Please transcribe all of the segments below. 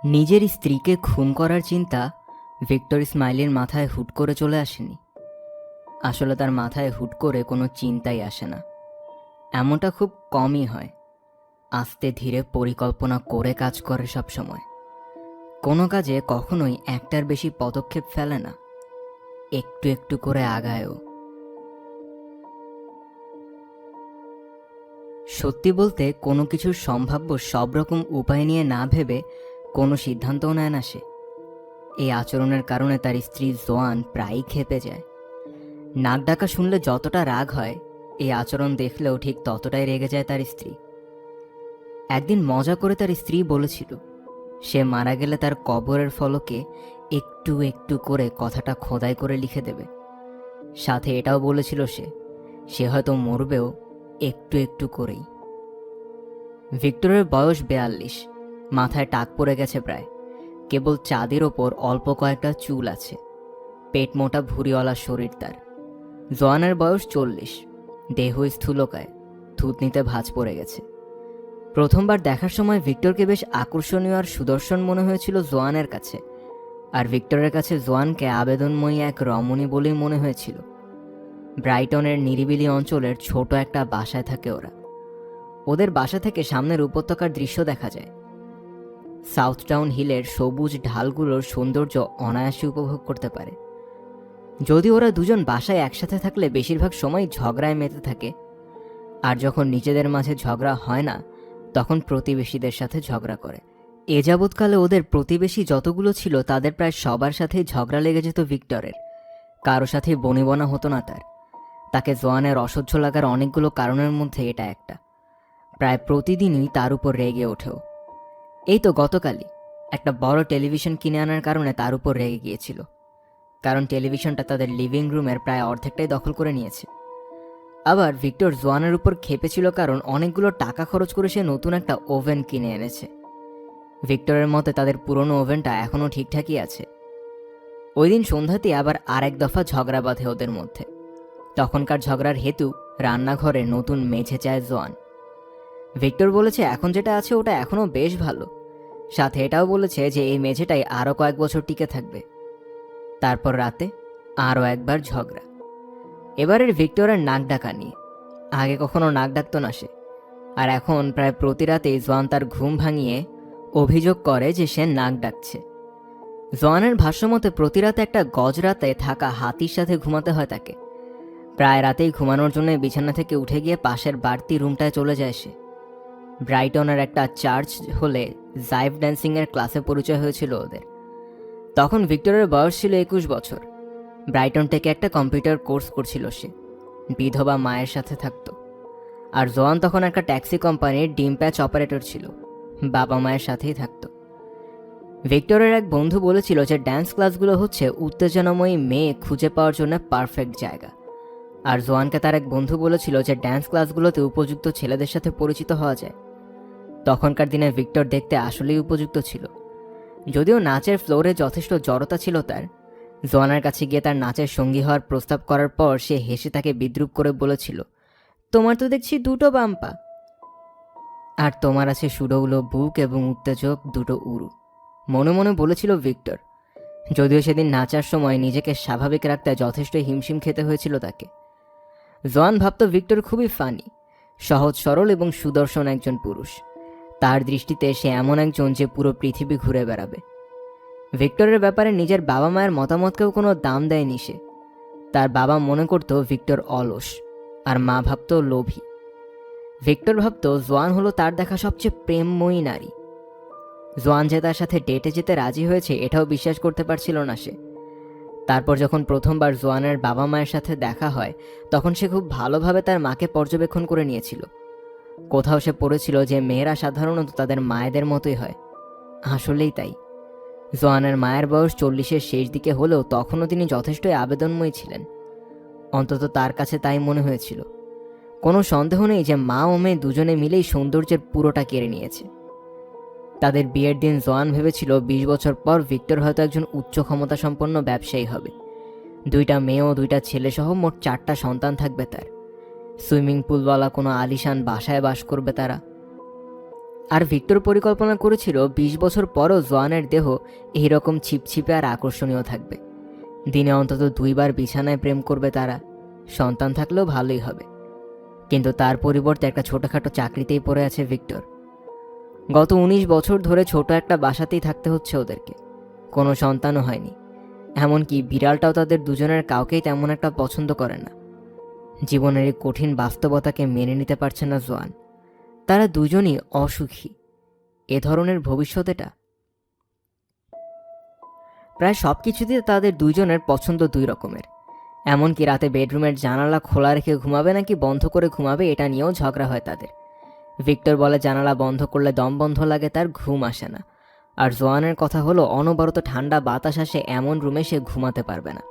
নিজের স্ত্রীকে খুন করার চিন্তা ভিক্টর স্মাইলির মাথায় হুট করে চলে আসেনি। আসলে তার মাথায় হুট করে কোনো চিন্তাই আসে না। এমনটা খুব কমই হয়। আস্তে ধীরে পরিকল্পনা করে কাজ করে সব সময়। কোনো কাজে কখনোই একটার বেশি পদক্ষেপ ফেলে না, একটু একটু করে আগায়ও। সত্যি বলতে কোনো কিছুর সম্ভাব্য সব রকম উপায় নিয়ে না ভেবে কোনো সিদ্ধান্তও নেয় না সে। এই আচরণের কারণে তার স্ত্রী জোয়ান প্রায়ই ক্ষেপে যায়। নাক ডাকা শুনলে যতটা রাগ হয়, এই আচরণ দেখলেও ঠিক ততটাই রেগে যায় তার স্ত্রী। একদিন মজা করে তার স্ত্রী বলেছিল সে মারা গেলে তার কবরের ফলকে একটু একটু করে কথাটা খোদাই করে লিখে দেবে। সাথে এটাও বলেছিল সে সে হয়তো মরবেও একটু একটু করেই। ভিক্টরের বয়স 42, মাথায় টাক পড়ে গেছে প্রায়, কেবল চাঁদের ওপর অল্প কয়েকটা চুল আছে, পেট মোটা ভুঁড়িওয়ালা শরীর তার। জোয়ানের বয়স 40, দেহ স্থূলকায়, থুতনিতে ভাঁজ পড়ে গেছে। প্রথমবার দেখার সময় ভিক্টরকে বেশ আকর্ষণীয় আর সুদর্শন মনে হয়েছিল জোয়ানের কাছে, আর ভিক্টরের কাছে জোয়ানকে আবেদনময়ী এক রমণী বলেই মনে হয়েছিল। ব্রাইটনের নিরিবিলি অঞ্চলের ছোট একটা বাসায় থাকে ওরা। ওদের বাসা থেকে সামনের উপত্যকার দৃশ্য দেখা যায়। সাউথ টাউন হিলের সবুজ ঢালগুলোর সৌন্দর্য অনায়াসে উপভোগ করতে পারে। যদি ওরা দুজন বাসায় একসাথে থাকলে বেশিরভাগ সময় ঝগড়ায় মেতে থাকে, আর যখন নিজেদের মাঝে ঝগড়া হয় না তখন প্রতিবেশীদের সাথে ঝগড়া করে। এ যাবৎকালে ওদের প্রতিবেশী যতগুলো ছিল তাদের প্রায় সবার সাথেই ঝগড়া লেগে যেত ভিক্টরের। কারো সাথেই বনিবনা হতো না তার। তাকে জোয়ানের অসহ্য লাগার অনেকগুলো কারণের মধ্যে এটা একটা। প্রায় প্রতিদিনই তার উপর রেগে ওঠেও। এই তো গতকালই একটা বড় টেলিভিশন কিনে আনার কারণে তার উপর রেগে গিয়েছিল, কারণ টেলিভিশনটা তাদের লিভিং রুমের প্রায় অর্ধেকটাই দখল করে নিয়েছে। আবার ভিক্টর জোয়ানের উপর খেপেছিল কারণ অনেকগুলো টাকা খরচ করে সে নতুন একটা ওভেন কিনে এনেছে। ভিক্টরের মতে তাদের পুরনো ওভেনটা এখনও ঠিকঠাকই আছে। ওই দিন সন্ধ্যাতে আবার আরেক দফা ঝগড়া বাঁধে ওদের মধ্যে। তখনকার ঝগড়ার হেতু রান্নাঘরে নতুন মেঝে চায় জোয়ান। ভিক্টর বলেছে এখন যেটা আছে ওটা এখনও বেশ ভালো, সাথে এটাও বলেছে যে এই মেঝেটাই আরও কয়েক বছর টিকে থাকবে। তারপর রাতে আরও একবার ঝগড়া। এবারের ভিক্টরের নাক ডাকা নিয়ে। আগে কখনো নাক ডাকতো না সে, আর এখন প্রায় প্রতি রাতেই জোয়ান তার ঘুম ভাঙিয়ে অভিযোগ করে যে সে নাক ডাকছে। জোয়ানের ভাষ্যমতে প্রতি রাতে একটা গজরাতে থাকা হাতির সাথে ঘুমাতে হয় তাকে। প্রায় রাতেই ঘুমানোর জন্য বিছানা থেকে উঠে গিয়ে পাশের বাড়তি রুমটায় চলে যায় সে। ব্রাইটনের একটা চার্চ হলে জাইভ ড্যান্সিংয়ের ক্লাসে পরিচয় হয়েছিল ওদের। তখন ভিক্টরের বয়স ছিল 21 বছর। ব্রাইটন থেকে একটা কম্পিউটার কোর্স করছিল সে। বিধবা মায়ের সাথে থাকতো। আর জোয়ান তখন একটা ট্যাক্সি কোম্পানির ডিম প্যাচ অপারেটর ছিল, বাবা মায়ের সাথেই থাকতো। ভিক্টরের এক বন্ধু বলেছিল যে ড্যান্স ক্লাসগুলো হচ্ছে উত্তেজনাময়ী মেয়ে খুঁজে পাওয়ার জন্য পারফেক্ট জায়গা। আর জোয়ানকে তার এক বন্ধু বলেছিল যে ড্যান্স ক্লাসগুলোতে উপযুক্ত ছেলেদের সাথে পরিচিত হওয়া যায়। তখনকার দিনে ভিক্টর দেখতে আসলেই উপযুক্ত ছিল। যদিও নাচের ফ্লোরে যথেষ্ট জড়তা ছিল তার। জোয়ানের কাছে গিয়ে তার নাচের সঙ্গী হওয়ার প্রস্তাব করার পর সে হেসে তাকে বিদ্রূপ করে বলেছিল, তোমার তো দেখছি দুটো বাম্পা, আর তোমার আছে সুডৌলো বুক এবং উত্তেজক দুটো উরু। মনে মনে বলেছিল ভিক্টর। যদিও সেদিন নাচার সময় নিজেকে স্বাভাবিক রাখতে যথেষ্ট হিমশিম খেতে হয়েছিল তাকে। জোয়ান ভাবত ভিক্টর খুবই ফানি, সহজ সরল এবং সুদর্শন একজন পুরুষ। তার দৃষ্টিতে সে এমন একজন যে পুরো পৃথিবী ঘুরে বেড়াবে। ভিক্টরের ব্যাপারে নিজের বাবা মায়ের মতামতকেও কোনো দাম দেয়নি সে। তার বাবা মনে করত ভিক্টর অলস, আর মা ভাবত লোভী। ভিক্টর ভাবত জোয়ান হলো তার দেখা সবচেয়ে প্রেমময়ী নারী। জোয়ান যে তার সাথে ডেটে যেতে রাজি হয়েছে এটাও বিশ্বাস করতে পারছিল না সে। তারপর যখন প্রথমবার জোয়ানের বাবা মায়ের সাথে দেখা হয় তখন সে খুব ভালোভাবে তার মাকে পর্যবেক্ষণ করে নিয়েছিল। কোথাও সে পড়েছিল যে মেয়েরা সাধারণত তাদের মায়েদের মতোই হয়। আসলেই তাই। জোয়ানের মায়ের বয়স 40-এর শেষ দিকে হলেও তখনও তিনি যথেষ্টই আবেদনময়ী ছিলেন। অন্তত তার কাছে তাই মনে হয়েছিল। কোনো সন্দেহ নেই যে মা ও মেয়ে দুজনে মিলেই সৌন্দর্যের পুরোটা কেড়ে নিয়েছে। তাদের বিয়ের দিন জোয়ান ভেবেছিল 20 বছর পর ভিক্টর হয়তো একজন উচ্চ ক্ষমতা সম্পন্ন ব্যবসায়ী হবে। 2টা মেয়ে ও 2টা ছেলে সহ মোট 4টা সন্তান থাকবে তার। সুইমিং পুলওয়ালা কোনো আলিশান বাসায় বাস করবে তারা। আর ভিক্টর পরিকল্পনা করেছিল 20 বছর পরও জোয়ানের দেহ এইরকম ছিপছিপে আর আকর্ষণীয় থাকবে। দিনে অন্তত 2 বার বিছানায় প্রেম করবে তারা, সন্তান থাকলেও ভালোই হবে। কিন্তু তার পরিবর্তে একটা ছোটখাটো চাকরিতেই পড়ে আছে ভিক্টর। গত 19 বছর ধরে ছোট একটা বাসাতেই থাকতে হচ্ছে ওদেরকে, কোনো সন্তানও হয়নি। এমনকি বিড়ালটাও তাদের দুজনের কাউকেই তেমন একটা পছন্দ করে না। জীবনের এই কঠিন বাস্তবতাকে মেনে নিতে পারছে না জোয়ান। তারা দুজনই অসুখী। এ ধরনের ভবিষ্যৎটা প্রায় সব কিছুতে তাদের দুজনের পছন্দ 2 রকমের। এমনকি রাতে বেডরুমের জানালা খোলা রেখে ঘুমাবে নাকি বন্ধ করে ঘুমাবে এটা নিয়েও ঝগড়া হয় তাদের। ভিক্টর বলে জানালা বন্ধ করলে দম বন্ধ লাগে, তার ঘুম আসে না। আর জোয়ানের কথা হলো অনবরত ঠান্ডা বাতাস আসে এমন রুমে সে ঘুমাতে পারবে না।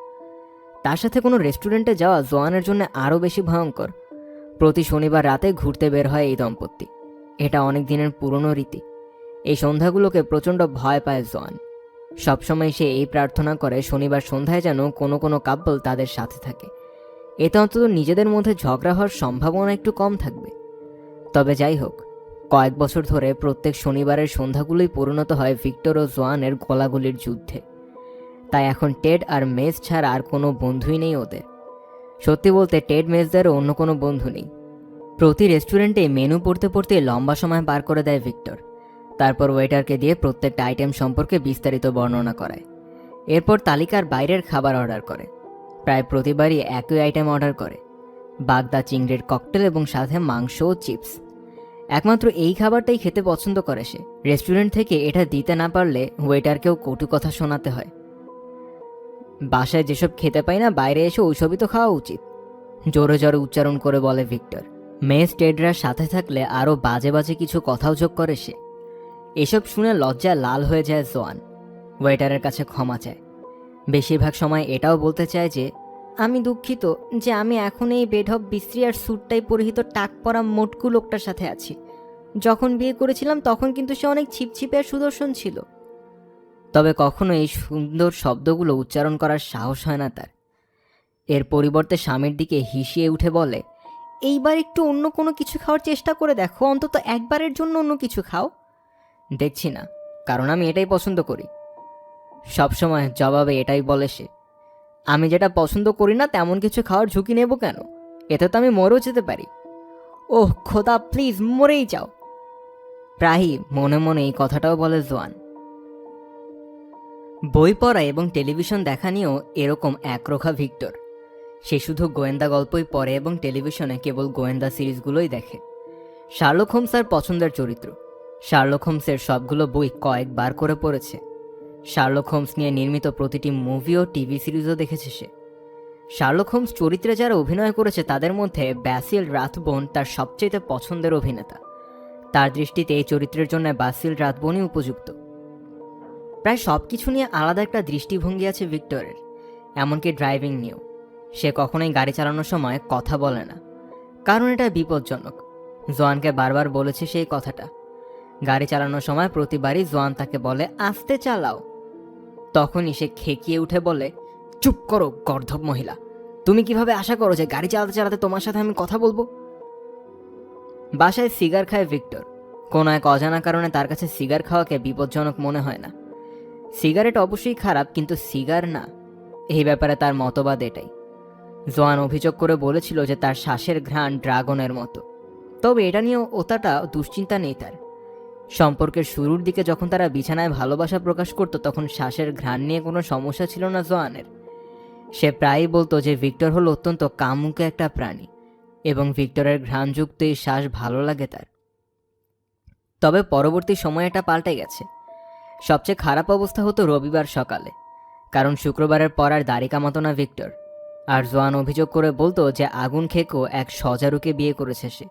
তার সাথে কোনো রেস্টুরেন্টে যাওয়া জোয়ানের জন্য আরও বেশি ভয়ঙ্কর। প্রতি শনিবার রাতে ঘুরতে বের হয় এই দম্পতি। এটা অনেক দিনের পুরনো রীতি। এই সন্ধ্যাগুলোকে প্রচণ্ড ভয় পায় জোয়ান। সবসময় সে এই প্রার্থনা করে শনিবার সন্ধ্যায় যেন কোনো কোনো কাপল তাদের সাথে থাকে, এতে অন্তত নিজেদের মধ্যে ঝগড়া হওয়ার সম্ভাবনা একটু কম থাকবে। তবে যাই হোক, কয়েক বছর ধরে প্রত্যেক শনিবারের সন্ধ্যাগুলোই পরিণত হয় ভিক্টর ও জোয়ানের গোলাগুলির যুদ্ধে। তাই এখন টেড আর মেজ ছাড়া আর কোনো বন্ধুই নেই ওদের। সত্যি বলতে টেড মেজদেরও অন্য কোনো বন্ধু নেই। প্রতি রেস্টুরেন্টে মেনু পড়তে পড়তে লম্বা সময় পার করে দেয় ভিক্টর। তারপর ওয়েটারকে দিয়ে প্রত্যেকটা আইটেম সম্পর্কে বিস্তারিত বর্ণনা করায়। এরপর তালিকার বাইরের খাবার অর্ডার করে। প্রায় প্রতিবারই একই আইটেম অর্ডার করে, বাগদা চিংড়ির ককটেল এবং সাথে মাংস ও চিপস। একমাত্র এই খাবারটাই খেতে পছন্দ করে সে। রেস্টুরেন্ট থেকে এটা দিতে না পারলে ওয়েটারকেও কটু কথা শোনাতে হয়। বাসায় যেসব খেতে পাই না বাইরে এসে ওইসবই তো খাওয়া উচিত, জোরে জোরে উচ্চারণ করে বলে ভিক্টর। মেস টেডরা সাথে থাকলে আরও বাজে বাজে কিছু কথাও যোগ করে সে। এসব শুনে লজ্জায় লাল হয়ে যায় জোয়ান। ওয়েটারের কাছে ক্ষমা চায়। বেশিরভাগ সময় এটাও বলতে চায় যে আমি দুঃখিত যে আমি এখন এই বেঢপ বিশ্রী আর স্যুটটাই পরিহিত টাক পরা মোটকু লোকটার সাথে আছি। যখন বিয়ে করেছিলাম তখন কিন্তু সে অনেক ছিপছিপে আর সুদর্শন ছিল। তবে কখনো এই সুন্দর শব্দগুলো উচ্চারণ করার সাহস হয় না তার। এর পরিবর্তে স্বামীর দিকে হিসিয়ে উঠে বলে, এইবার একটু অন্য কোনো কিছু খাওয়ার চেষ্টা করে দেখো, অন্তত একবারের জন্য অন্য কিছু খাও। দেখছি না, কারণ আমি এটাই পছন্দ করি। সবসময় জবাবে এটাই বলে সে। আমি যেটা পছন্দ করি না তেমন কিছু খাওয়ার ঝুঁকি নেব কেন? এতে তো আমি মরেও যেতে পারি। ওহ খোদা, প্লিজ মরেই যাও। প্রায়ই মনে মনে এই কথাটাও বলে জোয়ান। বই পড়া এবং টেলিভিশন দেখা নিয়েও এরকম একরোখা ভিক্টর। সে শুধু গোয়েন্দা গল্পই পড়ে এবং টেলিভিশনে কেবল গোয়েন্দা সিরিজগুলোই দেখে। শার্লক হোমস তার পছন্দের চরিত্র। শার্লক হোমসের সবগুলো বই কয়েকবার করে পড়েছে। শার্লক হোমস নিয়ে নির্মিত প্রতিটি মুভি ও টিভি সিরিজও দেখেছে সে। শার্লক হোমস চরিত্রে যারা অভিনয় করেছে তাদের মধ্যে ব্যাসিল রাথবোন তার সবচেয়ে পছন্দের অভিনেতা। তার দৃষ্টিতে এই চরিত্রের জন্য ব্যাসিল রাথবোনই উপযুক্ত। প্রায় সব কিছু নিয়ে আলাদা একটা দৃষ্টিভঙ্গি আছে ভিক্টরের, এমনকি ড্রাইভিং নিয়েও। সে কখনোই গাড়ি চালানোর সময় কথা বলে না, কারণ এটা বিপজ্জনক। জোয়ানকে বারবার বলেছে সেই কথাটা। গাড়ি চালানোর সময় প্রতিবারই জোয়ান তাকে বলে আস্তে চালাও। তখনই সে খেকিয়ে উঠে বলে, চুপ করো গর্ধব মহিলা, তুমি কিভাবে আশা করো যে গাড়ি চালাতে চালাতে তোমার সাথে আমি কথা বলবো? বাসায় সিগার খায় ভিক্টর। কোনো এক অজানা কারণে তার কাছে সিগার খাওয়াকে বিপজ্জনক মনে হয় না। সিগারেট অবশ্যই খারাপ, কিন্তু সিগার না, এই ব্যাপারে তার মতবাদ এটাই। জোয়ান অভিযোগ করে বলেছিল যে তার শ্বাসের ঘ্রাণ ড্রাগনের মতো। তবে এটা নিয়েও অতটা দুশ্চিন্তা নেই তার। সম্পর্কের শুরুর দিকে যখন তারা বিছানায় ভালোবাসা প্রকাশ করত তখন শ্বাসের ঘ্রাণ নিয়ে কোনো সমস্যা ছিল না জোয়ানের। সে প্রায়ই বলতো যে ভিক্টর হলো অত্যন্ত কামুকে একটা প্রাণী এবং ভিক্টরের ঘ্রাণযুক্ত এই শ্বাস ভালো লাগে তার। তবে পরবর্তী সময়ে এটা পাল্টে গেছে। সবচেয়ে খারাপ অবস্থা হতো রবিবার সকালে, কারণ শুক্রবারের পর আর দাড়ি কামাতো না ভিক্টর। আর জোয়ান অভিযোগ করে বলতো যে আগুন খেকো এক সজারুকে বিয়ে করেছে সে।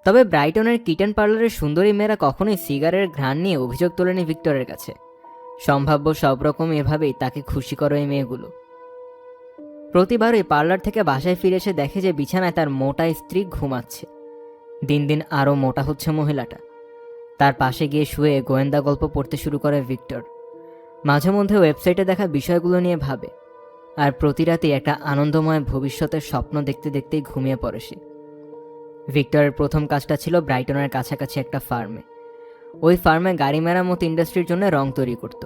তবে ব্রাইটনের কিটেন পার্লারের সুন্দরী মেয়েরা কখনোই সিগারের ঘ্রাণ নিয়ে অভিযোগ তোলেনি ভিক্টরের কাছে। সম্ভাব্য সব রকম এভাবেই তাকে খুশি করে এই মেয়েগুলো। প্রতিবারই পার্লার থেকে বাসায় ফিরে এসে দেখে যে বিছানায় তার মোটা স্ত্রী ঘুমাচ্ছে। দিন দিন আরও মোটা হচ্ছে মহিলাটা। তার পাশে গিয়ে শুয়ে গোয়েন্দা গল্প পড়তে শুরু করে ভিক্টর। মাঝে মধ্যে ওয়েবসাইটে দেখা বিষয়গুলো নিয়ে ভাবে, আর প্রতি রাতেই একটা আনন্দময় ভবিষ্যতের স্বপ্ন দেখতে দেখতেই ঘুমিয়ে পড়ে সে। ভিক্টরের প্রথম কাজটা ছিল ব্রাইটনের কাছাকাছি একটা ফার্মে। ওই ফার্মে গাড়ি মেরামত ইন্ডাস্ট্রির জন্য রং তৈরি করত।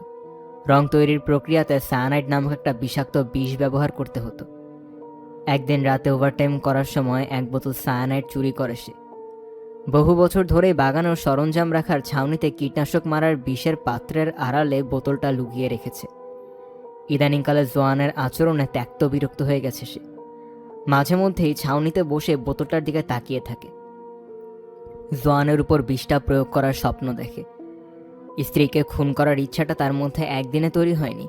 রং তৈরির প্রক্রিয়াতে সায়ানাইড নামক একটা বিষাক্ত বিষ ব্যবহার করতে হতো। একদিন রাতে ওভারটাইম করার সময় এক বোতল সায়ানাইড চুরি করে সে। বহু বছর ধরেই বাগানের সরঞ্জাম রাখার ছাউনিতে কীটনাশক মারার বিষের পাত্রের আড়ালে বোতলটা লুকিয়ে রেখেছে। ইদানিংকালে জোয়ানের আচরণে ত্যক্ত বিরক্ত হয়ে গেছে সে। মাঝে মধ্যেই ছাউনিতে বসে বোতলটার দিকে তাকিয়ে থাকে। জোয়ানের উপর বিষটা প্রয়োগ করার স্বপ্ন দেখে। স্ত্রীকে খুন করার ইচ্ছাটা তার মধ্যে একদিনে তৈরি হয়নি,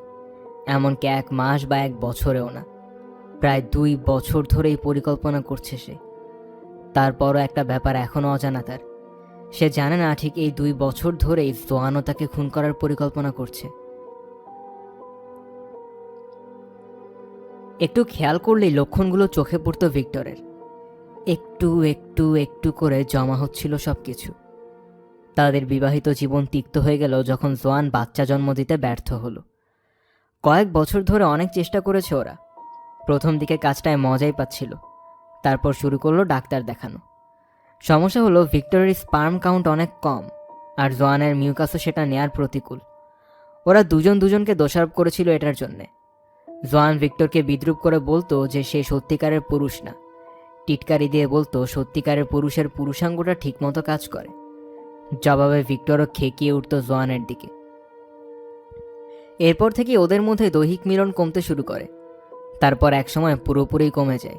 এমনকি 1 মাস বা 1 বছরেও না। প্রায় 2 বছর ধরেই পরিকল্পনা করছে সে। তারপরও একটা ব্যাপার এখনও অজানা তার। সে জানে না ঠিক এই 2 বছর ধরেই জোয়ানও তাকে খুন করার পরিকল্পনা করছে। একটু খেয়াল করলেই লক্ষণগুলো চোখে পড়ত ভিক্টরের। একটু একটু একটু করে জমা হচ্ছিল সবকিছু। তাদের বিবাহিত জীবন তিক্ত হয়ে গেল যখন জোয়ান বাচ্চা জন্ম দিতে ব্যর্থ হলো। কয়েক বছর ধরে অনেক চেষ্টা করেছে ওরা। প্রথম দিকে কাজটায় মজাই পাচ্ছিল, তারপর শুরু করলো ডাক্তার দেখানো। সমস্যা হলো ভিক্টরের স্পার্ম কাউন্ট অনেক কম, আর জোয়ানের মিউকাসও সেটা নেয়ার প্রতিকূল। ওরা দুজন দুজনকে দোষারোপ করেছিল এটার জন্যে। জোয়ান ভিক্টরকে বিদ্রূপ করে বলতো যে সে সত্যিকারের পুরুষ না। টিটকারি দিয়ে বলতো সত্যিকারের পুরুষের পুরুষাঙ্গটা ঠিকমতো কাজ করে। জবাবে ভিক্টরও খেকিয়ে উঠত জোয়ানের দিকে। এরপর থেকে ওদের মধ্যে দৈহিক মিলন কমতে শুরু করে। তারপর একসময় পুরোপুরি কমে যায়।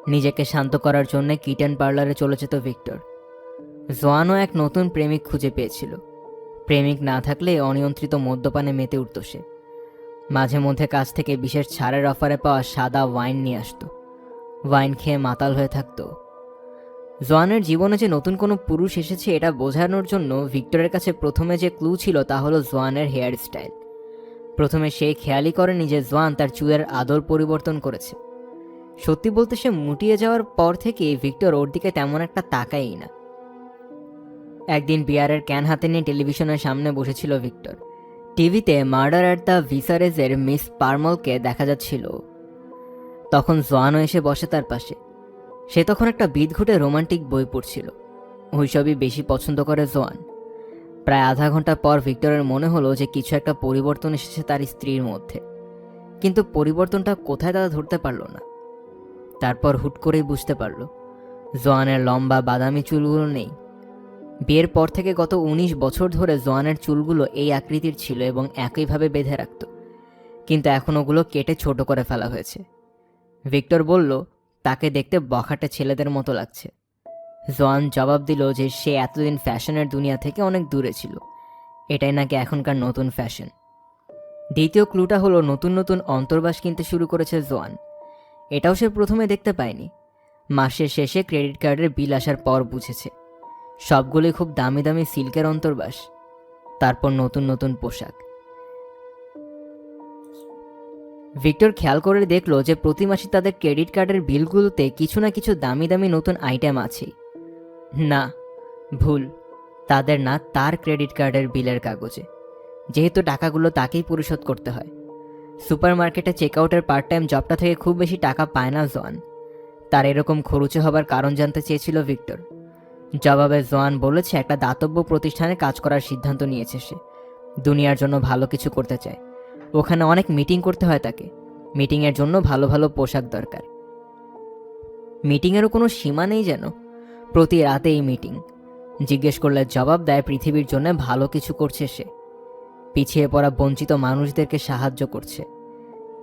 নিজেকে শান্ত করার জন্য কিটেন পার্লারে চলে যেত ভিক্টর। জোয়ানও এক নতুন প্রেমিক খুঁজে পেয়েছিল। প্রেমিক না থাকলে অনিয়ন্ত্রিত মদ্যপানে মেতে উঠত সে। মাঝে মধ্যে কাছ থেকে বিশেষ ছাড়ের অফারে পাওয়া সাদা ওয়াইন নিয়ে আসত। ওয়াইন খেয়ে মাতাল হয়ে থাকত। জোয়ানের জীবনে যে নতুন কোনো পুরুষ এসেছে এটা বোঝানোর জন্য ভিক্টরের কাছে প্রথমে যে ক্লু ছিল তা হলো জোয়ানের হেয়ার স্টাইল। প্রথমে সে খেয়ালই করেনি যে জোয়ান তার চুলের আদর পরিবর্তন করেছে। সত্যি বলতে সে মুটিয়ে যাওয়ার পর থেকে ভিক্টর ওর দিকে তেমন একটা তাকায়ই না। একদিন বিয়ারের ক্যান হাতে নিয়ে টেলিভিশনের সামনে বসেছিল ভিক্টর। টিভিতে মার্ডার অ্যাট দ্য ভিসারেজের মিস পারমলকে দেখা যাচ্ছিল। তখন জোয়ানও এসে বসে তার পাশে। সে তখন একটা বিদঘুটে রোমান্টিক বই পড়ছিল। ওইসবই বেশি পছন্দ করে জোয়ান। প্রায় আধা ঘন্টা পর ভিক্টরের মনে হলো যে কিছু একটা পরিবর্তন এসেছে তার স্ত্রীর মধ্যে, কিন্তু পরিবর্তনটা কোথায় তারা ধরতে পারল না। তারপর হুট করেই বুঝতে পারল জোয়ানের লম্বা বাদামি চুলগুলো নেই। বিয়ের পর থেকে গত 19 বছর ধরে জোয়ানের চুলগুলো এই আকৃতির ছিল এবং একইভাবে বেঁধে রাখত, কিন্তু এখন ওগুলো কেটে ছোট করে ফেলা হয়েছে। ভিক্টর বলল তাকে দেখতে বখাটে ছেলেদের মতো লাগছে। জোয়ান জবাব দিল যে সে এতদিন ফ্যাশনের দুনিয়া থেকে অনেক দূরে ছিল, এটাই নাকি এখনকার নতুন ফ্যাশন। দ্বিতীয় ক্লুটা হলো নতুন নতুন অন্তর্বাস কিনতে শুরু করেছে জোয়ান। এটাও সে প্রথমে দেখতে পায়নি। মাসের শেষে ক্রেডিট কার্ডের বিল আসার পর বুঝেছে সবগুলোই খুব দামি দামি সিল্কের অন্তর্বাস। তারপর নতুন নতুন পোশাক। ভিক্টর খেয়াল করে দেখলো যে প্রতি মাসে তাদের ক্রেডিট কার্ডের বিলগুলোতে কিছু না কিছু দামি দামি নতুন আইটেম আছে। না, ভুল, তাদের না, তার ক্রেডিট কার্ডের বিলের কাগজে, যেহেতু টাকাগুলো তাকেই পরিশোধ করতে হয়। সুপারমার্কেটে চেকআউটের পার্ট টাইম জবটা থেকে খুব বেশি টাকা পায় না জোয়ান। তার এরকম খরচে হবার কারণ জানতে চেয়েছিল ভিক্টর। জবাবে জোয়ান বলেছে একটা দাতব্য প্রতিষ্ঠানে কাজ করার সিদ্ধান্ত নিয়েছে সে। দুনিয়ার জন্য ভালো কিছু করতে চায়। ওখানে অনেক মিটিং করতে হয় তাকে। মিটিংয়ের জন্য ভালো ভালো পোশাক দরকার। মিটিংয়েরও কোনো সীমা নেই যেন। প্রতি রাতে এই মিটিং। জিজ্ঞেস করলে জবাব দেয় পৃথিবীর জন্য ভালো কিছু করছে সে। পিছিয়ে পড়া বঞ্চিত মানুষদেরকে সাহায্য করছে।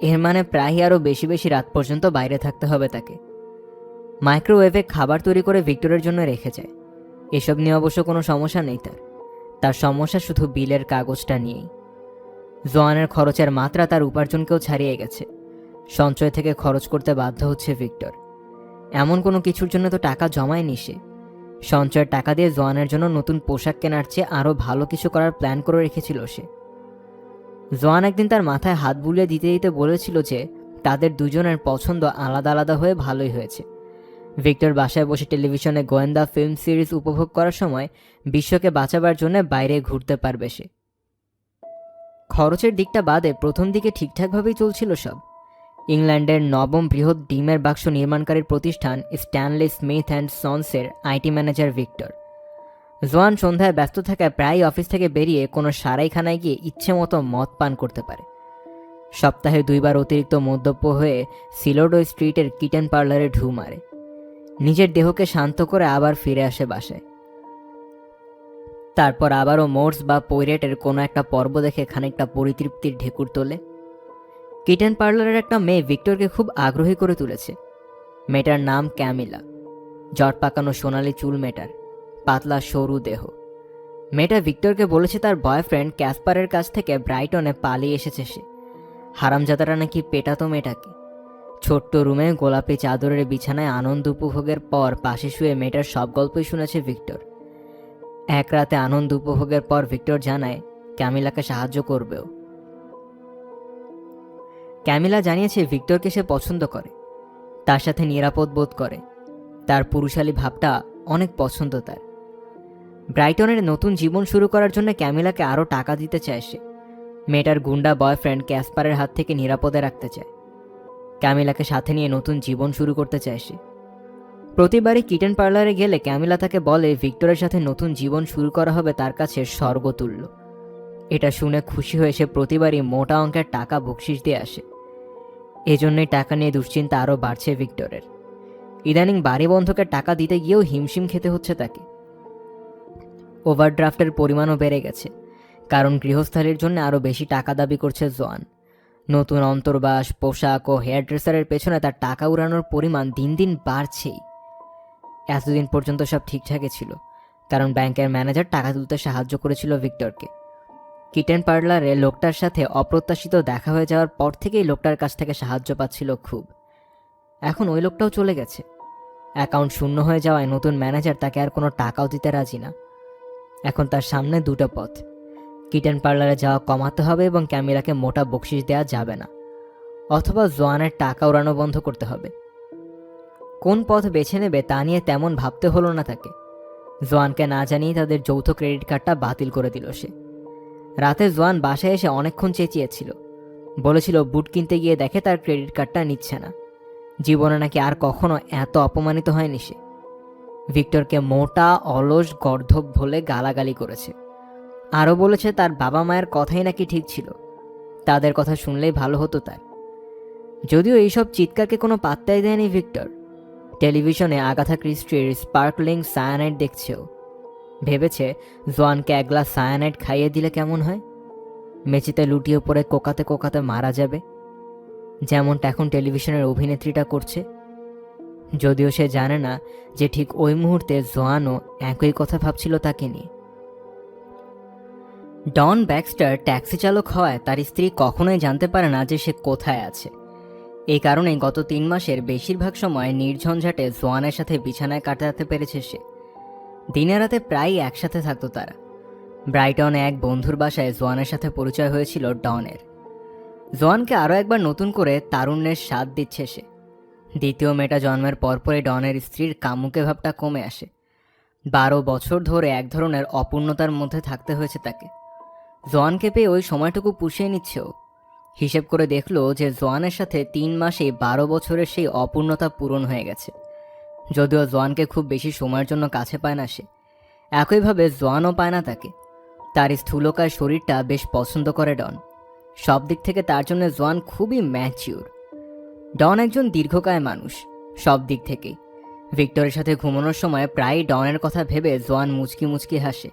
এর মানে প্রায়ই আরও বেশি বেশি রাত পর্যন্ত বাইরে থাকতে হবে তাকে। মাইক্রোওয়েভে খাবার তৈরি করে ভিক্টরের জন্য রেখে যায়। এসব নিয়ে অবশ্য কোনো সমস্যা নেই তার। তার সমস্যা শুধু বিলের কাগজটা নিয়েই। জোয়ানের খরচের মাত্রা তার উপার্জনকেও ছাড়িয়ে গেছে। সঞ্চয় থেকে খরচ করতে বাধ্য হচ্ছে ভিক্টর। এমন কোনো কিছুর জন্য তো টাকা জমায়নি সে। সঞ্চয়ের টাকা দিয়ে জোয়ানের জন্য নতুন পোশাক কেনার চেয়ে আরও ভালো কিছু করার প্ল্যান করে রেখেছিল সে। জোয়ান একদিন তার মাথায় হাত বুলিয়ে দিতে দিতে বলেছিল যে তাদের দুজনের পছন্দ আলাদা আলাদা হয়ে ভালোই হয়েছে। ভিক্টর বাসায় বসে টেলিভিশনে গোয়েন্দা ফিল্ম সিরিজ উপভোগ করার সময় বিশ্বকে বাঁচাবার জন্য বাইরে ঘুরতে পারবে সে। খরচের দিকটা বাদে প্রথম দিকে ঠিকঠাকভাবেই চলছিল সব। ইংল্যান্ডের নবম বৃহৎ ডিমের বাক্স নির্মাণকারীর প্রতিষ্ঠান স্ট্যানলি স্মিথ অ্যান্ড সন্সের আইটি ম্যানেজার ভিক্টর। জোয়ান সন্ধ্যায় ব্যস্ত থাকায় প্রায় অফিস থেকে বেরিয়ে কোনো সারাইখানায় গিয়ে ইচ্ছে মতো মদ পান করতে পারে। সপ্তাহে 2 বার অতিরিক্ত মদ্যপ হয়ে সিলোডো স্ট্রিটের কিটেন পার্লারে ঢু মারে। নিজের দেহকে শান্ত করে আবার ফিরে আসে বাসায়। তারপর আবারও মোর্স বা পৈরেটের কোনো একটা পর্ব দেখে খানিকটা পরিতৃপ্তির ঢেকুর তোলে। কিটেন পার্লারের একটা মেয়ে ভিক্টরকে খুব আগ্রহী করে তুলেছে। মেয়েটার নাম ক্যামিলা। জট পাকানো সোনালি চুল মেয়েটার, পাতলা সরু দেহ। মেয়েটা ভিক্টরকে বলেছে তার বয়ফ্রেন্ড ক্যাসপারের কাছ থেকে ব্রাইটনে পালিয়ে এসেছে সে। হারামজাদারা নাকি পেটাতো মেয়েটাকে। ছোট্ট রুমে গোলাপি চাদরের বিছানায় আনন্দ উপভোগের পর পাশে শুয়ে মেয়েটার সব গল্পই শুনেছে ভিক্টর। এক রাতে আনন্দ উপভোগের পর ভিক্টর জানায় ক্যামিলাকে সাহায্য করবেও। ক্যামিলা জানিয়েছে ভিক্টরকে সে পছন্দ করে, তার সাথে নিরাপদ বোধ করে, তার পুরুষালী ভাবটা অনেক পছন্দ তার। ব্রাইটনের নতুন জীবন শুরু করার জন্য ক্যামিলাকে আরও টাকা দিতে চায় সে। মেয়েটার গুন্ডা বয়ফ্রেন্ড ক্যাসপারের হাত থেকে নিরাপদে রাখতে চায়। ক্যামিলাকে সাথে নিয়ে নতুন জীবন শুরু করতে চায় সে। প্রতিবারই কিটেন পার্লারে গেলে ক্যামিলা তাকে বলে ভিক্টরের সাথে নতুন জীবন শুরু করা হবে তার কাছে স্বর্গতুল্য। এটা শুনে খুশি হয়ে সে প্রতিবারই মোটা অঙ্কের টাকা বকশিস দিয়ে আসে। এজন্যই টাকা নিয়ে দুশ্চিন্তা আরও বাড়ছে ভিক্টরের। ইদানিং বাড়ি বন্ধকের টাকা দিতে গিয়েও হিমশিম খেতে হচ্ছে তাকে। ওভারড্রাফটের পরিমাণও বেড়ে গেছে, কারণ গৃহস্থালির জন্য আরও বেশি টাকা দাবি করছে জোয়ান। নতুন অন্তর্বাস, পোশাক ও হেয়ার ড্রেসারের পেছনে তার টাকা উড়ানোর পরিমাণ দিন দিন বাড়ছেই। এতদিন পর্যন্ত সব ঠিকঠাকই ছিল, কারণ ব্যাংকের ম্যানেজার টাকা তুলতে সাহায্য করেছিল ভিক্টরকে। কিটেন পার্লারে লোকটার সাথে অপ্রত্যাশিত দেখা হয়ে যাওয়ার পর থেকেই লোকটার কাছ থেকে সাহায্য পাচ্ছিল খুব। এখন ওই লোকটাও চলে গেছে। অ্যাকাউন্ট শূন্য হয়ে যাওয়ায় নতুন ম্যানেজার তাকে আর কোনো টাকাও দিতে রাজি না। এখন তার সামনে দুটো পথ: কিটেন পার্লারে যাওয়া কমাতে হবে এবং ক্যামিলাকে মোটা বকশিস দেওয়া যাবে না, অথবা জোয়ানের টাকা উড়ানো বন্ধ করতে হবে। কোন পথ বেছে নেবে তা নিয়ে তেমন ভাবতে হলো না তাকে। জোয়ানকে না জানিয়ে তাদের যৌথ ক্রেডিট কার্ডটা বাতিল করে দিল সে। রাতে জোয়ান বাসায় এসে অনেকক্ষণ চেঁচিয়েছিল, বলেছিল বুট কিনতে গিয়ে দেখে তার ক্রেডিট কার্ডটা নিচ্ছে না। জীবনে নাকি আর কখনো এত অপমানিত হয়নি সে। ভিক্টরকে মোটা, অলস, গর্ধব বলে গালাগালি করেছে। আরও বলেছে তার বাবা মায়ের কথাই নাকি ঠিক ছিল, তাদের কথা শুনলেই ভালো হতো তার। যদিও এইসব চিৎকারকে কোনো পাত্তাই দেয়নি ভিক্টর। টেলিভিশনে আগাথা ক্রিস্টির স্পার্কলিং সায়ানাইড দেখছেও। ভেবেছে জোয়ানকে এক গ্লাস সায়ানাইড খাইয়ে দিলে কেমন হয়, মেঝেতে লুটিয়ে পড়ে কোকাতে কোকাতে মারা যাবে, যেমনটা এখন টেলিভিশনের অভিনেত্রীটা করছে। যদিও সে জানে না যে ঠিক ওই মুহূর্তে জোয়ানও একই কথা ভাবছিল তাকে নিয়ে। ডন ব্যাক্সটার ট্যাক্সি চালক হওয়ায় তার স্ত্রী কখনোই জানতে পারে না যে সে কোথায় আছে। এই কারণেই গত 3 মাসের বেশিরভাগ সময় নির্ঝঞ্ঝাটে জোয়ানের সাথে বিছানায় কাটাতে পেরেছে সে। দিনে রাতে প্রায়ই একসাথে থাকতো তারা। ব্রাইটনে এক বন্ধুর বাসায় জোয়ানের সাথে পরিচয় হয়েছিল ডনের। জোয়ানকে আরও একবার নতুন করে তারুণ্যের স্বাদ দিচ্ছে সে। দ্বিতীয় মেয়েটা জন্মের পরপরই ডনের স্ত্রীর কামুকে ভাবটা কমে আসে। 12 বছর ধরে এক ধরনের অপূর্ণতার মধ্যে থাকতে হয়েছে তাকে। জোয়ানকে পেয়ে ওই সময়টুকু পুষিয়ে নিচ্ছেও। হিসেব করে দেখলো যে জোয়ানের সাথে 3 মাসেই 12 বছরের সেই অপূর্ণতা পূরণ হয়ে গেছে। যদিও জোয়ানকে খুব বেশি সময়ের জন্য কাছে পায় না সে, একইভাবে জোয়ানও পায় না তাকে। তার স্থূলকায় শরীরটা বেশ পছন্দ করে ডন। সব দিক থেকে তার জন্য জোয়ান খুবই ম্যাচিউর। ডন একজন দীর্ঘকায় মানুষ, সব দিক থেকেই। ভিক্টরের সাথে ঘুমানোর সময় প্রায়ই ডনের কথা ভেবে জোয়ান মুচকি মুচকি হাসে।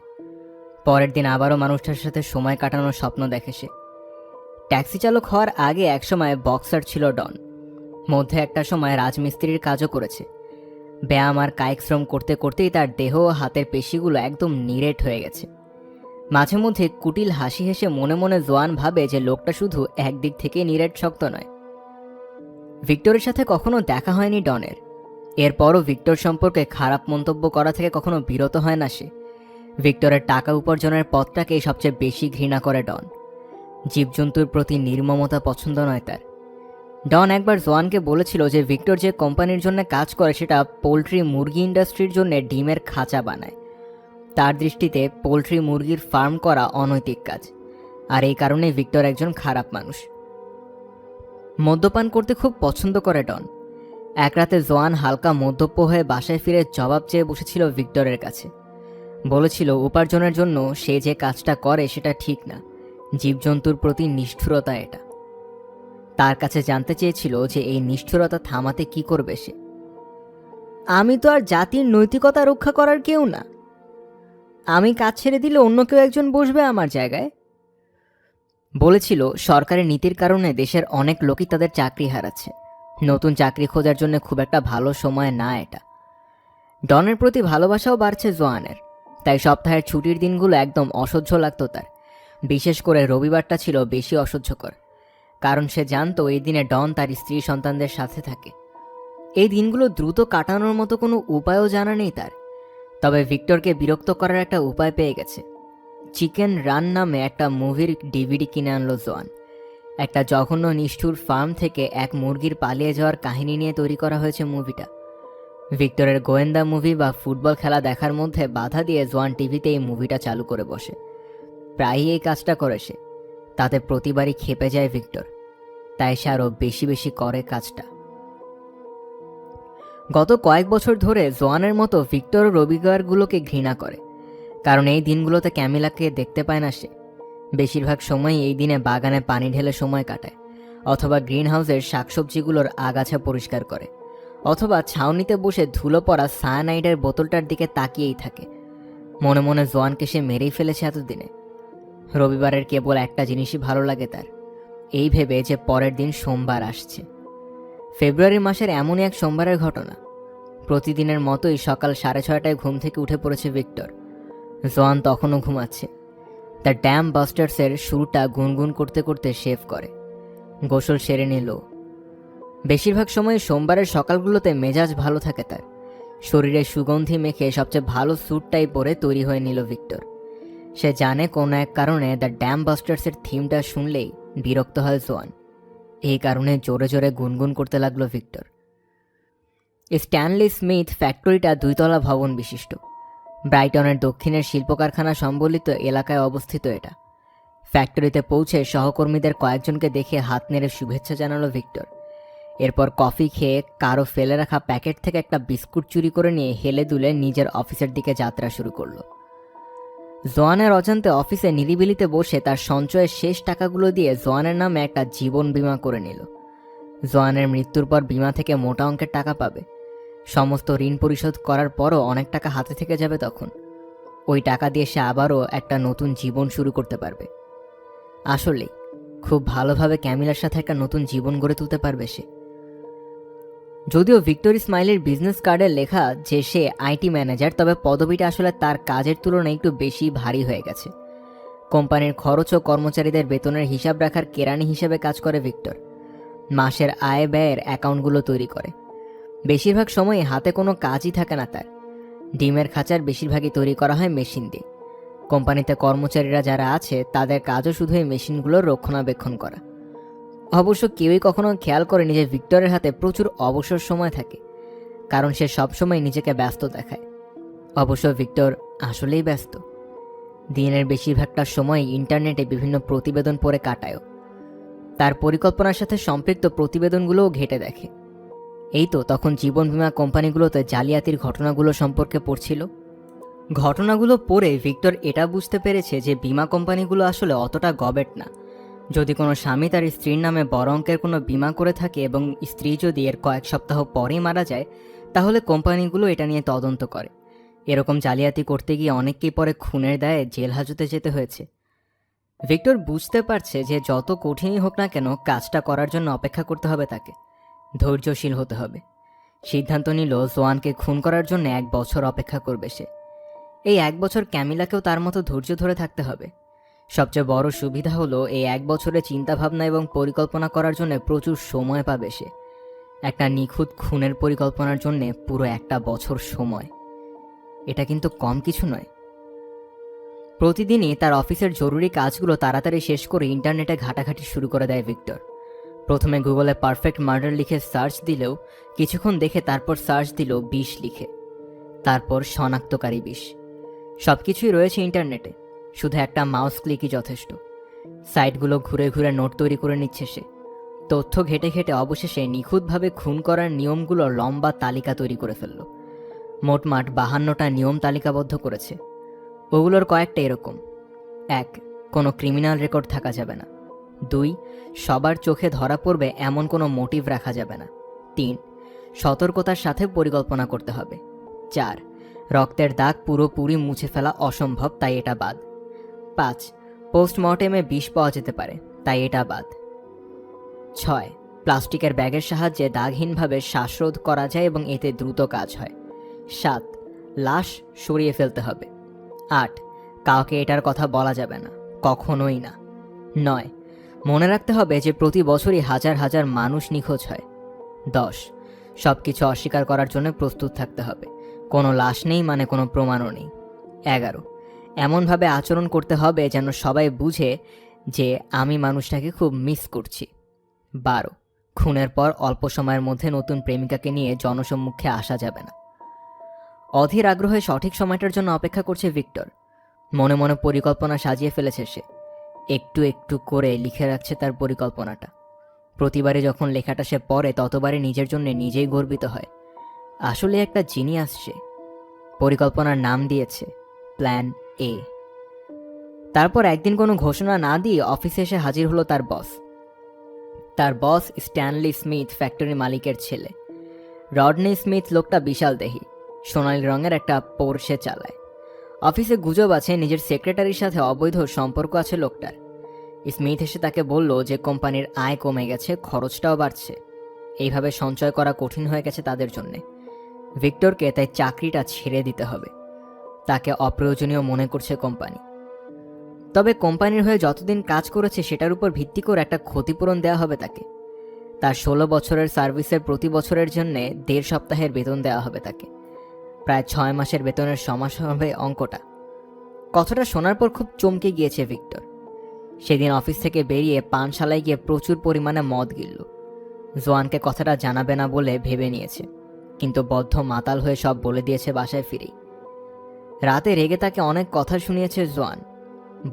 পরের দিন আবারও মানুষটার সাথে সময় কাটানোর স্বপ্ন দেখে সে। ট্যাক্সি চালক হওয়ার আগে একসময় বক্সার ছিল ডন। মধ্যে একটা সময় রাজমিস্ত্রির কাজও করেছে। ব্যায়াম আর কায়িক শ্রম করতে করতেই তার দেহ ও হাতের পেশিগুলো একদম নিরেট হয়ে গেছে। মাঝে মধ্যে কুটিল হাসি হেসে মনে মনে জোয়ান ভাবে যে লোকটা শুধু একদিক থেকে নিরেট শক্ত নয়। ভিক্টরের সাথে কখনো দেখা হয়নি ডনের। এরপরও ভিক্টর সম্পর্কে খারাপ মন্তব্য করা থেকে কখনো বিরত হয় না সে। ভিক্টরের টাকা উপার্জনের পথটাকেই সবচেয়ে বেশি ঘৃণা করে ডন। জীবজন্তুর প্রতি নির্মমতা পছন্দ নয় তার। ডন একবার জোয়ানকে বলেছিল যে ভিক্টর যে কোম্পানির জন্য কাজ করে সেটা পোলট্রি মুরগি ইন্ডাস্ট্রির জন্য ডিমের খাঁচা বানায়। তার দৃষ্টিতে পোলট্রি মুরগির ফার্ম করা অনৈতিক কাজ, আর এই কারণে ভিক্টর একজন খারাপ মানুষ। মদ্যপান করতে খুব পছন্দ করে ডন। এক রাতে জোয়ান হালকা মদ্যপ হয়ে বাসায় ফিরে জবাব চেয়ে বসেছিল ভিক্টরের কাছে। বলেছিল উপার্জনের জন্য সে যে কাজটা করে সেটা ঠিক না, জীবজন্তুর প্রতি নিষ্ঠুরতা এটা। তার কাছে জানতে চেয়েছিল যে এই নিষ্ঠুরতা থামাতে কি করবে সে। আমি তো আর জাতির নৈতিকতা রক্ষা করার কেউ না, আমি কাজ ছেড়ে দিলে অন্য কেউ একজন বসবে আমার জায়গায়। বলেছিল সরকারি নীতির কারণে দেশের অনেক লোকই তাদের চাকরি হারাচ্ছে, নতুন চাকরি খোঁজার জন্য খুব একটা ভালো সময় না এটা। ডনের প্রতি ভালোবাসাও বাড়ছে জোয়ানের, তাই সপ্তাহের ছুটির দিনগুলো একদম অসহ্য লাগতো তার। বিশেষ করে রবিবারটা ছিল বেশি অসহ্যকর, কারণ সে জানতো এই দিনে ডন তার স্ত্রী সন্তানদের সাথে থাকে। এই দিনগুলো দ্রুত কাটানোর মতো কোনো উপায়ও জানা নেই তার। তবে ভিক্টরকে বিরক্ত করার একটা উপায় পেয়ে গেছে। চিকেন রান নামে একটা মুভির ডিভিডি কিনে আনলো জোয়ান। একটা জঘন্য নিষ্ঠুর ফার্ম থেকে এক মুরগির পালিয়ে যাওয়ার কাহিনী নিয়ে তৈরি করা হয়েছে মুভিটা। ভিক্টরের গোয়েন্দা মুভি বা ফুটবল খেলা দেখার মধ্যে বাধা দিয়ে জোয়ান টিভিতে এই মুভিটা চালু করে বসে। প্রায়ই এই কাজটা করে সে, তাতে প্রতিবারই খেপে যায় ভিক্টর, তাই সে আরও বেশি বেশি করে কাজটা। গত কয়েক বছর ধরে জোয়ানের মতো ভিক্টর রবিবারগুলোকে ঘৃণা করে, কারণ এই দিনগুলোতে ক্যামিলাকে দেখতে পায় না সে। বেশিরভাগ সময় এই দিনে বাগানে পানি ঢেলে সময় কাটায়, অথবা গ্রিন হাউসের শাকসবজিগুলোর আগাছা পরিষ্কার করে, অথবা ছাউনিতে বসে ধুলো পড়া সায়ানাইডের বোতলটার দিকে তাকিয়েই থাকে। মনে মনে জোয়ানকে সে মেরেই ফেলেছে এতদিনে। রবিবারের কেবল একটা জিনিসই ভালো লাগে তার, এই ভেবে যে পরের দিন সোমবার আসছে। ফেব্রুয়ারি মাসের এমনই এক সোমবারের ঘটনা। প্রতিদিনের মতোই সকাল 6:30টায় ঘুম থেকে উঠে পড়েছে ভিক্টর। জোয়ান তখনও ঘুমাচ্ছে। দ্য ড্যাম বাস্টার্সের শুরুটা গুনগুন করতে করতে শেভ করে, গোসল সেরে নিল। বেশিরভাগ সময় সোমবারের সকালগুলোতে মেজাজ ভালো থাকে তার। শরীরে সুগন্ধি মেখে সবচেয়ে ভালো স্যুটটাই পরে তৈরি হয়ে নিল ভিক্টর। সে জানে কোনো এক কারণে দ্য ড্যাম বাস্টার্সের থিমটা শুনলেই বিরক্ত হয় জোয়ান। এই কারণে জোরে জোরে গুনগুন করতে লাগলো ভিক্টর। স্ট্যানলি স্মিথ ফ্যাক্টরিটা 2 তলা ভবন বিশিষ্ট। ব্রাইটনের দক্ষিণের শিল্প কারখানা সম্বলিত এলাকায় অবস্থিত এটা। ফ্যাক্টরিতে পৌঁছে সহকর্মীদের কয়েকজনকে দেখে হাত নেড়ে শুভেচ্ছা জানালো ভিক্টর। এরপর কফি খেয়ে কারো ফেলে রাখা প্যাকেট থেকে একটা বিস্কুট চুরি করে নিয়ে হেলে দুলে নিজের অফিসের দিকে যাত্রা শুরু করলো। জোয়ানের অজান্তে অফিসে নিরিবিলিতে বসে তার সঞ্চয়ের শেষ টাকাগুলো দিয়ে জোয়ানের নামে একটা জীবন বীমা করে নিল। জোয়ানের মৃত্যুর পর বিমা থেকে মোটা অঙ্কের টাকা পাবে। সমস্ত ঋণ পরিশোধ করার পরও অনেক টাকা হাতে থেকে যাবে তখন। ওই টাকা দিয়ে সে আবারও একটা নতুন জীবন শুরু করতে পারবে। আসলেই খুব ভালোভাবে ক্যামিলার সাথে একটা নতুন জীবন গড়ে তুলতে পারবে সে। যদিও ভিক্টর ইসমাইলের বিজনেস কার্ডে লেখা যে সে আইটি ম্যানেজার, তবে পদবিটা আসলে তার কাজের তুলনায় একটু বেশি ভারী হয়ে গেছে। কোম্পানির খরচ ও কর্মচারীদের বেতনের হিসাব রাখার কেরানি হিসেবে কাজ করে ভিক্টর। মাসের আয় ব্যয়ের অ্যাকাউন্টগুলো তৈরি করে। বেশিরভাগ সময় হাতে কোনো কাজই থাকে না তার। ডিমের খাঁচার বেশিরভাগই তৈরি করা হয় মেশিন দিয়ে। কোম্পানিতে কর্মচারীরা যারা আছে তাদের কাজও শুধু এই মেশিনগুলোর রক্ষণাবেক্ষণ করা। অবশ্য কেউই কখনো খেয়াল করেনি যে ভিক্টরের হাতে প্রচুর অবসর সময় থাকে, কারণ সে সবসময় নিজেকে ব্যস্ত দেখায়। অবশ্য ভিক্টর আসলেই ব্যস্ত। দিনের বেশিরভাগটা সময় ইন্টারনেটে বিভিন্ন প্রতিবেদন পড়ে কাটায়ও। তার পরিকল্পনার সাথে সম্পৃক্ত প্রতিবেদনগুলোও ঘেঁটে দেখে। এই তো তখন জীবন বীমা কোম্পানিগুলোতে জালিয়াতির ঘটনাগুলো সম্পর্কে পড়ছিল। ঘটনাগুলো পড়ে ভিক্টর এটা বুঝতে পেরেছে যে বীমা কোম্পানিগুলো আসলে অতটা গবেট না। যদি কোনো স্বামী তার স্ত্রীর নামে বড় অঙ্কের কোনো বীমা করে থাকে এবং স্ত্রী যদি এর কয়েক সপ্তাহ পরেই মারা যায়, তাহলে কোম্পানিগুলো এটা নিয়ে তদন্ত করে। এরকম জালিয়াতি করতে গিয়ে অনেককেই পরে খুনের দায়ে জেল হাজতে যেতে হয়েছে। ভিক্টর বুঝতে পারছে যে যত কঠিনই হোক না কেন কাজটা করার জন্য অপেক্ষা করতে হবে তাকে, ধৈর্যশীল হতে হবে। সিদ্ধান্ত নিল জোয়ানকে খুন করার জন্য 1 বছর অপেক্ষা করবে সে। এই 1 বছর ক্যামিলাকেও তার মতো ধৈর্য ধরে থাকতে হবে। সবচেয়ে বড় সুবিধা হলো এই 1 বছরে চিন্তাভাবনা এবং পরিকল্পনা করার জন্য প্রচুর সময় পাবে সে। একটা নিখুঁত খুনের পরিকল্পনার জন্য পুরো 1 বছর সময়, এটা কিন্তু কম কিছু নয়। প্রতিদিনই তার অফিসের জরুরি কাজগুলো তাড়াতাড়ি শেষ করে ইন্টারনেটে ঘাটাঘাটি শুরু করে দেয় ভিক্টর। প্রথমে গুগলে পারফেক্ট মার্ডার লিখে সার্চ দিলেও কিছুক্ষণ দেখে তারপর সার্চ দিল বিষ লিখে, তারপর শনাক্তকারী বিষ। সবকিছুই রয়েছে ইন্টারনেটে, শুধু একটা মাউস ক্লিকই যথেষ্ট। সাইটগুলো ঘুরে ঘুরে নোট তৈরি করে নিচ্ছে সে। তথ্য ঘেটে ঘেটে অবশেষে নিখুঁতভাবে খুন করার নিয়মগুলোর লম্বা তালিকা তৈরি করে ফেলল। মোটমাট 52টা নিয়ম তালিকাবদ্ধ করেছে। ওগুলোর কয়েকটা এরকম: 1, কোনো ক্রিমিনাল রেকর্ড থাকা যাবে না। 2, সবার চোখে ধরা পড়বে এমন কোনো মোটিভ রাখা যাবে না। 3, সতর্কতার সাথে পরিকল্পনা করতে হবে। 4, রক্তের দাগ পুরোপুরি মুছে ফেলা অসম্ভব, তাই এটা বাদ। 5, পোস্টমর্টেমে বিষ পাওয়া যেতে পারে, তাই এটা বাদ। 6, প্লাস্টিকের ব্যাগের সাহায্যে দাগহীনভাবে শ্বাসরোধ করা যায় এবং এতে দ্রুত কাজ হয়। 7, লাশ সরিয়ে ফেলতে হবে। 8, কাউকে এটার কথা বলা যাবে না, কখনোই না। 9, মনে রাখতে হবে যে প্রতি বছরই হাজার হাজার মানুষ নিখোঁজ হয়। 10, সবকিছু অস্বীকার করার জন্য প্রস্তুত থাকতে হবে, কোনো লাশ নেই মানে কোনো প্রমাণও নেই। 11, এমনভাবে আচরণ করতে হবে যেন সবাই বুঝে যে আমি মানুষটাকে খুব মিস করছি। 12, খুনের পর অল্প সময়ের মধ্যে নতুন প্রেমিকাকে নিয়ে জনসম্মুখে আসা যাবে না। অধীর আগ্রহে সঠিক সময়টার জন্য অপেক্ষা করছে ভিক্টর। মনে মনে পরিকল্পনা সাজিয়ে ফেলেছে সে। একটু একটু করে লিখে রাখছে তার পরিকল্পনাটা। প্রতিবারে যখন লেখাটা সে পড়ে ততবারে নিজের জন্য নিজেই গর্বিত হয়। আসলে একটা জিনিয়াস সে। পরিকল্পনার নাম দিয়েছে প্ল্যান এ। তারপর একদিন কোনো ঘোষণা না দিয়ে অফিসে এসে হাজির হলো তার বস। তার বস স্ট্যানলি স্মিথ, ফ্যাক্টরি মালিকের ছেলে। রডনি স্মিথ লোকটা বিশাল দেহী, সোনালী রঙের একটা পোর্শে চালায়। অফিসে গুজব আছে নিজের সেক্রেটারির সাথে অবৈধ সম্পর্ক আছে লোকটার। স্মিথ এসে তাকে বলল যে কোম্পানির আয় কমে গেছে, খরচটাও বাড়ছে, এইভাবে সঞ্চয় করা কঠিন হয়ে গেছে তাদের জন্যে। ভিক্টরকে তাই চাকরিটা ছেড়ে দিতে হবে। তাকে অপ্রয়োজনীয় মনে করছে কোম্পানি। তবে কোম্পানির হয়ে যতদিন কাজ করেছে সেটার উপর ভিত্তি করে একটা ক্ষতিপূরণ দেওয়া হবে তাকে। তার 16 বছরের সার্ভিসের প্রতি বছরের জন্য 1.5 সপ্তাহের বেতন দেওয়া হবে তাকে। প্রায় 6 মাসের বেতনের সমান হবে অঙ্কটা। কথাটা শোনার পর খুব চমকে গিয়েছে ভিক্টর। সেদিন অফিস থেকে বেরিয়ে পানশালায় গিয়ে প্রচুর পরিমাণে মদ গিলল। জোয়ানকে কথাটা জানাবে না বলে ভেবে নিয়েছে, কিন্তু বদ্ধ মাতাল হয়ে সব বলে দিয়েছে বাসায় ফিরেই। রাতে রেগে তাকে অনেক কথা শুনিয়েছে জোয়ান।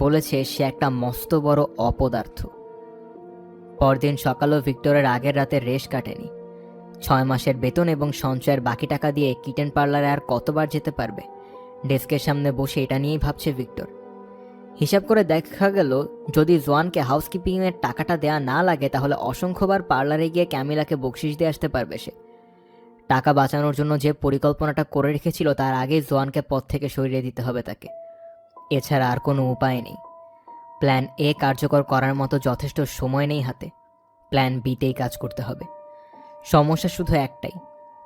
বলেছে সে একটা মস্ত বড় অপদার্থ। পরদিন সকালেও ভিক্টরের আগের রাতে রেশ কাটেনি। 6 মাসের বেতন এবং সঞ্চয়ের বাকি টাকা দিয়ে কিটেন পার্লারে আর কতবার যেতে পারবে? ডেস্কের সামনে বসে এটা নিয়েই ভাবছে ভিক্টর। হিসাব করে দেখা গেল যদি জোয়ানকে হাউসকিপিংয়ের টাকাটা দেয়া না লাগে তাহলে অসংখ্যবার পার্লারে গিয়ে ক্যামিলাকে বকশিস দিয়ে আসতে পারবে সে। টাকা বাঁচানোর জন্য যে পরিকল্পনাটা করে রেখেছিল তার আগেই জোয়ানকে পথ থেকে সরিয়ে দিতে হবে তাকে। এছাড়া আর কোনো উপায় নেই। প্ল্যান এ কার্যকর করার মতো যথেষ্ট সময় নেই হাতে। প্ল্যান বিতেই কাজ করতে হবে। সমস্যা শুধু একটাই,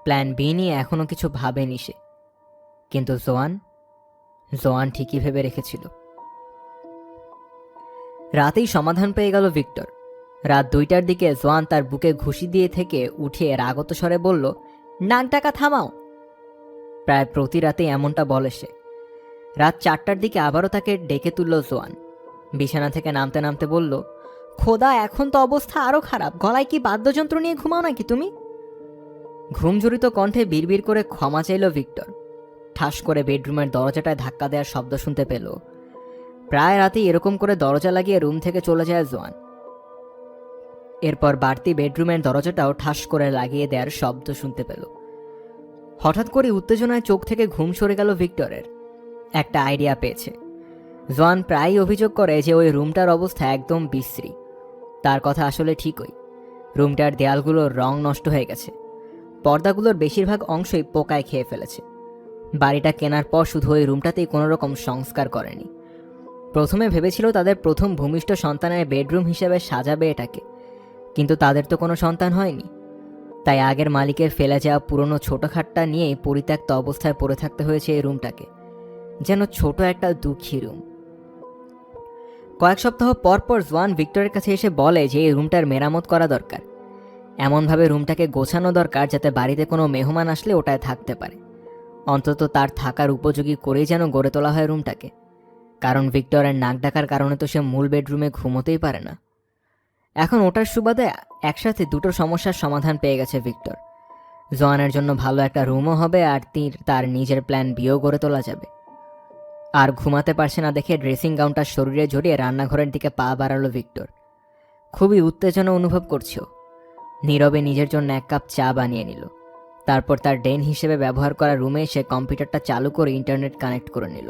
প্ল্যান বি নিয়ে এখনো কিছু ভাবেনি সে। কিন্তু জোয়ান ঠিকই ভেবে রেখেছিল। রাতেই সমাধান পেয়ে গেল ভিক্টর। রাত 2টার দিকে জোয়ান তার বুকে ঘুষি দিয়ে থেকে উঠে রাগত স্বরে বলল, নাক ডাকা থামাও। প্রায় প্রতি রাতেই এমনটা বলে সে। রাত 4টার দিকে আবারও তাকে ডেকে তুলল জোয়ান। বিছানা থেকে নামতে নামতে বলল, খোদা, এখন তো অবস্থা আরো খারাপ। গলায় কি বাদ্যযন্ত্র নিয়ে ঘুমাও নাকি তুমি? ঘুমজড়িত কণ্ঠে বিড়বিড় করে ক্ষমা চাইল ভিক্টর। ঠাস করে বেডরুমের দরজাটায় ধাক্কা দেওয়ার শব্দ শুনতে পেল। প্রায় রাতেই এরকম করে দরজা লাগিয়ে রুম থেকে চলে যায় জোয়ান। এরপর বাড়তি বেডরুমের দরজাটাও ঠাস করে লাগিয়ে দেওয়ার শব্দ শুনতে পেল। হঠাৎ করে উত্তেজনায় চোখ থেকে ঘুম সরে গেল ভিক্টরের। একটা আইডিয়া পেয়েছে। জোয়ান প্রায়ই অভিযোগ করে যে ওই রুমটার অবস্থা একদম বিশ্রী। তার কথা আসলে ঠিকই। রুমটার দেয়ালগুলোর রং নষ্ট হয়ে গেছে, পর্দাগুলোর বেশিরভাগ অংশই পোকায় খেয়ে ফেলেছে। বাড়িটা কেনার পর শুধু ওই রুমটাতেই কোনো রকম সংস্কার করেনি। প্রথমে ভেবেছিল তাদের প্রথম ভূমিষ্ঠ সন্তানের বেডরুম হিসেবে সাজাবে এটাকে, কিন্তু তাদের তো কোনো সন্তান হয়নি। তাই আগের মালিকের ফেলে যাওয়া পুরনো ছোট খাটটা নিয়েই পরিত্যক্ত অবস্থায় পড়ে থাকতে হয়েছে এই রুমটাকে, যেন ছোট একটা দুঃখী রুম। কয়েক সপ্তাহ পর পর জোয়ান ভিক্টরের কাছে এসে বলে যে এই রুমটার মেরামত করা দরকার। এমনভাবে রুমটাকে গোছানো দরকার যাতে বাড়িতে কোনো মেহমান আসলে ওটায় থাকতে পারে। অন্তত তার থাকার উপযোগী করেই যেন গড়ে তোলা হয় রুমটাকে। কারণ ভিক্টরের নাক ডাকার কারণে তো সে মূল বেডরুমে ঘুমোতেই পারে না। এখন ওটার সুবাদে একসাথে দুটো সমস্যার সমাধান পেয়ে গেছে ভিক্টর। জোয়ানের জন্য ভালো একটা রুমও হবে, আর তার নিজের প্ল্যান বিও গড়ে তোলা যাবে। আর ঘুমাতে পারছে না দেখে ড্রেসিং গাউনটার শরীরে জড়িয়ে রান্নাঘরের দিকে পা বাড়ালো ভিক্টর। খুবই উত্তেজনা অনুভব করছে। নীরবে নিজের জন্য 1 কাপ চা বানিয়ে নিল। তারপর তার ডেন হিসেবে ব্যবহার করা রুমে সে কম্পিউটারটা চালু করে ইন্টারনেট কানেক্ট করে নিল।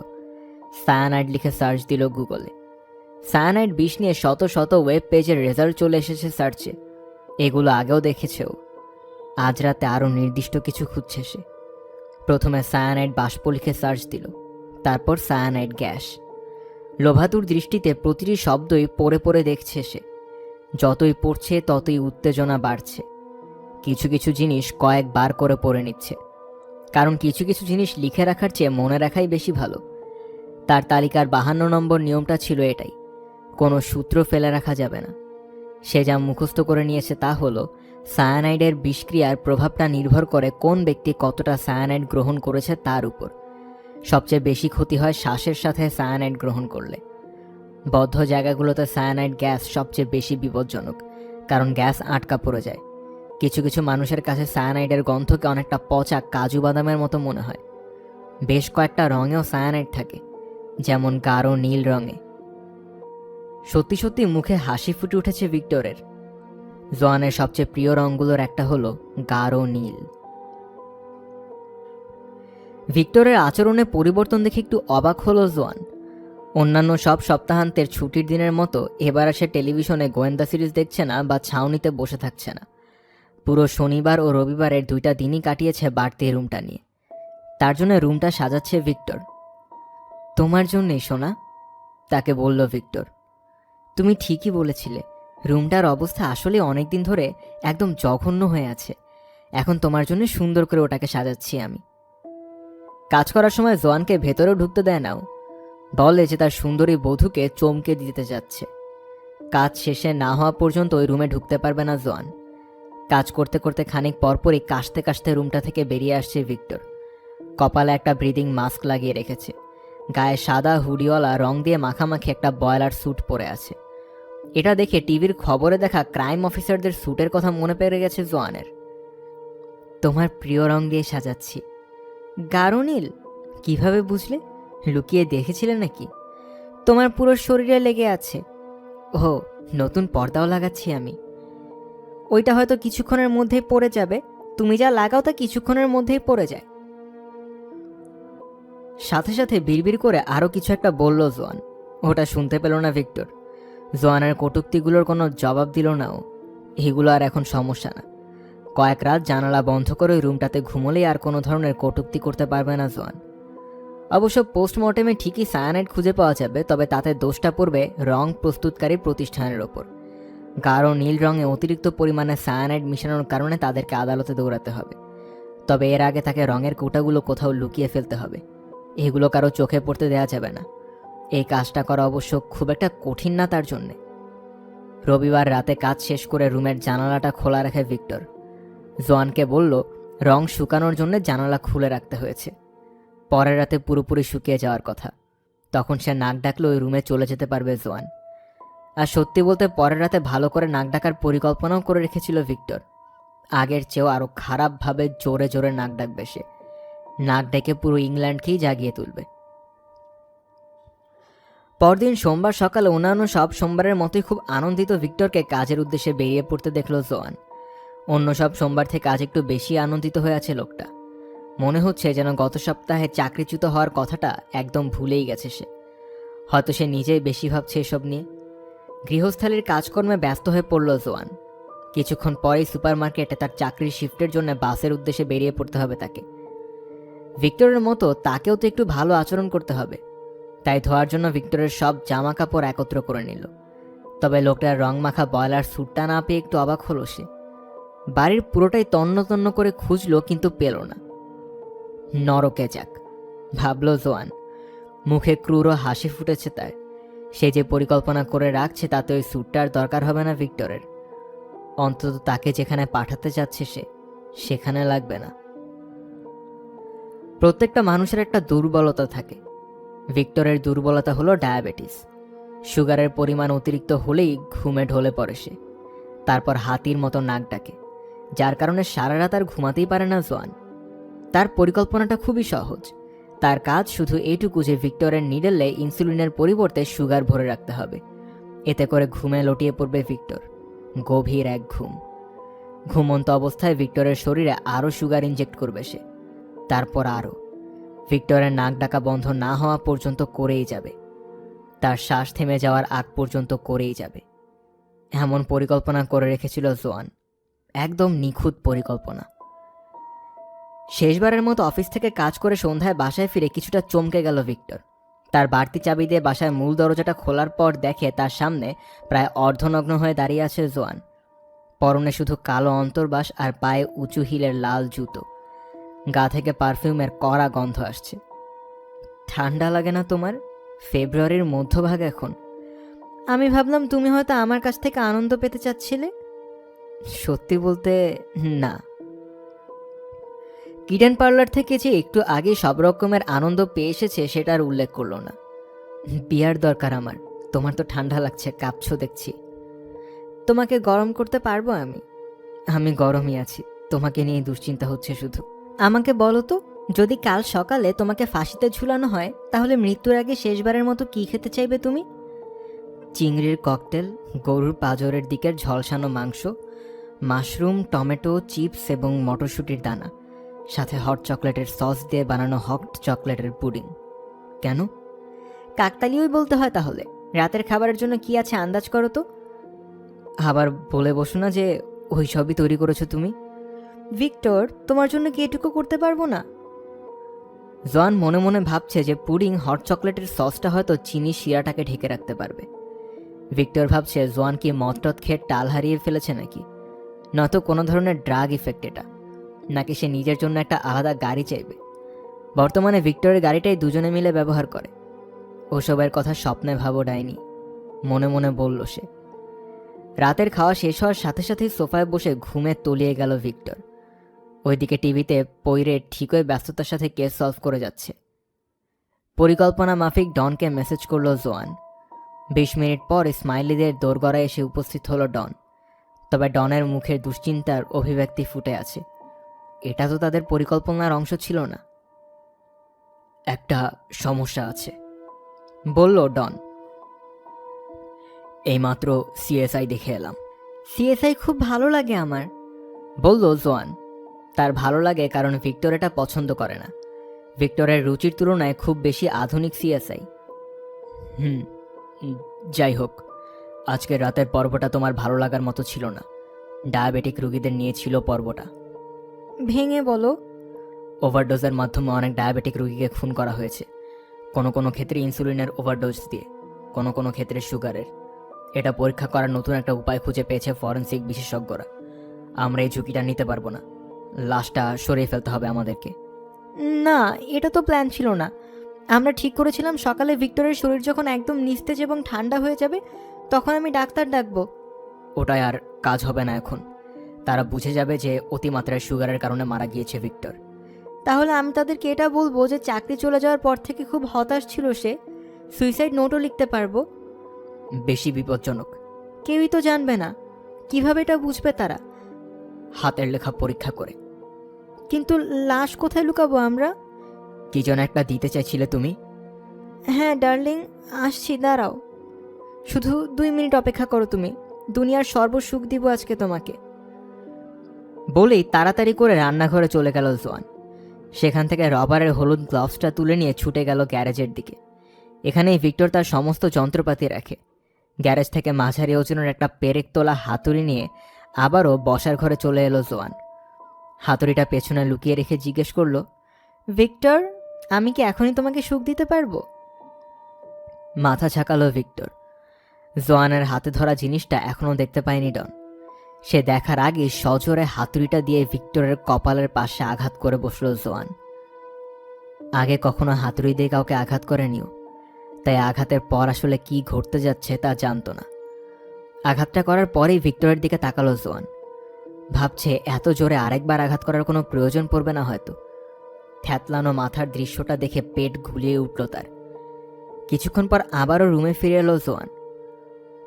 সায়ানাইড লিখে সার্চ দিল গুগলে। সায়ানাইড বিষ নিয়ে শত শত ওয়েব পেজের রেজাল্ট চলে এসেছে সার্চে। এগুলো আগেও দেখেছেও। আজ রাতে আরও নির্দিষ্ট কিছু খুঁজছে সে। প্রথমে সায়ানাইড বাষ্প লিখে সার্চ দিল, তারপর সায়ানাইড গ্যাস। লোভাতুর দৃষ্টিতে প্রতিটি শব্দই পড়ে পড়ে দেখছে সে। যতই পড়ছে ততই উত্তেজনা বাড়ছে। কিছু কিছু জিনিস কয়েকবার করে পড়ে নিচ্ছে, কারণ কিছু কিছু জিনিস লিখে রাখার চেয়ে মনে রাখাই বেশি ভালো। তার তালিকার 52 নম্বর নিয়মটা ছিল এটাই, কোনো সূত্র ফেলে রাখা যাবে না। সে যা মুখস্থ করে নিয়েছে তা হলো, সায়ানাইডের বিষক্রিয়ার প্রভাবটা নির্ভর করে কোন ব্যক্তি কতটা সায়ানাইড গ্রহণ করেছে তার উপর। সবচেয়ে বেশি ক্ষতি হয় শ্বাসের সাথে সায়ানাইড গ্রহণ করলে। বদ্ধ জায়গাগুলোতে সায়ানাইড গ্যাস সবচেয়ে বেশি বিপজ্জনক, কারণ গ্যাস আটকা পড়ে যায়। কিছু কিছু মানুষের কাছে সায়ানাইডের গন্ধকে অনেকটা পচা কাজু বাদামের মতো মনে হয়। বেশ কয়েকটা রঙেও সায়ানাইড থাকে, যেমন গাঢ় নীল রঙে। সত্যি সত্যি মুখে হাসি ফুটে উঠেছে ভিক্টরের। জোয়ানের সবচেয়ে প্রিয় রঙগুলোর একটা হলো গাঢ় নীল। ভিক্টরের আচরণে পরিবর্তন দেখে একটু অবাক হলো জোয়ান। অন্যান্য সব সপ্তাহান্তের ছুটির দিনের মতো এবার সে টেলিভিশনে গোয়েন্দা সিরিজ দেখছে না বা ছাউনিতে বসে থাকছে না। পুরো শনিবার ও রবিবারের 2টা দিনই কাটিয়েছে বাড়তি রুমটা নিয়ে। তার জন্য রুমটা সাজাচ্ছে ভিক্টর। তোমার জন্যই সোনা, তাকে বলল ভিক্টর। তুমি ঠিকই বলেছিলে, রুমটার অবস্থা আসলে অনেকদিন ধরে একদম জঘন্য হয়ে আছে। এখন তোমার জন্য সুন্দর করে ওটাকে সাজাচ্ছি আমি। কাজ করার সময় জোয়ানকে ভেতরেও ঢুকতে দেয় নাও, বলে যে তার সুন্দরী বধূকে চমকে দিতে যাচ্ছে। কাজ শেষে না হওয়া পর্যন্ত ওই রুমে ঢুকতে পারবে না জোয়ান। কাজ করতে করতে খানিক পরপরই কাশতে কাশতে রুমটা থেকে বেরিয়ে আসছে ভিক্টর। কপালে একটা ব্রিদিং মাস্ক লাগিয়ে রেখেছে, গায়ে সাদা হুডিওয়ালা রং দিয়ে মাখামাখি একটা বয়লার স্যুট পরে আছে। এটা দেখে টিভির খবরে দেখা ক্রাইম অফিসারদের স্যুটের কথা মনে পড়ে গেছে জোয়ানের। তোমার প্রিয় রং দিয়ে সাজাচ্ছি। গাঢ় নীল? কিভাবে বুঝলে? লুকিয়ে দেখেছিলে নাকি? তোমার পুরো শরীরে লেগে আছে। ও, নতুন পর্দাও লাগাচ্ছি আমি। ওইটা হয়তো কিছুক্ষণের মধ্যেই পড়ে যাবে। তুমি যা লাগাও তা কিছুক্ষণের মধ্যেই পড়ে যায়। সাথে সাথে বিড়বিড় করে আরও কিছু একটা বলল জোয়ান। ওটা শুনতে পেল না ভিক্টর। জোয়ানের কটূক্তিগুলোর কোনো জবাব দিল না ও। এগুলো আর এখন সমস্যা না। কয়েক রাত জানালা বন্ধ করে ওই রুমটাতে ঘুমোলেই আর কোনো ধরনের কটূক্তি করতে পারবে না জোয়ান। অবশ্য পোস্টমর্টেমে ঠিকই সায়ানাইড খুঁজে পাওয়া যাবে, তবে তাতে দোষটা পড়বে রং প্রস্তুতকারী প্রতিষ্ঠানের ওপর। গাঢ় নীল রঙে অতিরিক্ত পরিমাণে সায়ানাইড মিশানোর কারণে তাদেরকে আদালতে দৌড়াতে হবে। তবে এর আগে তাকে রঙের কৌটাগুলো কোথাও লুকিয়ে ফেলতে হবে। এগুলো কারো চোখে পড়তে দেওয়া যাবে না। এই কাজটা করা অবশ্য খুব একটা কঠিন না তার জন্যে। রবিবার রাতে কাজ শেষ করে রুমের জানালাটা খোলা রাখে ভিক্টর। জোয়ানকে বলল রং শুকানোর জন্য জানালা খুলে রাখতে হয়েছে। পরের রাতে পুরোপুরি শুকিয়ে যাওয়ার কথা। তখন সে নাক ডাকলে ওই রুমে চলে যেতে পারবে জোয়ান। আর সত্যি বলতে পরের রাতে ভালো করে নাক ডাকার পরিকল্পনাও করে রেখেছিল ভিক্টর। আগের চেয়েও আরও খারাপভাবে জোরে জোরে নাক ডাকবে সে। নাক ডেকে পুরো ইংল্যান্ডকেই জাগিয়ে তুলবে। পরদিন সোমবার সকালে অন্যান্য সব সোমবারের মতোই খুব আনন্দিত ভিক্টরকে কাজের উদ্দেশ্যে বেরিয়ে পড়তে দেখল জোয়ান। অন্য সব সোমবার থেকে আজ একটু বেশি আনন্দিত হয়ে আছে লোকটা। মনে হচ্ছে যেন গত সপ্তাহে চাকরিচ্যুত হওয়ার কথাটা একদম ভুলেই গেছে সে। হয়তো সে নিজেই বেশি ভাবছে এসব নিয়ে। গৃহস্থালির কাজকর্মে ব্যস্ত হয়ে পড়ল জোয়ান। কিছুক্ষণ পরেই সুপারমার্কেটে তার চাকরির শিফটের জন্য বাসের উদ্দেশ্যে বেরিয়ে পড়তে হবে তাকে। ভিক্টরের মতো তাকেও তো একটু ভালো আচরণ করতে হবে। তাই ধোয়ার জন্য ভিক্টরের সব জামা কাপড় একত্র করে নিল। তবে লোকটার রং মাখা বয়লার স্যুটটা না পেয়ে একটু অবাক হলো সে। বাড়ির পুরোটাই তন্ন তন্ন করে খুঁজল, কিন্তু পেল না। নরকে যাক, ভাবল জোয়ান। মুখে ক্রূর হাসি ফুটেছে তার। সে যে পরিকল্পনা করে রাখছে তাতে ওই স্যুটটার দরকার হবে না ভিক্টরের। অন্তত তাকে যেখানে পাঠাতে যাচ্ছে সে, সেখানে লাগবে না। প্রত্যেকটা মানুষের একটা দুর্বলতা থাকে। ভিক্টরের দুর্বলতা হলো ডায়াবেটিস। সুগারের পরিমাণ অতিরিক্ত হলেই ঘুমে ঢলে পড়ে সে। তারপর হাতির মতো নাক ডাকে, যার কারণে সারা রাত আর ঘুমাতেই পারে না জোয়ান। তার পরিকল্পনাটা খুবই সহজ। তার কাজ শুধু এইটুকু যে ভিক্টরের নিডেলে ইনসুলিনের পরিবর্তে সুগার ভরে রাখতে হবে। এতে করে ঘুমে লটিয়ে পড়বে ভিক্টর। গভীর এক ঘুম। ঘুমন্ত অবস্থায় ভিক্টরের শরীরে আরও সুগার ইনজেক্ট করবে সে। তারপর আরও। ভিক্টরের নাক ডাকা বন্ধ না হওয়া পর্যন্ত করেই যাবে, তার শ্বাস থেমে যাওয়ার আগ পর্যন্ত করেই যাবে। এমন পরিকল্পনা করে রেখেছিল জোয়ান, একদম নিখুঁত পরিকল্পনা। শেষবারের মতো অফিস থেকে কাজ করে সন্ধ্যায় বাসায় ফিরে কিছুটা চমকে গেল ভিক্টর। তার বাড়তি চাবি দিয়ে বাসায় মূল দরজাটা খোলার পর দেখে তার সামনে প্রায় অর্ধনগ্ন হয়ে দাঁড়িয়ে আছে জোয়ান। পরনে শুধু কালো অন্তর্বাস আর পায়ে উঁচু হিলের লাল জুতো। গা থেকে পারফিউমের কড়া গন্ধ আসছে। ঠান্ডা লাগে না তোমার? ফেব্রুয়ারির মধ্যভাগ এখন। আমি ভাবলাম তুমি হয়তো আমার কাছ থেকে আনন্দ পেতে চাচ্ছিলে। সত্যি বলতে না। কিডেন পার্লার থেকে যে একটু আগে সব রকমের আনন্দ পেয়ে এসেছে সেটার উল্লেখ করলো না। বিয়ার দরকার আমার। তোমার তো ঠান্ডা লাগছে, কাঁপছো দেখছি। তোমাকে গরম করতে পারবো আমি? আমি গরমই আছি, তোমাকে নিয়ে দুশ্চিন্তা হচ্ছে শুধু। আমাকে বলো তো, যদি কাল সকালে তোমাকে ফাঁসিতে ঝুলানো হয় তাহলে মৃত্যুর আগে শেষবারের মতো কি খেতে চাইবে তুমি? চিংড়ির ককটেল, গরুর পাঁজরের দিকের ঝলসানো মাংস, মাশরুম, টমেটো, চিপস এবং মটরশুঁটির দানা, সাথে হট চকলেটের সস দিয়ে বানানো হট চকলেটের পুডিং। কেন? কাকতালীয়ই বলতে হয় তাহলে। রাতের খাবারের জন্য কি আছে আন্দাজ করো তো। আবার বলে বসো না যে ওই সবই তৈরি করেছো তুমি। ভিক্টর, তোমার জন্য কি এটুকু করতে পারবো না? জোয়ান মনে মনে ভাবছে যে পুডিং হট চকলেটের সসটা হয়তো চিনি শিরাটাকে ঢেকে রাখতে পারবে। ভিক্টর ভাবছে জোয়ান কি মদটদ খেয়ে টাল হারিয়ে ফেলেছে নাকি, নয়তো কোনো ধরনের ড্রাগ ইফেক্ট এটা, নাকি সে নিজের জন্য একটা আলাদা গাড়ি চাইবে। বর্তমানে ভিক্টরের গাড়িটাই দুজনে মিলে ব্যবহার করে। ওসবের কথা স্বপ্নে ভাবো ডাইনি, মনে মনে বলল সে। রাতের খাওয়া শেষ হওয়ার সাথে সাথেই সোফায় বসে ঘুমে তলিয়ে গেল ভিক্টর। ওইদিকে টিভিতে পৈরে ঠিকই ব্যস্ততার সাথে কেস সলভ করে যাচ্ছে। পরিকল্পনা মাফিক ডনকে মেসেজ করলো জোয়ান। 20 মিনিট পর স্মাইলিদের দোরগড়ায় এসে উপস্থিত হলো ডন। তবে ডনের মুখের দুশ্চিন্তার অভিব্যক্তি ফুটে আছে। এটা তো তাদের পরিকল্পনার অংশ ছিল না। একটা সমস্যা আছে, বলল ডন। এইমাত্র সিএসআই দেখে এলাম। সিএসআই খুব ভালো লাগে আমার, বলল জোয়ান। তার ভালো লাগে কারণ ভিক্টর এটা পছন্দ করে না। ভিক্টরের রুচির তুলনায় খুব বেশি আধুনিক সিএসআই। যাই হোক, আজকের রাতের পর্বটা তোমার ভালো লাগার মতো ছিল না। ডায়াবেটিক রোগীদের নিয়ে ছিল পর্বটা। ভেঙে বলো। ওভারডোজের মাধ্যমে অনেক ডায়াবেটিক রোগীকে খুন করা হয়েছে, কোনো কোনো ক্ষেত্রে ইনসুলিনের ওভারডোজ দিয়ে, কোনো কোনো ক্ষেত্রে সুগারের। এটা পরীক্ষা করার নতুন একটা উপায় খুঁজে পেয়েছে ফরেনসিক বিশেষজ্ঞরা। আমরা এই ঝুঁকিটা নিতে পারবো না। লাশটা সরিয়ে ফেলতে হবে আমাদেরকে। না, এটা তো প্ল্যান ছিল না। আমরা ঠিক করেছিলাম সকালে ভিক্টরের শরীর যখন একদম নিস্তেজ এবং ঠান্ডা হয়ে যাবে তখন আমি ডাক্তার ডাকবো। ওটাই আর কাজ হবে না এখন। তারা বুঝে যাবে যে অতিমাত্রায় সুগারের কারণে মারা গিয়েছে ভিক্টর। তাহলে আমি তাদেরকে এটা বলবো যে চাকরি চলে যাওয়ার পর থেকে খুব হতাশ ছিল সে, সুইসাইড নোটও লিখতে পারবো। বেশি বিপজ্জনক। কেউই তো জানবে না। কিভাবে এটা বুঝবে তারা? হাতের লেখা পরীক্ষা করে। কিন্তু লাশ কোথায় লুকাবো আমরা? কি যেন একটা দিতে চাইছিলে তুমি। হ্যাঁ ডার্লিং, আসছি, দাঁড়াও। শুধু 2 মিনিট অপেক্ষা করো তুমি। দুনিয়ার সর্বসুখ দিব আজকে তোমাকে। বলেই তাড়াতাড়ি করে রান্নাঘরে চলে গেল জোয়ান। সেখান থেকে রবারের হলুদ গ্লাভসটা তুলে নিয়ে ছুটে গেল গ্যারেজের দিকে। এখানেই ভিক্টর তার সমস্ত যন্ত্রপাতি রাখে। গ্যারেজ থেকে মাঝারি ওজনের একটা পেরেক তোলা হাতুড়ি নিয়ে আবারও বসার ঘরে চলে এলো জোয়ান। হাতুড়িটা পেছনে লুকিয়ে রেখে জিজ্ঞেস করল, ভিক্টর, আমি কি এখনই তোমাকে সুখ দিতে পারবো? মাথা ঝাঁকালো ভিক্টর। জোয়ানের হাতে ধরা জিনিসটা এখনো দেখতে পায়নি ডন। সে দেখার আগে সজোরে হাতুড়িটা দিয়ে ভিক্টরের কপালের পাশে আঘাত করে বসল জোয়ান। আগে কখনো হাতুড়ি দিয়ে কাউকে আঘাত করেনিও, তাই আঘাতের পর আসলে কি ঘটতে যাচ্ছে তা জানত না। আঘাতটা করার পরেই ভিক্টরের দিকে তাকালো জোয়ান। ভাবছে এত জোরে আরেকবার আঘাত করার কোনো প্রয়োজন পড়বে না হয়তো। থ্যাতলানো মাথার দৃশ্যটা দেখে পেট ঘুলিয়ে উঠল তার। কিছুক্ষণ পর আবারও রুমে ফিরে এলো জোয়ান।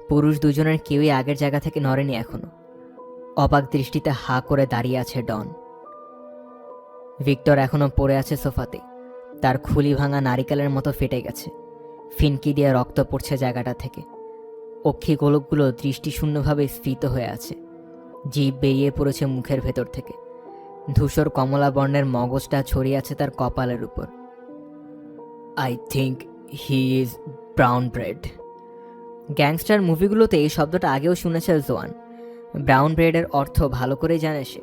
পুরুষ দুজনের কেউই আগের জায়গা থেকে নড়েনি এখনো। অবাক দৃষ্টিতে হা করে দাঁড়িয়ে আছে ডন। ভিক্টর এখনো পড়ে আছে সোফাতে। তার খুলি ভাঙা নারিকেলের মতো ফেটে গেছে। ফিনকি দিয়ে রক্ত পড়ছে জায়গাটা থেকে। অক্ষি গোলকগুলো দৃষ্টিশূন্যভাবে স্ফীত হয়ে আছে। জিভ বেরিয়ে পড়েছে মুখের ভেতর থেকে। ধূসর কমলা বর্ণের মগজটা ছড়িয়ে আছে তার কপালের উপর। I think he is brown bread. Gangster মুভিগুলোতে এই শব্দটা আগেও শুনেছে জোয়ান। ব্রাউন ব্রেডের অর্থ ভালো করেই জানে সে।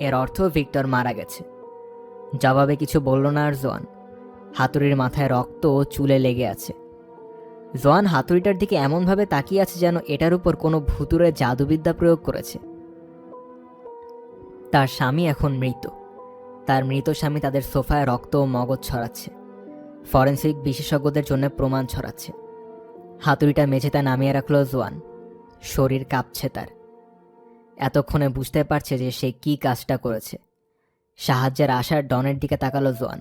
এর অর্থ ভিক্টর মারা গেছে। জবাবে কিছু বলল না আর জোয়ান। হাতুড়ির মাথায় রক্ত ও চুলে লেগে আছে। জোয়ান হাতুড়িটার দিকে এমনভাবে তাকিয়ে আছে যেন এটার উপর কোনো ভুতুরে জাদুবিদ্যা প্রয়োগ করেছে। তার স্বামী এখন মৃত। তার মৃত স্বামী তাদের সোফায় রক্ত ও মগজ ছড়াচ্ছে। ফরেন্সিক বিশেষজ্ঞদের জন্য প্রমাণ ছড়াচ্ছে। হাতুড়িটা মেঝেতে নামিয়ে রাখল জোয়ান। শরীর কাঁপছে তার। এতক্ষণে বুঝতে পারছে যে সে কি কাজটা করেছে। সাহায্যের আশার ডনের দিকে তাকালো জোয়ান।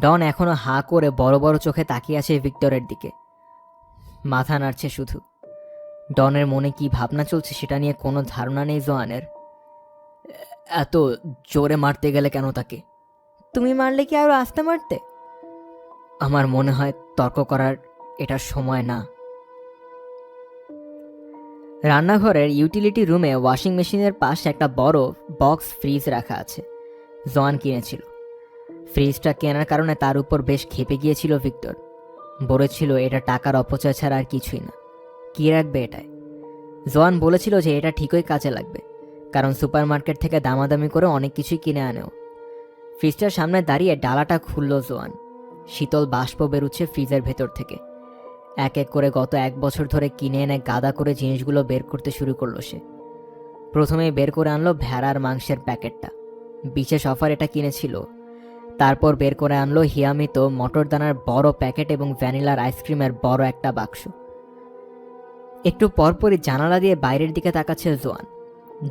ডন এখনো হাঁ করে বড় বড় চোখে তাকিয়ে আছে ভিক্টরের দিকে। মাথা নাড়ছে শুধু। ডনের মনে কি ভাবনা চলছে সেটা নিয়ে কোনো ধারণা নেই জোয়ানের। এত জোরে মারতে গেলে কেন তাকে? তুমি মারলে কি আরো আস্তে মারতে? আমার মনে হয় তর্ক করার এটা সময় না। রান্নাঘরের ইউটিলিটি রুমে ওয়াশিং মেশিনের পাশে একটা বড় বক্স ফ্রিজ রাখা আছে। জোয়ান কিনেছিল। ফ্রিজটা কেনার কারণে তার উপর বেশ ক্ষেপে গিয়েছিল ভিক্টর। বলেছিল এটা টাকার অপচয় ছাড়া আর কিছুই না। কি রাখবে এটায়? জোয়ান বলেছিল যে এটা ঠিকই কাজে লাগবে, কারণ সুপারমার্কেট থেকে দামাদামি করে অনেক কিছুই কিনে আনেও। ফ্রিজটার সামনে দাঁড়িয়ে ডালাটা খুলল জোয়ান। শীতল বাষ্প বেরুচ্ছে ফ্রিজের ভেতর থেকে। এক এক করে গত 1 বছর ধরে কিনে এনে গাদা করে জিনিসগুলো বের করতে শুরু করলো সে। প্রথমেই বের করে আনলো ভেড়ার মাংসের প্যাকেটটা। বিশেষ অফার এটা কিনেছিল। তারপর বের করে আনলো হিয়ামিত মটরদানার বড় প্যাকেট এবং ভ্যানিলার আইসক্রিমের বড় একটা বাক্স। একটু পরপরই জানালা দিয়ে বাইরের দিকে তাকাচ্ছে জোয়ান।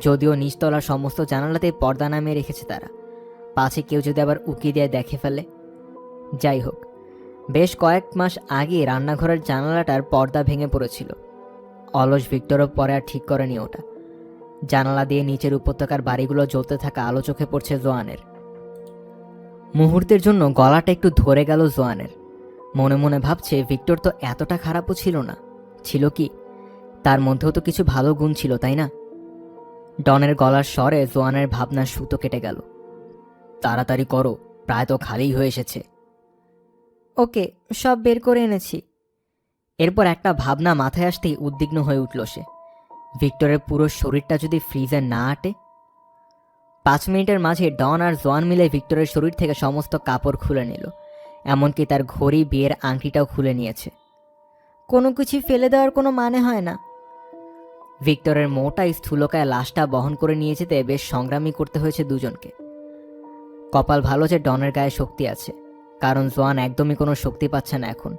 যদিও নিচতলার সমস্ত জানালাতেই পর্দা নামিয়ে রেখেছে তারা, পাছে কেউ যদি আবার উকি দিয়ে দেখে ফেলে। যাই হোক, বেশ কয়েক মাস আগে রান্নাঘরের জানালাটার পর্দা ভেঙে পড়েছিল। অলস ভিক্টরও পরে আর ঠিক করেনি ওটা। জানালা দিয়ে নিচের উপত্যকার বাড়িগুলো জ্বলতে থাকা আলো চোখে পড়ছে জোয়ানের। মুহূর্তের জন্য গলাটা একটু ধরে গেল জোয়ানের। মনে মনে ভাবছে ভিক্টর তো এতটা খারাপও ছিল না। ছিল কি? তার মধ্যেও তো কিছু ভালো গুণ ছিল, তাই না? ডনের গলার স্বরে জোয়ানের ভাবনার সুতো কেটে গেল। তাড়াতাড়ি করো, প্রায় তো খালিই হয়ে এসেছে। ওকে, সব বের করে এনেছি। এরপর একটা ভাবনা মাথায় আসতেই উদ্বিগ্ন হয়ে উঠল সে। ভিক্টরের পুরো শরীরটা যদি ফ্রিজে না আটে? 5 মিনিটের মাঝে ডন আর জোয়ান মিলে ভিক্টরের শরীর থেকে সমস্ত কাপড় খুলে নিল। এমনকি তার ঘড়ি, বিয়ের আংটিটাও খুলে নিয়েছে। কোনো কিছু ফেলে দেওয়ার কোনো মানে হয় না। ভিক্টরের মোটা স্থূলকায় লাশটা বহন করে নিয়ে যেতে বেশ সংগ্রামী করতে হয়েছে দুজনকে। কপাল ভালো যে ডনের গায়ে শক্তি আছে, কারণ জোয়ান একদমই কোনো শক্তি পাচ্ছে না এখন।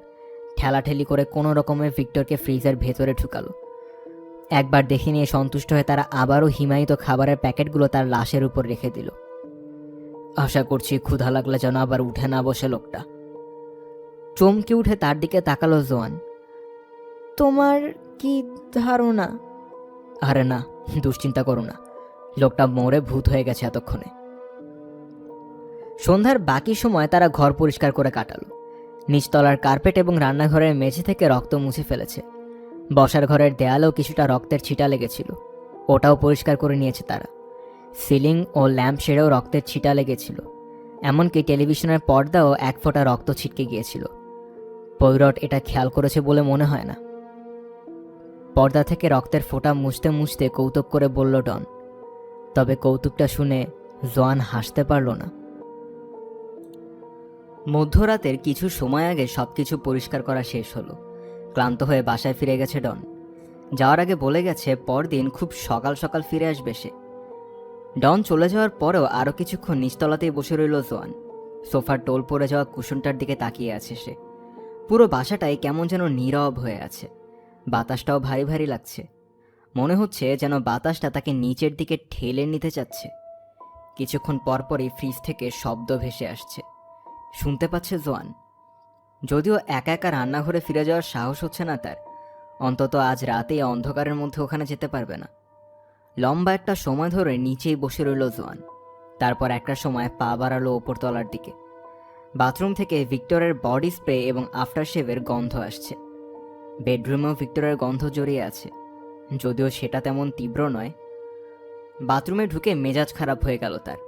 ঠেলাঠেলি করে কোনো রকমে ভিক্টরকে ফ্রিজের ভেতরে ঢুকালো। একবার দেখে নিয়ে সন্তুষ্ট হয়ে তারা আবারও হিমায়িত খাবারের প্যাকেটগুলো তার লাশের উপর রেখে দিল। আশা করছি ক্ষুধা লাগলে যেন আবার উঠে না বসে লোকটা। চমকে উঠে তার দিকে তাকালো জোয়ান। তোমার কি ধারণা? আরে না, দুশ্চিন্তা করো না, লোকটা মরে ভূত হয়ে গেছে এতক্ষণে। সন্ধ্যার বাকি সময় তারা ঘর পরিষ্কার করে কাটালো। নিচতলার কার্পেট এবং রান্নাঘরের মেঝে থেকে রক্ত মুছে ফেলেছে। বসার ঘরের দেয়ালেও কিছুটা রক্তের ছিটা লেগেছিল, ওটাও পরিষ্কার করে নিয়েছে তারা। সিলিং ও ল্যাম্প শেডেও রক্তের ছিটা লেগেছিল। এমনকি টেলিভিশনের পর্দাও 1 ফোঁটা রক্ত ছিটকে গিয়েছিল। পৈরট এটা খেয়াল করেছে বলে মনে হয় না। পর্দা থেকে রক্তের ফোঁটা মুছতে মুছতে কৌতুক করে বলল ডন। তবে কৌতুকটা শুনে জোয়ান হাসতে পারল না। মধ্যরাতের কিছু সময় আগে সবকিছু পরিষ্কার করা শেষ হলো। ক্লান্ত হয়ে বাসায় ফিরে গেছে ডন। যাওয়ার আগে বলে গেছে পরদিন খুব সকাল সকাল ফিরে আসবে সে। ডন চলে যাওয়ার পরেও আরও কিছুক্ষণ নিচতলাতেই বসে রইল জোয়ান। সোফার টোল পড়ে যাওয়া কুশনটার দিকে তাকিয়ে আছে সে। পুরো বাসাটাই কেমন যেন নীরব হয়ে আছে। বাতাসটাও ভারী ভারী লাগছে। মনে হচ্ছে যেন বাতাসটা তাকে নিচের দিকে ঠেলে নিতে চাচ্ছে। কিছুক্ষণ পরপরই ফ্রিজ থেকে শব্দ ভেসে আসছে। শুনতে পাচ্ছে জোয়ান। যদিও একা একা রান্নাঘরে ফিরে যাওয়ার সাহস হচ্ছে না তার। অন্তত আজ রাতেই অন্ধকারের মধ্যে ওখানে যেতে পারবে না। লম্বা একটা সময় ধরে নিচেই বসে রইল জোয়ান। তারপর একটা সময় পা বাড়ালো ওপরতলার দিকে। বাথরুম থেকে ভিক্টরের বডি স্প্রে এবং আফটার শেভের গন্ধ আসছে। বেডরুমেও ভিক্টরের গন্ধ জড়িয়ে আছে, যদিও সেটা তেমন তীব্র নয়। বাথরুমে ঢুকে মেজাজ খারাপ হয়ে গেল তার।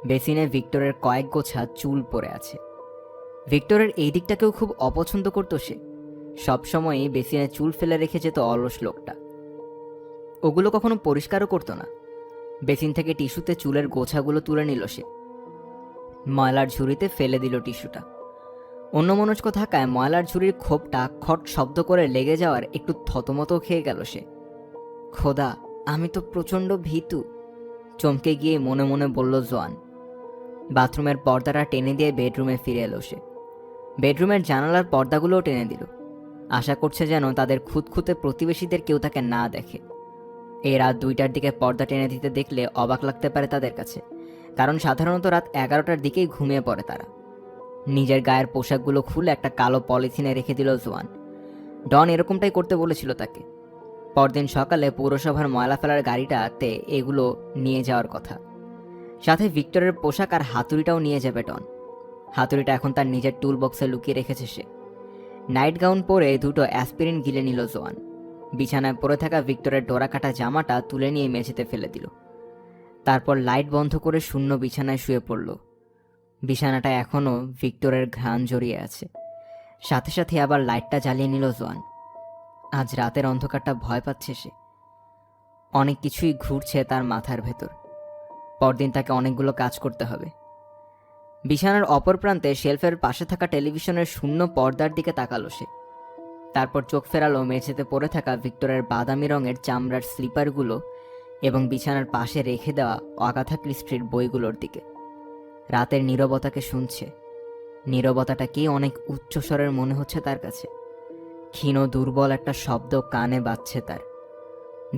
বেসিনে ভিক্টরের কয়েক গোছা চুল পড়ে আছে। ভিক্টরের এই দিকটাকেও খুব অপছন্দ করত সে। সবসময়ই বেসিনে চুল ফেলে রেখে যেত অলস লোকটা। ওগুলো কখনো পরিষ্কারও করতো না। বেসিন থেকে টিস্যুতে চুলের গোছাগুলো তুলে নিল সে, ময়লার ঝুড়িতে ফেলে দিল টিস্যুটা। অন্যমনস্ক থাকায় ময়লার ঝুড়ির খোপটা খট শব্দ করে লেগে যাওয়ার একটু থতমত খেয়ে গেল সে। খোদা, আমি তো প্রচণ্ড ভীতু, চমকে গিয়ে মনে মনে বলল জোয়ান। বাথরুমের পর্দাটা টেনে দিয়ে বেডরুমে ফিরে এলো সে। বেডরুমের জানালার পর্দাগুলোও টেনে দিল, আশা করছে যেন তাদের খুঁতখুঁতে প্রতিবেশীদের কেউ তাকে না দেখে। এই রাত 2টার দিকে পর্দা টেনে দিতে দেখলে অবাক লাগতে পারে তাদের কাছে, কারণ সাধারণত রাত 11টার দিকেই ঘুমিয়ে পড়ে তারা। নিজের গায়ের পোশাকগুলো খুলে একটা কালো পলিথিনে রেখে দিল জোয়ান। ডন এরকমটাই করতে বলেছিল তাকে। পরদিন সকালে পৌরসভার ময়লা ফেলার গাড়িটাতে এগুলো নিয়ে যাওয়ার কথা। সাথে ভিক্টরের পোশাক আর হাতুড়িটাও নিয়ে যাবে ডন। হাতুড়িটা এখন তার নিজের টুল বক্সে লুকিয়ে রেখেছে সে। নাইট গাউন পরে 2টো অ্যাসপিরিন গিলে নিল জোয়ান। বিছানায় পড়ে থাকা ভিক্টরের ডোরা কাটা জামাটা তুলে নিয়ে মেঝেতে ফেলে দিল। তারপর লাইট বন্ধ করে শূন্য বিছানায় শুয়ে পড়ল। বিছানাটা এখনও ভিক্টরের ঘ্রাণ জড়িয়ে আছে। সাথে সাথে আবার লাইটটা জ্বালিয়ে নিল জোয়ান। আজ রাতের অন্ধকারটা ভয় পাচ্ছে সে। অনেক কিছুই ঘুরছে তার মাথার ভেতর। পরদিন তাকে অনেকগুলো কাজ করতে হবে। বিছানার অপর প্রান্তে শেলফের পাশে থাকা টেলিভিশনের শূন্য পর্দার দিকে তাকালো সে। তারপর চোখ ফেরালো মেঝেতে পড়ে থাকা ভিক্টরের বাদামি রঙের চামড়ার স্লিপারগুলো এবং বিছানার পাশে রেখে দেওয়া আগাথা ক্রিস্টির বইগুলোর দিকে। রাতের নীরবতাকে শুনছে। নীরবতাটা কি অনেক উচ্চস্বরের মনে হচ্ছে তার কাছে। ক্ষীণ দুর্বল একটা শব্দ কানে বাজছে তার।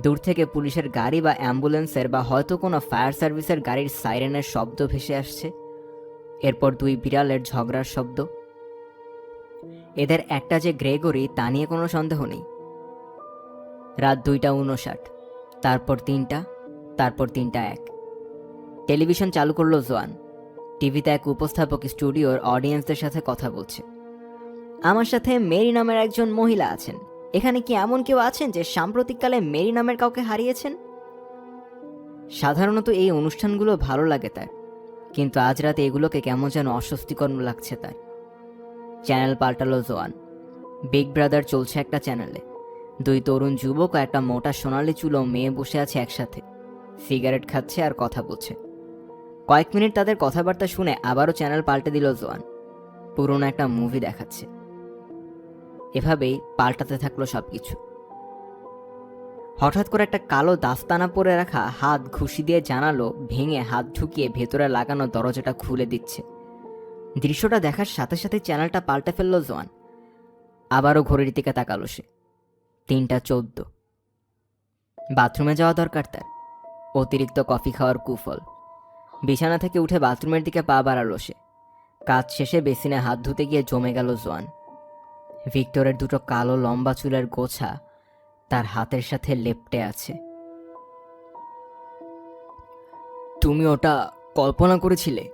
দূর থেকে পুলিশের গাড়ি বা অ্যাম্বুলেন্সের বা হয়তো কোনো ফায়ার সার্ভিসের গাড়ির সাইরেনের শব্দ ভেসে আসছে। এরপর 2 বিড়ালের ঝগড়ার শব্দ। এদের একটা যে গ্রেগরি তা নিয়ে কোনো সন্দেহ নেই। রাত 2:59, তারপর 3টা, তারপর 3:01। টেলিভিশন চালু করলো জোয়ান। টিভিতে এক উপস্থাপক স্টুডিওর অডিয়েন্সদের সাথে কথা বলছে। আমার সাথে মেরি নামের একজন মহিলা আছেন। এখানে কি এমন কেউ আছেন যে সাম্প্রতিককালে মেরি নামের কাউকে হারিয়েছেন? সাধারণত এই অনুষ্ঠানগুলো ভালো লাগে তার, কিন্তু আজ রাতে এগুলোকে কেমন যেন অস্বস্তিকর লাগছে তার। চ্যানেল পাল্টালো জোয়ান। বিগ ব্রাদার চলছে একটা চ্যানেলে। 2 তরুণ যুবক আর একটা মোটা সোনালি চুলো মেয়ে বসে আছে একসাথে, সিগারেট খাচ্ছে আর কথা বলছে। কয়েক মিনিট তাদের কথাবার্তা শুনে আবারও চ্যানেল পাল্টে দিল জোয়ান। পুরনো একটা মুভি দেখাচ্ছে। এভাবেই পাল্টাতে থাকলো সবকিছু। হঠাৎ করে একটা কালো দাস্তানা পরে রাখা হাত ঘুষি দিয়ে জানালো ভেঙে হাত ঢুকিয়ে ভেতরে লাগানো দরজাটা খুলে দিচ্ছে। দৃশ্যটা দেখার সাথে সাথে চ্যানেলটা পাল্টে ফেলল জোয়ান। আবারও ঘড়ির দিকে তাকালো সে। 3:14। বাথরুমে যাওয়া দরকার তার। অতিরিক্ত কফি খাওয়ার কুফল। বিছানা থেকে উঠে বাথরুমের দিকে পা বাড়ালো সে। কাজ শেষে বেসিনে হাত ধুতে গিয়ে জমে গেল জোয়ান। ভিক্টরের 2টো কালো লম্বা চুলের গোছা তার হাতের সাথে লেপ্টে আছে। তুমি ওটা কল্পনা করেছিলে?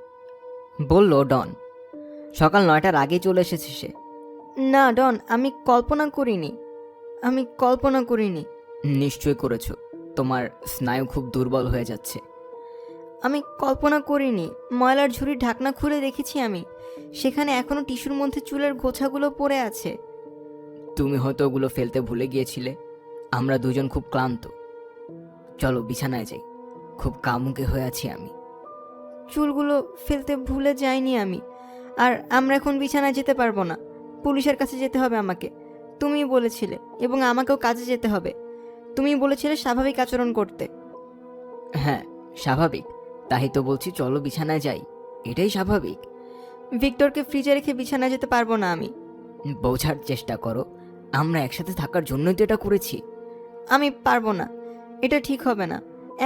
বলল ডন। সকাল 9টার আগেই চলে এসেছে সে। না ডন, আমি কল্পনা করিনি। নিশ্চয় করেছ। তোমার স্নায়ু খুব দুর্বল হয়ে যাচ্ছে। আমি কল্পনা করিনি। ময়লার ঝুড়ির ঢাকনা খুলে দেখেছি আমি। সেখানে এখনো টিস্যুর মধ্যে চুলের গোছাগুলো পড়ে আছে। তুমি হয়তো ওগুলো ফেলতে ভুলে গিয়েছিলে। আমরা দুজন খুব ক্লান্ত। চলো বিছানায় যাই, খুব কামুকে হয়ে আছি আমি। চুলগুলো ফেলতে ভুলে যাইনি আমি। আর আমরা এখন বিছানায় যেতে পারবো না। পুলিশের কাছে যেতে হবে আমাকে। তুমিই বলেছিলে, এবং আমাকেও কাজে যেতে হবে। তুমি বলেছিলে স্বাভাবিক আচরণ করতে। হ্যাঁ, স্বাভাবিক। তাই তো বলছি, চলো বিছানায় যাই। এটাই স্বাভাবিক। ভিক্টরকে ফ্রিজে রেখে বিছানায় যেতে পারবো না আমি। বোঝার চেষ্টা করো, আমরা একসাথে থাকার জন্যই তো এটা করেছি। আমি পারবো না, এটা ঠিক হবে না।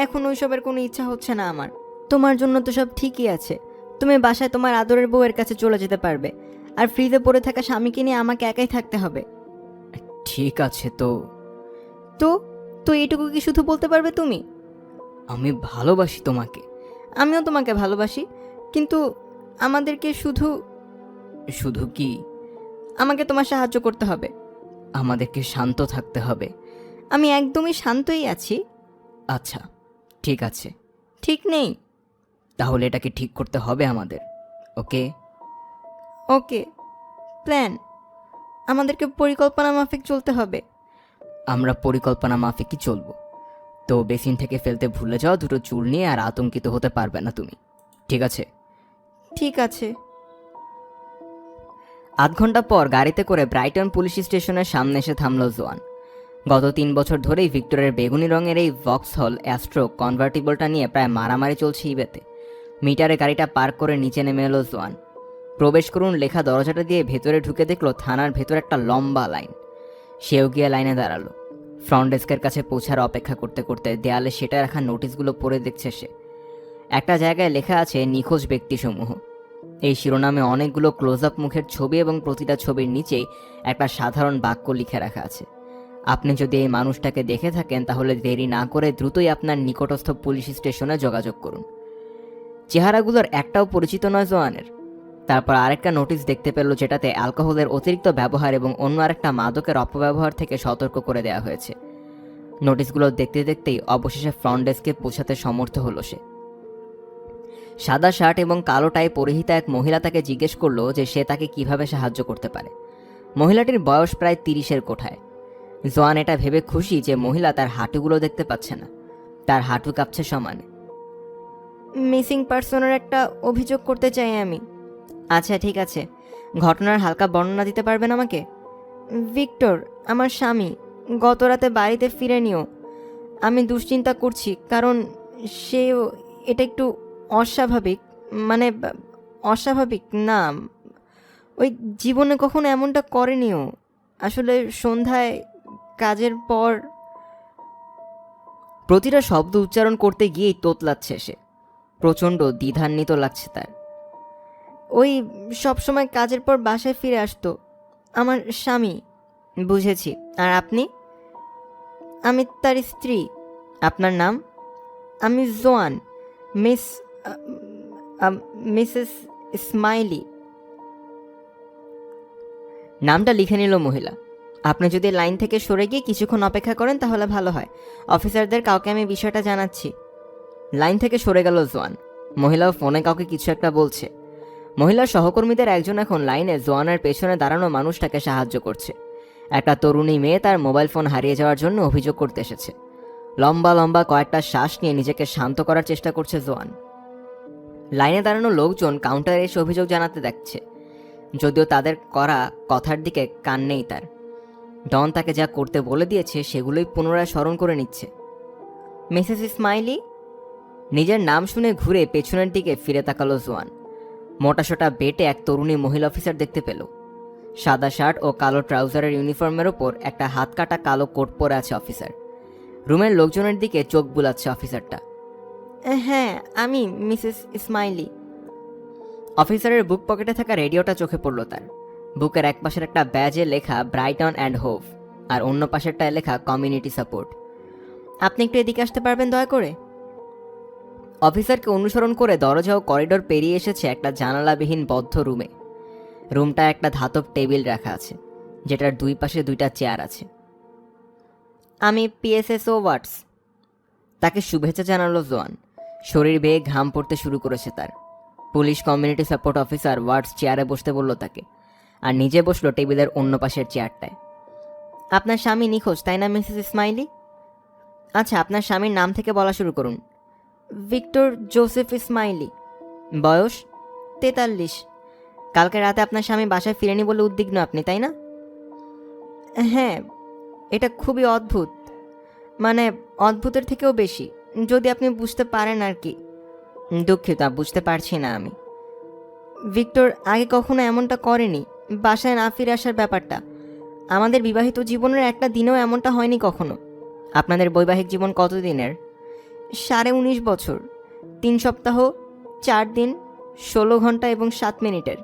এখন ওইসবের কোনো ইচ্ছা হচ্ছে না আমার। তোমার জন্য তো সব ঠিকই আছে। তুমি বাসায় তোমার আদরের বউয়ের কাছে চলে যেতে পারবে, আর ফ্রিজে পড়ে থাকা স্বামীকে নিয়ে আমাকে একাই থাকতে হবে। ঠিক আছে তো তো তো এইটুকু কি শুধু বলতে পারবে তুমি? আমি ভালোবাসি তোমাকে। আমিও তোমাকে ভালোবাসি, কিন্তু আমাদেরকে শুধু শুধু কি? আমাকে তোমার সাহায্য করতে হবে। আমাদেরকে শান্ত থাকতে হবে। আমি একদমই শান্তই আছি। আচ্ছা, ঠিক আছে। ঠিক নেই? তাহলে এটাকে ঠিক করতে হবে আমাদের। ওকে ওকে। প্ল্যান? আমাদেরকে পরিকল্পনা মাফিক চলতে হবে। আমরা পরিকল্পনা মাফিকই চলবো। তো বেসিন থেকে ফেলতে ভুলে যাও দুটো চুল নিয়ে, আর আতঙ্কিত হতে পারবে না তুমি, ঠিক আছে? ঠিক আছে। আধ ঘন্টা পর গাড়িতে করে ব্রাইটন পুলিশ স্টেশনের সামনে এসে থামল জোয়ান। গত 3 বছর ধরেই ভিক্টরের বেগুনি রঙের এই ভক্সহল অ্যাস্ট্রো কনভার্টিবলটা নিয়ে প্রায় মারামারি চলছে ইবেতে। মিটারে গাড়িটা পার্ক করে নিচে নেমে এলো জোয়ান। প্রবেশ করুন লেখা দরজাটা দিয়ে ভেতরে ঢুকে দেখলো থানার ভেতর একটা লম্বা লাইন। সেও গিয়ে লাইনে দাঁড়ালো। ফ্রন্ট ডেস্কের কাছে পৌঁছার অপেক্ষা করতে করতে দেয়ালে সেটা রাখা নোটিশগুলো পড়ে দেখছে সে। একটা জায়গায় লেখা আছে নিখোঁজ ব্যক্তিসমূহ। এই শিরোনামে অনেকগুলো ক্লোজ আপ মুখের ছবি এবং প্রতিটা ছবির নিচেই একটা সাধারণ বাক্য লিখে রাখা আছে। আপনি যদি এই মানুষটাকে দেখে থাকেন তাহলে দেরি না করে দ্রুতই আপনার নিকটস্থ পুলিশ স্টেশনে যোগাযোগ করুন। চেহারাগুলোর একটাও পরিচিত নয় জোয়ানের। তারপর আরেকটা নোটিশ দেখতে পেল যেটাতে অ্যালকোহলের অতিরিক্ত ব্যবহার এবং অন্য আরেকটা মাদকের অপব্যবহার থেকে সতর্ক করে দেওয়া হয়েছে। নোটিশগুলো দেখতে দেখতেই অবশেষে ফ্রন্ট ডেস্কে পৌঁছাতে সমর্থ হলো সে। সাদা শার্ট এবং কালো টাই পরিহিতা এক মহিলা তাকে জিজ্ঞেস করলো যে সে তাকে কিভাবে সাহায্য করতে পারে। মহিলাটির বয়স প্রায় 30-এর কোঠায়। জোয়ান এটা ভেবে খুশি যে মহিলা তার হাঁটুগুলো দেখতে পাচ্ছে না, তার হাঁটু কাঁপছে সমানে। মিসিং পার্সনের একটা অভিযোগ করতে চাই আমি। আচ্ছা ঠিক আছে, ঘটনার হালকা বর্ণনা দিতে পারবেন আমাকে? ভিক্টর, আমার স্বামী, গত রাতে বাড়িতে ফিরেনিও। আমি দুশ্চিন্তা করছি কারণ সেও এটা একটু অস্বাভাবিক, মানে অস্বাভাবিক না, ওই জীবনে কখনো এমনটা করেনিও। আসলে সন্ধ্যায় কাজের পর। প্রতিটা শব্দ উচ্চারণ করতে গিয়েই তোতলাচ্ছে সে। প্রচণ্ড দ্বিধান্বিত লাগছে তার। ওই সবসময় কাজের পর বাসায় ফিরে আসতো আমার স্বামী। বুঝেছি। আর আপনি? আমি তার স্ত্রী। আপনার নাম? আমি জোয়ান, মিসেস স্মাইলি। নামটা লিখে নিল মহিলা। আপনি যদি লাইন থেকে সরে গিয়ে কিছুক্ষণ অপেক্ষা করেন তাহলে ভালো হয়। অফিসারদের কাউকে আমি বিষয়টা জানাচ্ছি। লাইন থেকে সরে গেল জোয়ান। মহিলাও ফোনে কাউকে কিছু একটা বলছে। মহিলার সহকর্মীদের একজন এখন লাইনে জোয়ানের পেছনে দাঁড়ানো মানুষটাকে সাহায্য করছে। একটা তরুণী মেয়ে তার মোবাইল ফোন হারিয়ে যাওয়ার জন্য অভিযোগ করতে এসেছে। লম্বা লম্বা কয়েকটা শ্বাস নিয়ে নিজেকে শান্ত করার চেষ্টা করছে জোয়ান। লাইনে দাঁড়ানো লোকজন কাউন্টারে এসে অভিযোগ জানাতে দেখছে, যদিও তাদের করা কথার দিকে কান নেই তার। ডন তাকে যা করতে বলে দিয়েছে সেগুলোই পুনরায় স্মরণ করে নিচ্ছে। Mrs smiley? নিজের নাম শুনে ঘুরে পেছনের দিকে ফিরে তাকালো জোয়ান। মোটাসোটা বেটে এক তরুণী মহিলা অফিসার দেখতে পেল। সাদা শার্ট ও কালো ট্রাউজারের ইউনিফর্মের ওপর একটা হাত কাটা কালো কোট পরে আছে অফিসার। রুমের লোকজনের দিকে চোখ বুলাচ্ছে অফিসারটা। হ্যাঁ, আমি মিসেস স্মাইলি। অফিসারের বুক পকেটে থাকা রেডিওটা চোখে পড়ল তার। বুকের এক পাশের একটা ব্যাজে লেখা ব্রাইটন অ্যান্ড হোভ, আর অন্য পাশেরটায় লেখা কমিউনিটি সাপোর্ট। আপনি একটু এদিকে আসতে পারবেন দয়া করে? অফিসারকে অনুসরণ করে দরজা ও করিডোর পেরিয়ে এসেছে একটা জানালাবিহীন বদ্ধ রুমে। রুমটা একটা ধাতব টেবিল রাখা আছে, যেটার দুই পাশে দুইটা চেয়ার আছে। আমি পিএসএসও ওয়াটস। তাকে শুভেচ্ছা জানালো জোয়ান। শরীর বেয়ে ঘাম পড়তে শুরু করেছে তার। পুলিশ কমিউনিটি সাপোর্ট অফিসার ওয়াটস চেয়ারে বসতে বলল তাকে, আর নিজে বসলো টেবিলের অন্য পাশের চেয়ারটায়। আপনার স্বামী নিখোঁজ, তাই না মিসেস স্মাইলি? আচ্ছা, আপনার স্বামীর নাম থেকে বলা শুরু করুন। Victor Joseph smiley. বয়স? 43। কালকে রাতে আপনার স্বামী বাসায় ফিরেনি বলে উদ্বিগ্ন আপনি, তাই না? হ্যাঁ, এটা খুবই অদ্ভুত, মানে অদ্ভুতের থেকেও বেশি, যদি আপনি বুঝতে পারেন আর কি। দুঃখিত, বুঝতে পারছি না আমি। ভিক্টর আগে কখনো এমনটা করেনি, বাসায় না ফিরে আসার ব্যাপারটা। আমাদের বিবাহিত জীবনের একটা দিনেও এমনটা হয়নি কখনো। আপনাদের বৈবাহিক জীবন কতদিনের? 19.5 বছর, 3 সপ্তাহ, 4 দিন, 16 ঘন্টা এবং 7 মিনিটের।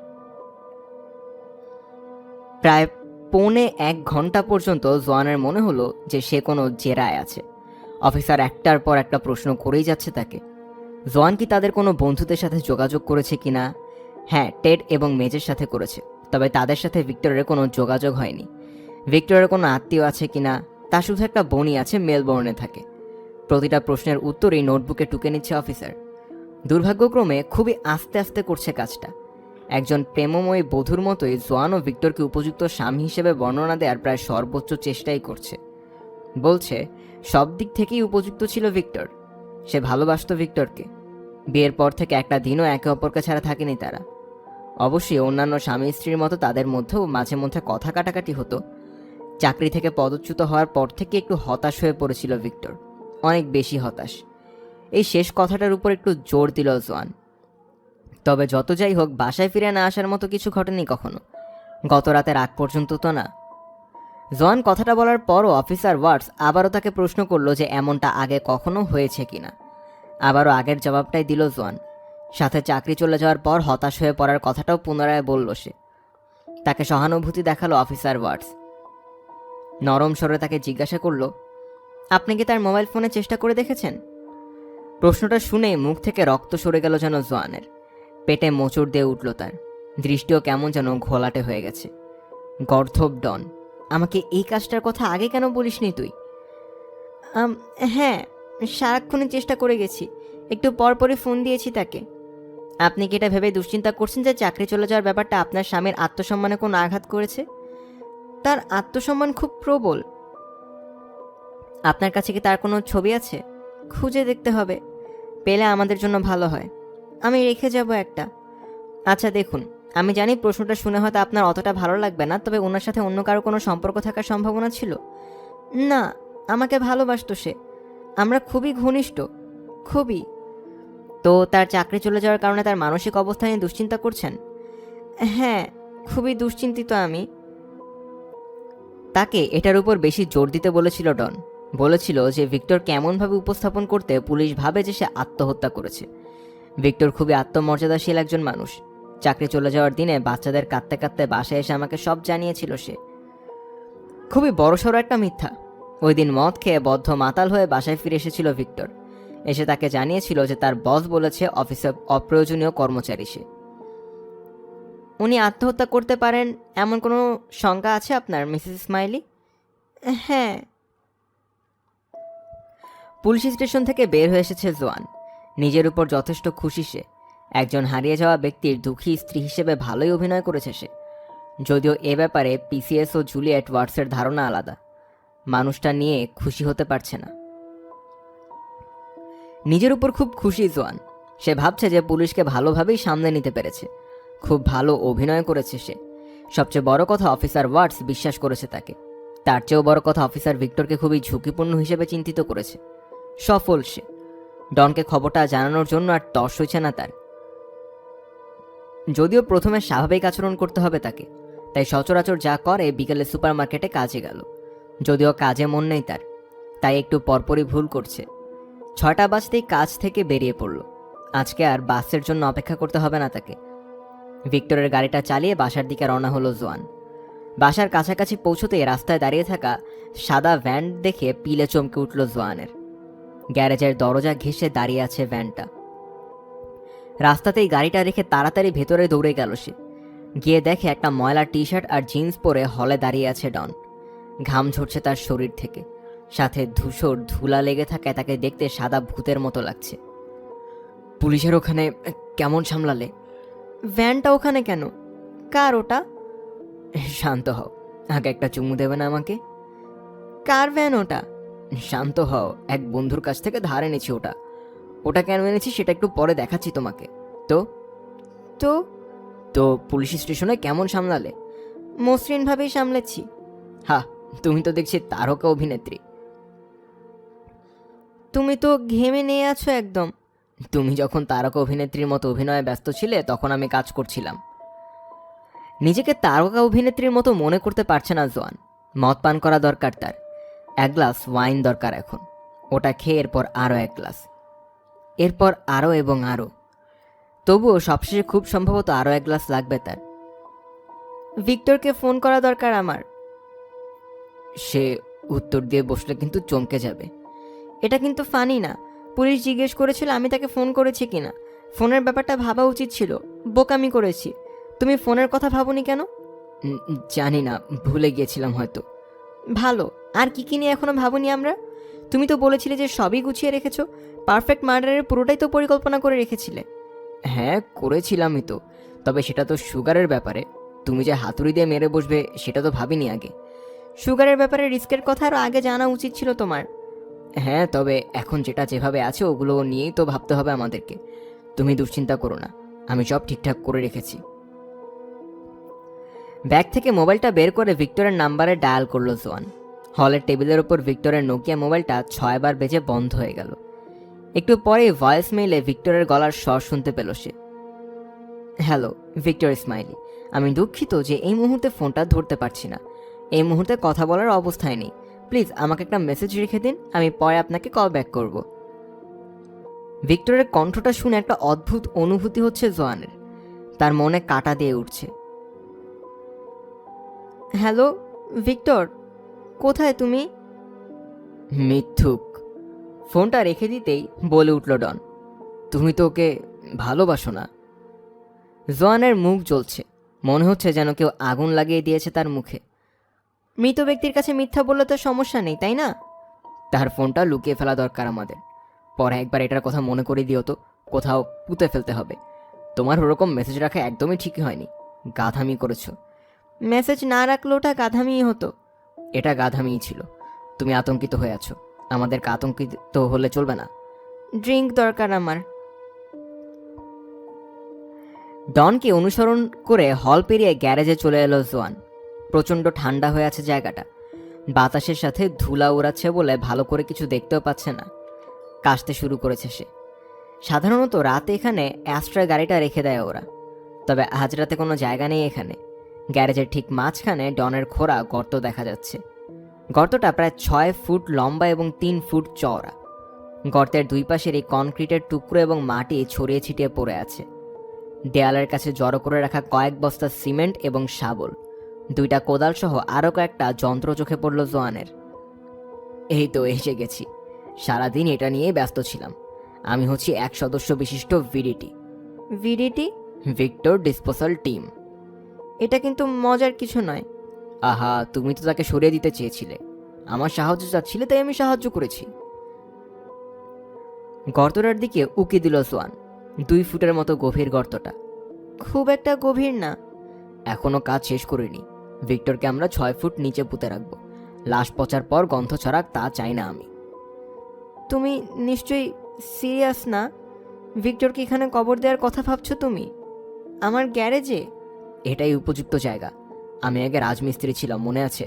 প্রায় 1.25 ঘন্টা পর্যন্ত জোয়ানের মনে হলো যে সে কোনো জেরায় আছে। অফিসার একটার পর একটা প্রশ্ন করেই যাচ্ছে তাকে। জোয়ান কি তাদের কোনো বন্ধুদের সাথে যোগাযোগ করেছে কিনা? হ্যাঁ, টেড এবং মেজের সাথে করেছে, তবে তাদের সাথে ভিক্টরের কোনো যোগাযোগ হয়নি। ভিক্টরের কোনো আত্মীয় আছে কিনা? তা শুধু একটা বোনই আছে, মেলবোর্নে থাকে। প্রতিটা প্রশ্নের উত্তরই নোটবুকে টুকে নিচ্ছে অফিসার। দুর্ভাগ্যক্রমে খুবই আস্তে আস্তে করছে কাজটা। একজন প্রেমময়ী বধূর মতোই জোয়ানও ভিক্টরকে উপযুক্ত স্বামী হিসেবে বর্ণনা দেওয়ার প্রায় সর্বোচ্চ চেষ্টাই করছে। বলছে সব দিক থেকেই উপযুক্ত ছিল ভিক্টর, সে ভালোবাসত ভিক্টরকে। বিয়ের পর থেকে একটা দিনও একে অপরকে ছাড়া থাকেনি তারা। অবশ্যই অন্যান্য স্বামী স্ত্রীর মতো তাদের মধ্যেও মাঝে মধ্যে কথা কাটাকাটি হতো। চাকরি থেকে পদচ্যুত হওয়ার পর থেকে একটু হতাশ হয়ে পড়েছিল ভিক্টর, অনেক বেশি হতাশ। এই শেষ কথাটার উপর একটু জোর দিল জোয়ান। তবে যত যাই হোক, বাসায় ফিরে না আসার মতো কিছু ঘটেনি কখনো, গত রাতের আগ পর্যন্ত তো না। জোয়ান কথাটা বলার পরও অফিসার ওয়াটস আবারও তাকে প্রশ্ন করলো যে এমনটা আগে কখনো হয়েছে কিনা। আবারও আগের জবাবটাই দিল জোয়ান। সাথে চাকরি চলে যাওয়ার পর হতাশ হয়ে পড়ার কথাটাও পুনরায় বলল সে। তাকে সহানুভূতি দেখালো অফিসার ওয়াটস। নরম স্বরে তাকে জিজ্ঞাসা করলো, আপনি কি তার মোবাইল ফোনে চেষ্টা করে দেখেছেন? প্রশ্নটা শুনেই মুখ থেকে রক্ত সরে গেল যেন জোয়ানের। পেটে মোচড় দিয়ে উঠল তার, দৃষ্টিও কেমন যেন ঘোলাটে হয়ে গেছে। গর্ধব ডন, আমাকে এই কাজটার কথা আগে কেন বলিসনি তুই? হ্যাঁ, সারাক্ষণই চেষ্টা করে গেছি, একটু পরপরই ফোন দিয়েছি তাকে। আপনি কি এটা ভেবে দুশ্চিন্তা করছেন যে চাকরি চলে যাওয়ার ব্যাপারটা আপনার স্বামীর আত্মসম্মানে কোনো আঘাত করেছে? তার আত্মসম্মান খুব প্রবল। আপনার কাছে কি তার কোনো ছবি আছে? খুঁজে দেখতে হবে, পেলে আমাদের জন্য ভালো হয়। আমি রেখে যাব একটা। আচ্ছা দেখুন, আমি জানি প্রশ্নটা শুনে হয়তো আপনার অতটা ভালো লাগবে না, তবে ওনার সাথে অন্য কারো কোনো সম্পর্ক থাকার সম্ভাবনা ছিল? না, আমাকে ভালোবাসতো সে, আমরা খুবই ঘনিষ্ঠ, খুবই। তো তার চাকরি চলে যাওয়ার কারণে তার মানসিক অবস্থা নিয়ে দুশ্চিন্তা করছেন? হ্যাঁ, খুবই দুশ্চিন্তিত আমি। তাকে এটার উপর বেশি জোর দিতে বলেছিল ডন। বলেছিল যে ভিক্টর কেমনভাবে উপস্থাপন করতে পুলিশ ভাবে যে সে আত্মহত্যা করেছে। ভিক্টর খুবই আত্মমর্যাদাশীল একজন মানুষ। চাকরি চলে যাওয়ার দিনে বাচ্চাদের কাঁদতে কাঁদতে বাসায় এসে আমাকে সব জানিয়েছিল সে। খুবই বড়সড় একটা মিথ্যা। ওই দিন মদ খেয়ে বদ্ধ মাতাল হয়ে বাসায় ফিরে এসেছিল ভিক্টর। এসে তাকে জানিয়েছিল যে তার বস বলেছে অফিসে অপ্রয়োজনীয় কর্মচারী সে। উনি আত্মহত্যা করতে পারেন এমন কোনো শঙ্কা আছে আপনার, মিসেস স্মাইলি? হ্যাঁ। পুলিশ স্টেশন থেকে বের হয়ে এসেছে জোয়ান। নিজের উপর যথেষ্ট খুশি সে। একজন হারিয়ে যাওয়া ব্যক্তির দুঃখী স্ত্রী হিসেবে ভালোই অভিনয় করেছে সে। যদিও এ ব্যাপারে পিসিএস ও জুলিয়েট ওয়াটসের ধারণা আলাদা। মানুষটা নিয়ে খুশি হতে পারছে না। নিজের উপর খুব খুশি জোয়ান। সে ভাবছে যে পুলিশকে ভালোভাবেই সামনে নিতে পেরেছে। খুব ভালো অভিনয় করেছে সে। সবচেয়ে বড় কথা, অফিসার ওয়াটস বিশ্বাস করেছে তাকে। তার চেয়েও বড় কথা, অফিসার ভিক্টরকে খুবই ঝুঁকিপূর্ণ হিসেবে চিন্তিত করেছে। সফল সে। ডনকে খবরটা জানানোর জন্য আর তর্স হয়েছে না তার। যদিও প্রথমে স্বাভাবিক আচরণ করতে হবে তাকে, তাই সচরাচর যা করে বিকেলে সুপারমার্কেটে কাজে গেল। যদিও কাজে মন নেই তার, তাই একটু পরপরই ভুল করছে। 6টা বাজতেই কাজ থেকে বেরিয়ে পড়ল। আজকে আর বাসের জন্য অপেক্ষা করতে হবে না তাকে। ভিক্টরের গাড়িটা চালিয়ে বাসার দিকে রওনা হলো জোয়ান। বাসার কাছাকাছি পৌঁছতেই রাস্তায় দাঁড়িয়ে থাকা সাদা ভ্যান দেখে পিলে চমকে উঠল জোয়ানের। গ্যারেজের দরজা ঘেঁষে দাঁড়িয়ে আছে ভ্যানটা। রাস্তাতেই গাড়িটা রেখে তাড়াতাড়ি ভেতরে দৌড়ে গেল সে। গিয়ে দেখে একটা ময়লা টি শার্ট আর জিন্স পরে হলে দাঁড়িয়ে আছে ডন। ঘাম ঝরছে তার শরীর থেকে, সাথে ধূসর ধুলা লেগে থাকায় তাকে দেখতে সাদা ভূতের মতো লাগছে। পুলিশের ওখানে কেমন সামলালে? ভ্যানটা ওখানে কেন? কার ওটা? শান্ত হও, আগে একটা চুমু দেবে না আমাকে? কার ভ্যান ওটা? শান্ত হও, এক বন্ধুর কাছ থেকে ধার এনেছি ওটা। ওটা কেন এনেছি সেটা একটু পরে দেখাচ্ছি তোমাকে। তো তো তো পুলিশ স্টেশনে কেমন সামলালে? মসৃণভাবেই সামলেছি। হা, তুমি তো দেখছি তারকা অভিনেত্রী। তুমি তো ঘেমে নিয়ে আছো একদম। তুমি যখন তারকা অভিনেত্রীর মতো অভিনয়ে ব্যস্ত ছিলে তখন আমি কাজ করছিলাম। নিজেকে তারকা অভিনেত্রীর মতো মনে করতে পারছে না জোয়ান। মদ পান করা দরকার তার। 1 গ্লাস ওয়াইন দরকার এখন। ওটা খেয়ে এরপর আরও 1 গ্লাস, এরপর আরও এবং আরও। তবুও সবশেষে খুব সম্ভবত আরও 1 গ্লাস লাগবে তার। ভিক্টরকে ফোন করা দরকার আমার। সে উত্তর দিয়ে বসলে কিন্তু চমকে যাবে। এটা কিন্তু ফানি না। পুলিশ জিজ্ঞেস করেছিল আমি তাকে ফোন করেছি কিনা। ফোনের ব্যাপারটা ভাবা উচিত ছিল, বোকামি করেছি। তুমি ফোনের কথা ভাবোনি কেন? জানি না, ভুলে গিয়েছিলাম হয়তো। ভালো, আর কি কি নিয়ে এখনো ভাবনি আমরা? তুমি তো বলেছিলে যে সবই গুছিয়ে রেখেছো। পারফেক্ট মার্ডারের পুরোটাই তো পরিকল্পনা করে রেখেছিলে। হ্যাঁ, করেছিলামই তো। তবে সেটা তো সুগারের ব্যাপারে। তুমি যে হাতুড়ি দিয়ে মেরে বসবে সেটা তো ভাবিনি আগে। সুগারের ব্যাপারে রিস্কের কথা আরও আগে জানা উচিত ছিল তোমার। হ্যাঁ, তবে এখন যেটা যেভাবে আছে ওগুলো নিয়েই তো ভাবতে হবে আমাদেরকে। তুমি দুশ্চিন্তা করো না, আমি সব ঠিকঠাক করে রেখেছি। ব্যাগ থেকে মোবাইলটা বের করে ভিক্টরের নাম্বারে ডায়াল করলো জোয়ান। হলের টেবিলের ওপর ভিক্টরের নোকিয়া মোবাইলটা 6 বার বেজে বন্ধ হয়ে গেল। একটু পরেই ভয়েস মেইলে ভিক্টরের গলার স্বর শুনতে পেল সে। Hello, Victor smiley. আমি দুঃখিত যে এই মুহূর্তে ফোনটা ধরতে পারছি না। এই মুহূর্তে কথা বলার অবস্থায় নেই। প্লিজ আমাকে একটা মেসেজ রেখে দিন, আমি পরে আপনাকে কল ব্যাক করব। ভিক্টরের কণ্ঠটা শুনে একটা অদ্ভুত অনুভূতি হচ্ছে জোয়ানের। তার মনে কাঁটা দিয়ে উঠছে। হ্যালো ভিক্টর, কোথায় তুমি? মিথ্যুক। ফোনটা রেখে দিতেই বলে উঠল ডন, তুমি তো ওকে ভালোবাসো না? জোয়ানের মুখ জ্বলছে, মনে হচ্ছে যেন কেউ আগুন লাগিয়ে দিয়েছে তার মুখে। মৃত ব্যক্তির কাছে মিথ্যা বললে তো সমস্যা নেই, তাই না? তার ফোনটা লুকিয়ে ফেলা দরকার আমাদের। পরে একবার এটার কথা মনে করে দিও তো, কোথাও পুঁতে ফেলতে হবে। তোমার ওরকম মেসেজ রাখা একদমই ঠিক হয়নি, গাধামি করেছো। মেসেজ না রাখলে ওটা গাধামিই হতো। এটা গাধামিই ছিল। তুমি আতঙ্কিত হয়ে আছো, আমাদেরকে আতঙ্কিত হলে চলবে না। ড্রিঙ্ক দরকার আমার। ডনকে অনুসরণ করে হল পেরিয়ে গ্যারেজে চলে এলো জোয়ান। প্রচণ্ড ঠান্ডা হয়ে আছে জায়গাটা। বাতাসের সাথে ধুলা উড়াচ্ছে বলে ভালো করে কিছু দেখতেও পাচ্ছে না। কাশতে শুরু করেছে সে। সাধারণত রাতে এখানে অ্যাস্ট্রা গাড়িটা রেখে দেয় ওরা, তবে আজ রাতে কোনো জায়গা নেই এখানে। গ্যারেজের ঠিক মাঝখানে ডনের খোঁড়া গর্ত দেখা যাচ্ছে। গর্তটা প্রায় 6 ফুট লম্বা এবং 3 ফুট চওড়া। গর্তের দুই পাশের এই কনক্রিটের টুকরো এবং মাটি ছড়িয়ে ছিটিয়ে পড়ে আছে। দেয়ালের কাছে জড়ো করে রাখা কয়েক বস্তা সিমেন্ট এবং শাবল, 2টা কোদাল সহ আরও কয়েকটা যন্ত্র চোখে পড়ল জোয়ানের। এই তো এসে গেছি। সারাদিন এটা নিয়েই ব্যস্ত ছিলাম। আমি হচ্ছি 1 সদস্য বিশিষ্ট VDT. VDT? Victor disposal team. এটা কিন্তু মজার কিছু নয়। আহা, তুমি তো তাকে সরিয়ে দিতে চেয়েছিলে, আমার সাহায্য চাচ্ছিলে, তাই আমি সাহায্য করেছি। গর্তটার দিকে উকি দিল জোয়ান। 2 ফুটের মতো গভীর গর্তটা। খুব একটা গভীর না। এখনো কাজ শেষ করিনি। ভিক্টরকে আমরা 6 ফুট নিচে পুঁতে রাখবো। লাশ পচার পর গন্ধ ছড়াক তা চাই না আমি। তুমি নিশ্চয়ই সিরিয়াস না? ভিক্টরকে এখানে কবর দেওয়ার কথা ভাবছো তুমি? আমার গ্যারেজে? এটাই উপযুক্ত জায়গা। আমি আগে রাজমিস্ত্রি ছিলাম, মনে আছে?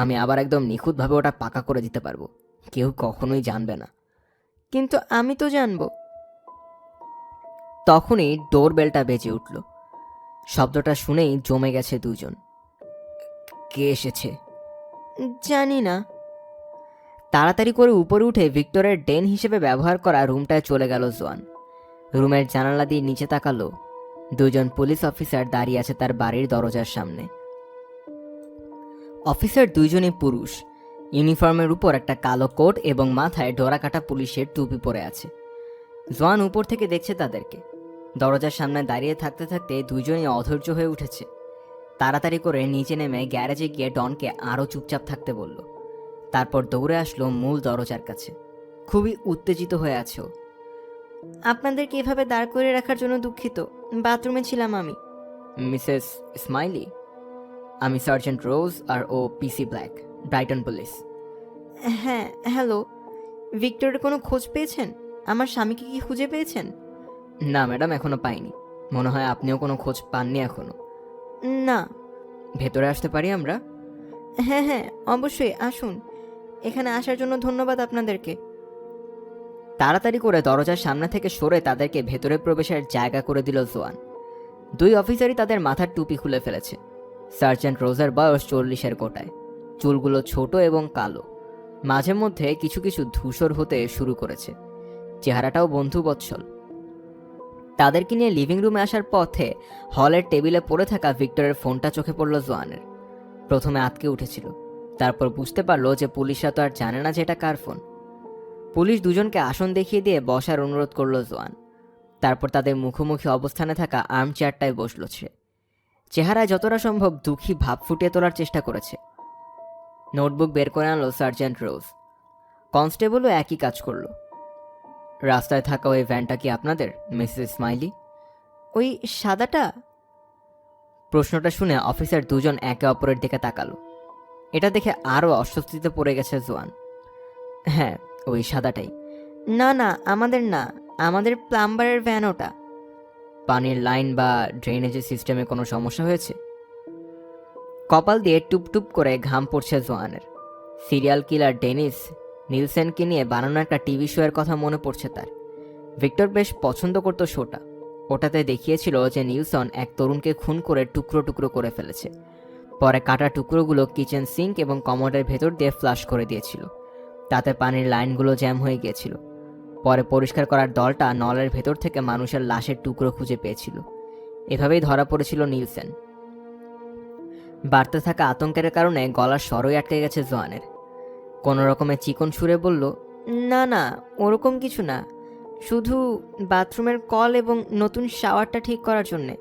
আমি আবার একদম নিখুঁতভাবে ওটা পাকা করে দিতে পারবো। কেউ কখনোই জানবে না। কিন্তু আমি তো জানবো। তখনই ডোর বেলটা বেজে উঠল। শব্দটা শুনেই জমে গেছে দুজন। কে এসেছে? জানি না। তাড়াতাড়ি করে উপরে উঠে ভিক্টরের ডেন হিসেবে ব্যবহার করা রুমটায় চলে গেল জোয়ান। রুমের জানালা দিয়ে নিচে তাকালো। 2 জন পুলিশ অফিসার দাঁড়িয়ে আছে তার বাড়ির দরজার সামনে। অফিসার 2 জনই পুরুষ। ইউনিফর্মের উপর একটা কালো কোট এবং মাথায় ডোরাকাটা পুলিশের টুপি পরে আছে। জোয়ান উপর থেকে দেখছে তাদেরকে। দরজার সামনে দাঁড়িয়ে থাকতে থাকতে 2 জনই অধৈর্য হয়ে উঠেছে। তাড়াতাড়ি করে নিচে নেমে গ্যারেজে গিয়ে ডনকে আরও চুপচাপ থাকতে বলল। তারপর দৌড়ে আসলো মূল দরজার কাছে। খুবই উত্তেজিত হয়ে আছে ও। আপনাদেরকে এভাবে দাঁড় করে রাখার জন্য দুঃখিত। বাথরুমে ছিলাম আমি। মিসেস স্মাইলি, আমি সার্জেন্ট রোজ আর ও পিসি ব্ল্যাক, ব্রাইটন পুলিশ। হ্যাঁ, হ্যালো। ভিক্টরের কোনো খোঁজ পেয়েছেন? আমার স্বামীকে কি খুঁজে পেয়েছেন? না ম্যাডাম, এখনো পাইনি। মনে হয় আপনিও কোনো খোঁজ পাননি এখনো। না। ভেতরে আসতে পারি আমরা? হ্যাঁ হ্যাঁ, অবশ্যই আসুন। এখানে আসার জন্য ধন্যবাদ আপনাদেরকে। তাড়াতাড়ি করে দরজার সামনে থেকে সরে তাদেরকে ভেতরে প্রবেশের জায়গা করে দিল জোয়ান। 2 অফিসারই তাদের মাথার টুপি খুলে ফেলেছে। সার্জেন্ট রোজের বয়স 40-এর কোটায়। চুলগুলো ছোট এবং কালো, মাঝে মধ্যে কিছু কিছু ধূসর হতে শুরু করেছে। চেহারাটাও বন্ধুবৎসল। তাদেরকে নিয়ে লিভিং রুমে আসার পথে হলের টেবিলে পড়ে থাকা ভিক্টরের ফোনটা চোখে পড়ল জোয়ানের। প্রথমে আটকে উঠেছিল, তারপর বুঝতে পারলো যে পুলিশরা তো আর জানে না যে এটা কার ফোন। পুলিশ 2 জনকে আসন দেখিয়ে দিয়ে বসার অনুরোধ করলো জোয়ান। তারপর তাদের মুখোমুখি অবস্থানে থাকা আর্ম চেয়ারটায় বসল সে। চেহারায় যতটা সম্ভব দুঃখী ভাব ফুটিয়ে তোলার চেষ্টা করেছে। নোটবুক বের করে আনলো সার্জেন্ট রোজ। কনস্টেবলও একই কাজ করলো। রাস্তায় থাকা ওই ভ্যানটা কি আপনাদের, মিসেস স্মাইলি? ওই সাদাটা? প্রশ্নটা শুনে অফিসার দুজন একে অপরের দিকে তাকালো। এটা দেখে আরও অস্বস্তিতে পড়ে গেছে জোয়ান। হ্যাঁ, ওই সাদাটাই। না না, আমাদের না, আমাদের প্লাম্বারের ভ্যান ওটা। পানির লাইন বা ড্রেনেজের সিস্টেমে কোনো সমস্যা হয়েছে? কপাল দিয়ে টুপটুপ করে ঘাম পড়ছে জোয়ানের। সিরিয়াল কিলার ডেনিস নিলসেনকে নিয়ে বানানো একটা টিভি শো এর কথা মনে পড়ছে তার। ভিক্টর বেশ পছন্দ করতো শোটা। ওটাতে দেখিয়েছিল যে নিলসন এক তরুণকে খুন করে টুকরো টুকরো করে ফেলেছে। পরে কাটা টুকরোগুলো কিচেন সিঙ্ক এবং কমোডের ভেতর দিয়ে ফ্লাশ করে দিয়েছিল। তাতে পানির লাইনগুলো জ্যাম হয়ে গিয়েছিল। পরে পরিষ্কার করার দলটা নলের ভেতর থেকে মানুষের লাশের টুকরো খুঁজে পেয়েছিল। এভাবেই ধরা পড়েছিল নিলসেন। বাড়তে থাকা আতঙ্কের কারণে গলার স্বরই আটকে গেছে জোয়ানের। কোনো রকমে চিকন সুরে বলল, না না, ওরকম কিছু না, শুধু বাথরুমের কল এবং নতুন শাওয়ারটা ঠিক করার জন্যে।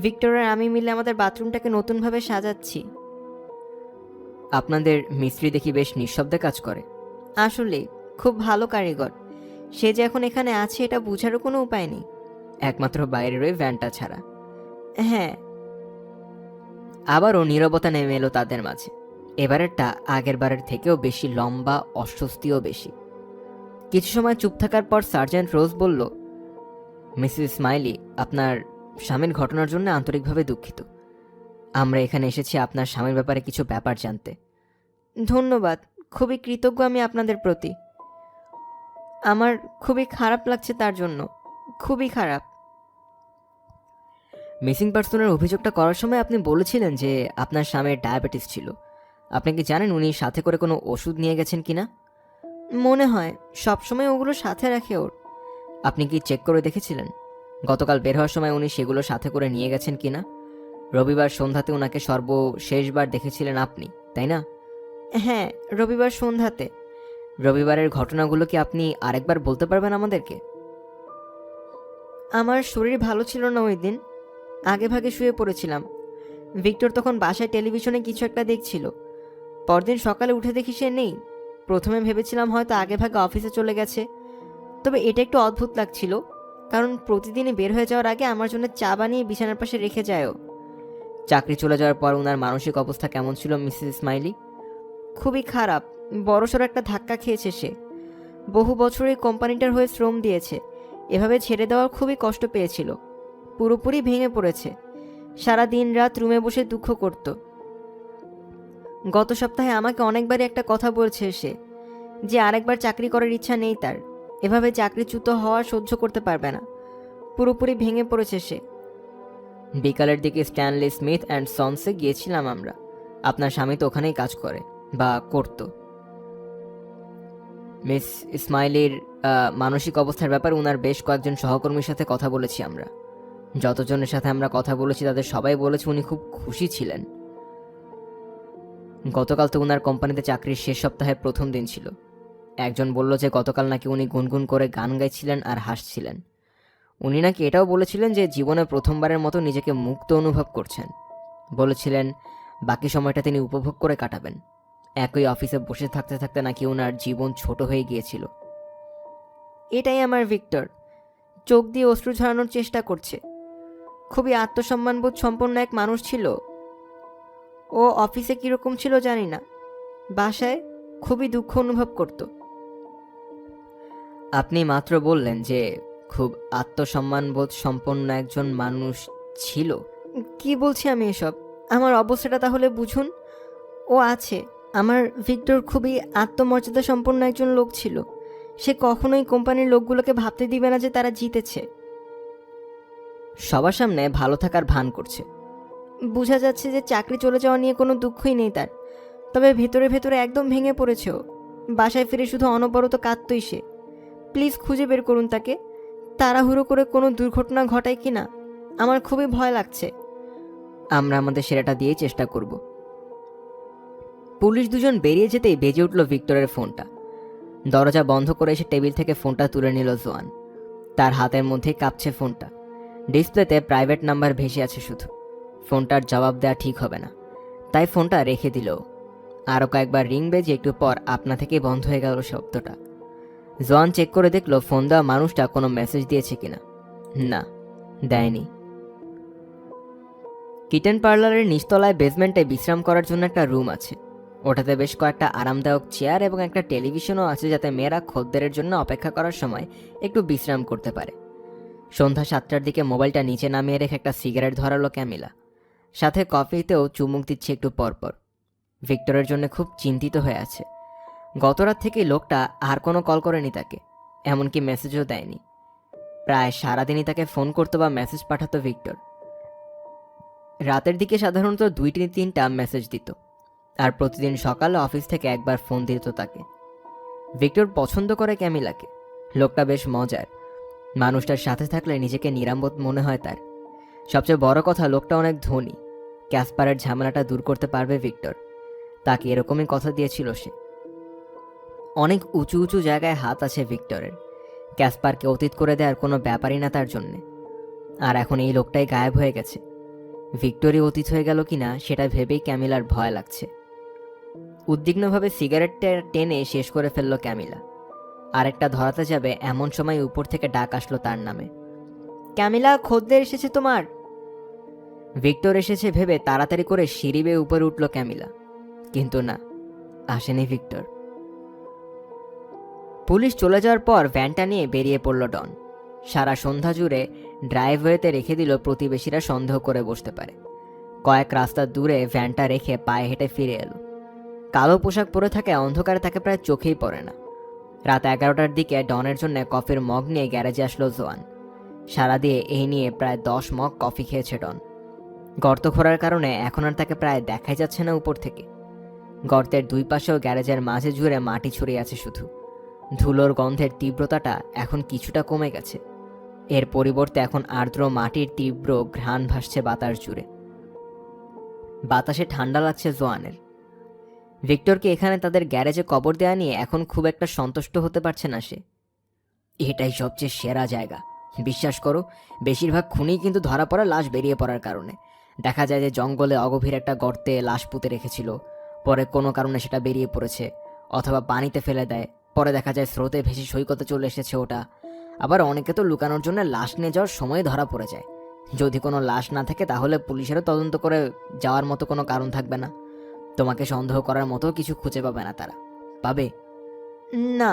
ভিক্টর আর আমি মিলে আমাদের বাথরুমটাকে নতুনভাবে সাজাচ্ছি। আপনাদের মিস্ত্রি দেখি বেশ নিঃশব্দে কাজ করে। আসলে খুব ভালো কারিগর। সে যে এখন এখানে আছে এটা বোঝারও কোনো উপায় নেই, একমাত্র বাইরের ওই ভ্যানটা ছাড়া। হ্যাঁ। আবারও নীরবতা নেমে এলো তাদের মাঝে। এবারেরটা আগের বারের থেকেও বেশি লম্বা, অস্বস্তিও বেশি। কিছু সময় চুপ থাকার পর সার্জেন্ট রোজ বলল, মিসেস স্মাইলি, আপনার স্বামীর ঘটনার জন্য আন্তরিকভাবে দুঃখিত। আমরা এখানে এসেছি আপনার স্বামীর ব্যাপারে কিছু ব্যাপার জানতে। ধন্যবাদ, খুবই কৃতজ্ঞ আমি আপনাদের প্রতি। আমার খুবই খারাপ লাগছে তার জন্য, খুবই খারাপ। মিসিং পার্সনের অভিযোগটা করার সময় আপনি বলেছিলেন যে আপনার স্বামীর ডায়াবেটিস ছিল। আপনি কি জানেন উনি সাথে করে কোনো ওষুধ নিয়ে গেছেন কিনা? মনে হয় সবসময় ওগুলো সাথে রাখে ওর। আপনি কি চেক করে দেখেছিলেন গতকাল বের হওয়ার সময় উনি সেগুলো সাথে করে নিয়ে গেছেন কিনা? রবিবার সন্ধ্যাতে ওনাকে সর্বশেষবার দেখেছিলেন আপনি, তাই না? হ্যাঁ, রবিবার সন্ধ্যাতে। রবিবারের ঘটনাগুলো কি আপনি আরেকবার বলতে পারবেন আমাদেরকে? আমার শরীর ভালো ছিল না ওই দিন, আগে ভাগে শুয়ে পড়েছিলাম। ভিক্টর তখন বাসায় টেলিভিশনে কিছু একটা দেখছিল। পরদিন সকালে উঠে দেখি সে নেই। প্রথমে ভেবেছিলাম হয়তো আগে ভাগে অফিসে চলে গেছে। তবে এটা একটু অদ্ভুত লাগছিল, কারণ প্রতিদিনই বের হয়ে যাওয়ার আগে আমার জন্য চা বানিয়ে বিছানার পাশে রেখে যায়ও। চাকরি চলে যাওয়ার পর ওনার মানসিক অবস্থা কেমন ছিল মিসেস স্মাইলি? খুবই খারাপ, বড়সড় একটা ধাক্কা খেয়েছে সে। বহু বছর এই কোম্পানিটার হয়ে শ্রম দিয়েছে, এভাবে ছেড়ে দেওয়ার খুবই কষ্ট পেয়েছিল। পুরোপুরি ভেঙে পড়েছে। সারা দিন রাত রুমে বসে দুঃখ করত। গত সপ্তাহে আমাকে অনেকবারই একটা কথা বলছে সে, যে আরেকবার চাকরি করার ইচ্ছা নেই তার। এভাবে চাকরিচ্যুত হওয়া সহ্য করতে পারবে না। পুরোপুরি ভেঙে পড়েছে সে। বিকালের দিকে স্ট্যানলি স্মিথ অ্যান্ড সন্সে গিয়েছিলাম আমরা। আপনার স্বামী তো ওখানেই কাজ করে বা করত। মিস ইসমাইলির মানসিক অবস্থার ব্যাপারে ওনার বেশ কয়েকজন সহকর্মীর সাথে কথা বলেছি আমরা। যতজনের সাথে আমরা কথা বলেছি তাদের সবাই বলেছে উনি খুব খুশি ছিলেন। গতকাল তো ওনার কোম্পানিতে চাকরির শেষ সপ্তাহের প্রথম দিন ছিল। একজন বলল যে গতকাল নাকি উনি গুনগুন করে গান গাইছিলেন আর হাসছিলেন। উনি নাকি এটাও বলেছিলেন যে জীবনে প্রথমবারের মতো নিজেকে মুক্ত অনুভব করছেন। বলেছিলেন বাকি সময়টা তিনি উপভোগ করে কাটাবেন। একই অফিসে বসে থাকতে থাকতে নাকি ওনার জীবন ছোট হয়ে গিয়েছিল। এটাই আমার ভিক্টর, চোখ দিয়ে অশ্রু ঝরানোর চেষ্টা করছে। খুবই আত্মসম্মানবোধ সম্পন্ন এক মানুষ ছিল ও। অফিসে কিরকম ছিল জানি না, বাসায় খুবই দুঃখ অনুভব করত। আপনি মাত্র বললেন যে খুব আত্মসম্মানবোধ সম্পন্ন একজন মানুষ ছিল। কি বলছি আমি এসব? আমার অবস্থাটা তাহলে বুঝুন। ও আছে, আমার ভিক্টর খুবই আত্মমর্যাদা সম্পন্ন একজন লোক ছিল। সে কখনোই কোম্পানির লোকগুলোকে ভাবতে দিবে না যে তারা জিতেছে। সবার সামনে ভালো থাকার ভান করছে। বোঝা যাচ্ছে যে চাকরি চলে যাওয়া নিয়ে কোনো দুঃখই নেই তার। তবে ভেতরে ভেতরে একদম ভেঙে পড়েছে ও। বাসায় ফিরে শুধু অনবরত কাঁদতই সে। প্লিজ খুঁজে বের করুন তাকে। তাড়াহুড়ো করে কোনো দুর্ঘটনা ঘটায় কিনা, আমার খুবই ভয় লাগছে। আমরা আমাদের সেরাটা দিয়েই চেষ্টা করব। পুলিশ দুজন বেরিয়ে যেতেই বেজে উঠল ভিক্টরের ফোনটা। দরজা বন্ধ করে এসে টেবিল থেকে ফোনটা তুলে নিল জোয়ান। তার হাতের মধ্যেই কাঁপছে ফোনটা। ডিসপ্লেতে প্রাইভেট নাম্বার ভেসে আছে শুধু। ফোনটার জবাব দেওয়া ঠিক হবে না, তাই ফোনটা রেখে দিল। আরও কয়েকবার রিং বেজে একটু পর আপনা থেকেই বন্ধ হয়ে গেল শব্দটা। জোয়ান চেক করে দেখল ফোন দেওয়া মানুষটা কোনো মেসেজ দিয়েছে কিনা। না, দেয়নি। কিটেন পার্লারের নিচতলায় বেসমেন্টে বিশ্রাম করার জন্য একটা রুম আছে। ওটাতে বেশ কয়েকটা আরামদায়ক চেয়ার এবং একটা টেলিভিশনও আছে, যাতে মেয়েরা খদ্দেরের জন্য অপেক্ষা করার সময় একটু বিশ্রাম করতে পারে। সন্ধ্যা 7টার দিকে মোবাইলটা নিচে নামিয়ে রেখে একটা সিগারেট ধরালো ক্যামিলা। সাথে কফিতেও চুমুক দিচ্ছে একটু পরপর। ভিক্টরের জন্য খুব চিন্তিত হয়ে আছে। গতরাত থেকেই লোকটা আর কোনো কল করেনি তাকে, এমনকি মেসেজও দেয়নি। প্রায় সারাদিনই তাকে ফোন করতো বা মেসেজ পাঠাতো ভিক্টর। রাতের দিকে সাধারণত 2-3টা মেসেজ দিত, আর প্রতিদিন সকালে অফিস থেকে একবার ফোন দিত তাকে। ভিক্টর পছন্দ করে ক্যামিলাকে। লোকটা বেশ মজার। মানুষটার সাথে থাকলে নিজেকে নিরাপদ মনে হয় তার। সবচেয়ে বড় কথা, লোকটা অনেক ধনী। ক্যাসপারের ঝামেলাটা দূর করতে পারবে ভিক্টর, তাকে এরকমই কথা দিয়েছিল সে। অনেক উঁচু উঁচু জায়গায় হাত আছে ভিক্টরের। ক্যাসপারকে অতীত করে দেওয়ার কোনো ব্যাপারই না তার জন্যে। আর এখন এই লোকটাই গায়েব হয়ে গেছে। ভিক্টরি অতীত হয়ে গেল কিনা সেটা ভেবেই ক্যামিলার ভয় লাগছে। উদ্বিগ্নভাবে সিগারেটটা টেনে শেষ করে ফেলল ক্যামিলা। আরেকটা ধরাতে যাবে এমন সময় উপর থেকে ডাক আসলো তার নামে। ক্যামিলা, খদ্দের এসেছে তোমার। ভিক্টর এসেছে ভেবে তাড়াতাড়ি করে সিঁড়ি বেয়ে উপরে উঠল ক্যামিলা, কিন্তু না, আসেনি ভিক্টর। পুলিশ চলে যাওয়ার পর ভ্যানটা নিয়ে বেরিয়ে পড়ল ডন। সারা সন্ধ্যা জুড়ে ড্রাইভওয়েতে রেখে দিল প্রতিবেশীরা সন্দেহ করে বসতে পারে। কয়েক রাস্তা দূরে ভ্যানটা রেখে পায়ে হেঁটে ফিরে এলো। কালো পোশাক পরে থাকে, অন্ধকারে তাকে প্রায় চোখেই পড়ে না। রাত 11টার দিকে ডনের জন্য কফির মগ নিয়ে গ্যারেজে আসলো জোয়ান। সারা দিয়ে এই নিয়ে প্রায় 10 মগ কফি খেয়েছে ডন। গর্ত খোঁড়ার কারণে এখন আর তাকে প্রায় দেখাই যাচ্ছে না উপর থেকে। গর্তের দুই পাশেও গ্যারেজের মাঝে জুড়ে মাটি ছড়িয়ে আছে শুধু। ধুলোর গন্ধের তীব্রতাটা এখন কিছুটা কমে গেছে। এর পরিবর্তে এখন আর্দ্র মাটির তীব্র ঘ্রাণ ভাসছে বাতাস জুড়ে। বাতাসে ঠান্ডা লাগছে জোয়ানের। ভিক্টরকে এখানে তাদের গ্যারেজে কবর দেওয়া নিয়ে এখন খুব একটা সন্তুষ্ট হতে পারছে না সে। এটাই সবচেয়ে সেরা জায়গা। বিশ্বাস করো, বেশিরভাগ খুনি কিন্তু ধরা পড়া লাশ বেরিয়ে পড়ার কারণে। দেখা যায় যে জঙ্গলে অগভীর একটা গর্তে লাশ পুঁতে রেখেছিল, পরে কোনো কারণে সেটা বেরিয়ে পড়েছে, অথবা পানিতে ফেলে দেয়, পরে দেখা যায় স্রোতে ভেসে সৈকতে চলে এসেছে ওটা। আবার অনেকে তো লুকানোর জন্য লাশ নিয়ে যাওয়ার সময় ধরা পড়ে যায়। যদি কোনো লাশ না থাকে তাহলে পুলিশেরও তদন্ত করে যাওয়ার মতো কোনো কারণ থাকবে না। তোমাকে সন্দেহ করার মতো কিছু খুঁজে পাবে না তারা। পাবে না।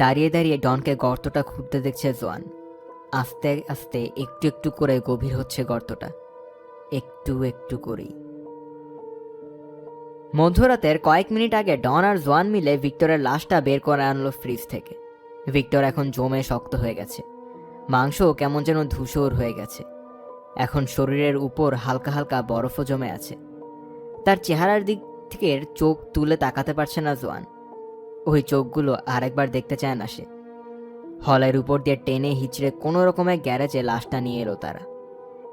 দাঁড়িয়ে দাঁড়িয়ে ডনকে গর্তটা খুঁড়তে দেখছে জোয়ান। আস্তে আস্তে একটু একটু করে গভীর হচ্ছে গর্তটা, একটু একটু করেই। মধ্যরাতের কয়েক মিনিট আগে ডন আর জোয়ান মিলে ভিক্টরের লাশটা বের করে আনলো ফ্রিজ থেকে। ভিক্টর এখন জমে শক্ত হয়ে গেছে। মাংসও কেমন যেন ধূসর হয়ে গেছে। এখন শরীরের উপর হালকা হালকা বরফও জমে আছে। তার চেহারার দিক থেকে চোখ তুলে তাকাতে পারছে না জোয়ান। ওই চোখগুলো আরেকবার দেখতে চায় না সে। হলের উপর দিয়ে টেনে হিচড়ে কোনো রকমের গ্যারেজে লাশটা নিয়ে এলো তারা।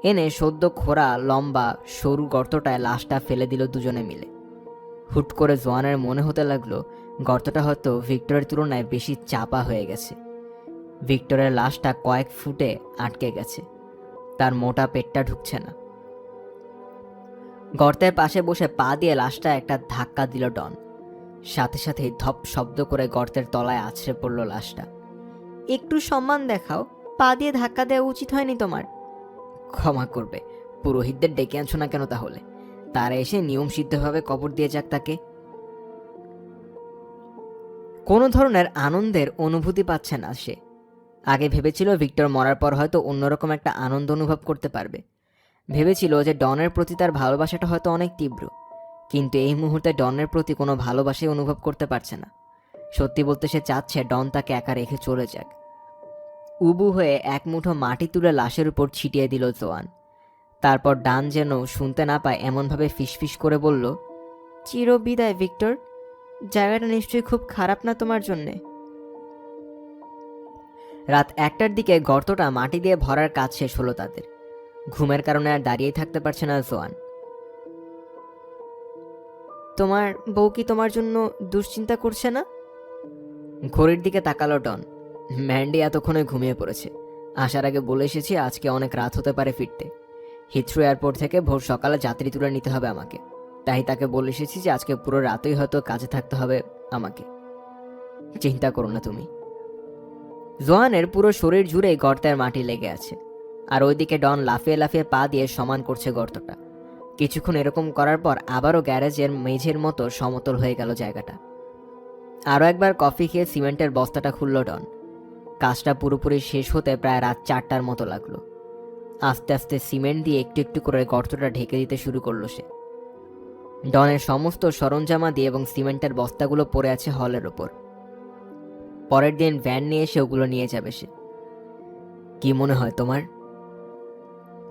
এনে সদ্য খোঁড়া লম্বা সরু গর্তটায় লাশটা ফেলে দিল দুজনে মিলে। হুট করে জোয়ানের মনে হতে লাগলো গর্তটা হয়তো ভিক্টরের তুলনায় বেশি চাপা হয়ে গেছে। ভিক্টরের লাশটা কয়েক ফুটে আটকে গেছে, তার মোটা পেটটা ঢুকছে না। গর্তের পাশে বসে পা দিয়ে লাশটা একটা ধাক্কা দিল ডন। সাথে সাথে ধপ শব্দ করে গর্তের তলায় আছড়ে পড়ল লাশটা। একটু সম্মান দেখাও, পা দিয়ে ধাক্কা দেওয়া উচিত হয়নি তোমার। ক্ষমা করবে, পুরোহিতদের ডেকে আনছো না কেন তাহলে? তারা এসে নিয়ম সিদ্ধভাবে কবর দিয়ে যাক তাকে। কোনো ধরনের আনন্দের অনুভূতি পাচ্ছে না সে। আগে ভেবেছিল ভিক্টর মরার পর হয়তো অন্যরকম একটা আনন্দ অনুভব করতে পারবে। ভেবেছিল যে ডনের প্রতি তার ভালোবাসাটা হয়তো অনেক তীব্র, কিন্তু এই মুহূর্তে ডনের প্রতি কোনো ভালোবাসাই অনুভব করতে পারছে না। সত্যি বলতে সে চাচ্ছে ডন তাকে একা রেখে চলে যাক। উবু হয়ে এক মুঠো মাটি তুলে লাশের উপর ছিটিয়ে দিল জোয়ান। তারপর ডান যেন শুনতে না পায় এমনভাবে ফিসফিস করে বলল, চিরবিদায় ভিক্টর। জায়গাটা নিশ্চয়ই খুব খারাপ না তোমার জন্যে? রাত 1টার দিকে গর্তটা মাটি দিয়ে ভরার কাজ শেষ হলো তাদের। ঘুমের কারণে আর দাঁড়িয়ে থাকতে পারছে না জোয়ান। তোমার বউ কি তোমার জন্য দুশ্চিন্তা করছে না? ঘড়ির দিকে তাকালো ডন। ম্যান্ডি এতক্ষণে ঘুমিয়ে পড়েছে। আসার আগে বলে এসেছি আজকে অনেক রাত হতে পারে ফিরতে। হিথ্রো এয়ারপোর্ট থেকে ভোর সকালে যাত্রী তুলে নিতে হবে আমাকে। তাই তাকে বলে এসেছি যে আজকে পুরো রাতই হয়তো কাজে থাকতে হবে আমাকে। চিন্তা করো না তুমি। জোয়ানের পুরো শরীর জুড়ে গর্তের মাটি লেগে আছে। আর ওইদিকে ডন লাফিয়ে লাফিয়ে পা দিয়ে সমান করছে গর্তটা। কিছুক্ষণ এরকম করার পর আবারও গ্যারেজের মেঝের মতো সমতল হয়ে গেল জায়গাটা। আরও একবার কফি খেয়ে সিমেন্টের বস্তাটা খুলল ডন। কাজটা পুরোপুরি শেষ হতে প্রায় রাত 4টার মতো লাগলো। আস্তে আস্তে সিমেন্ট দিয়ে একটু একটু করে গর্তটা ঢেকে দিতে শুরু করলো সে। ডনের সমস্ত সরঞ্জামাদি এবং সিমেন্টের বস্তাগুলো পড়ে আছে হলের ওপর। পরের দিন ভ্যান নিয়ে এসে ওগুলো নিয়ে যাবে সে। কি মনে হয় তোমার?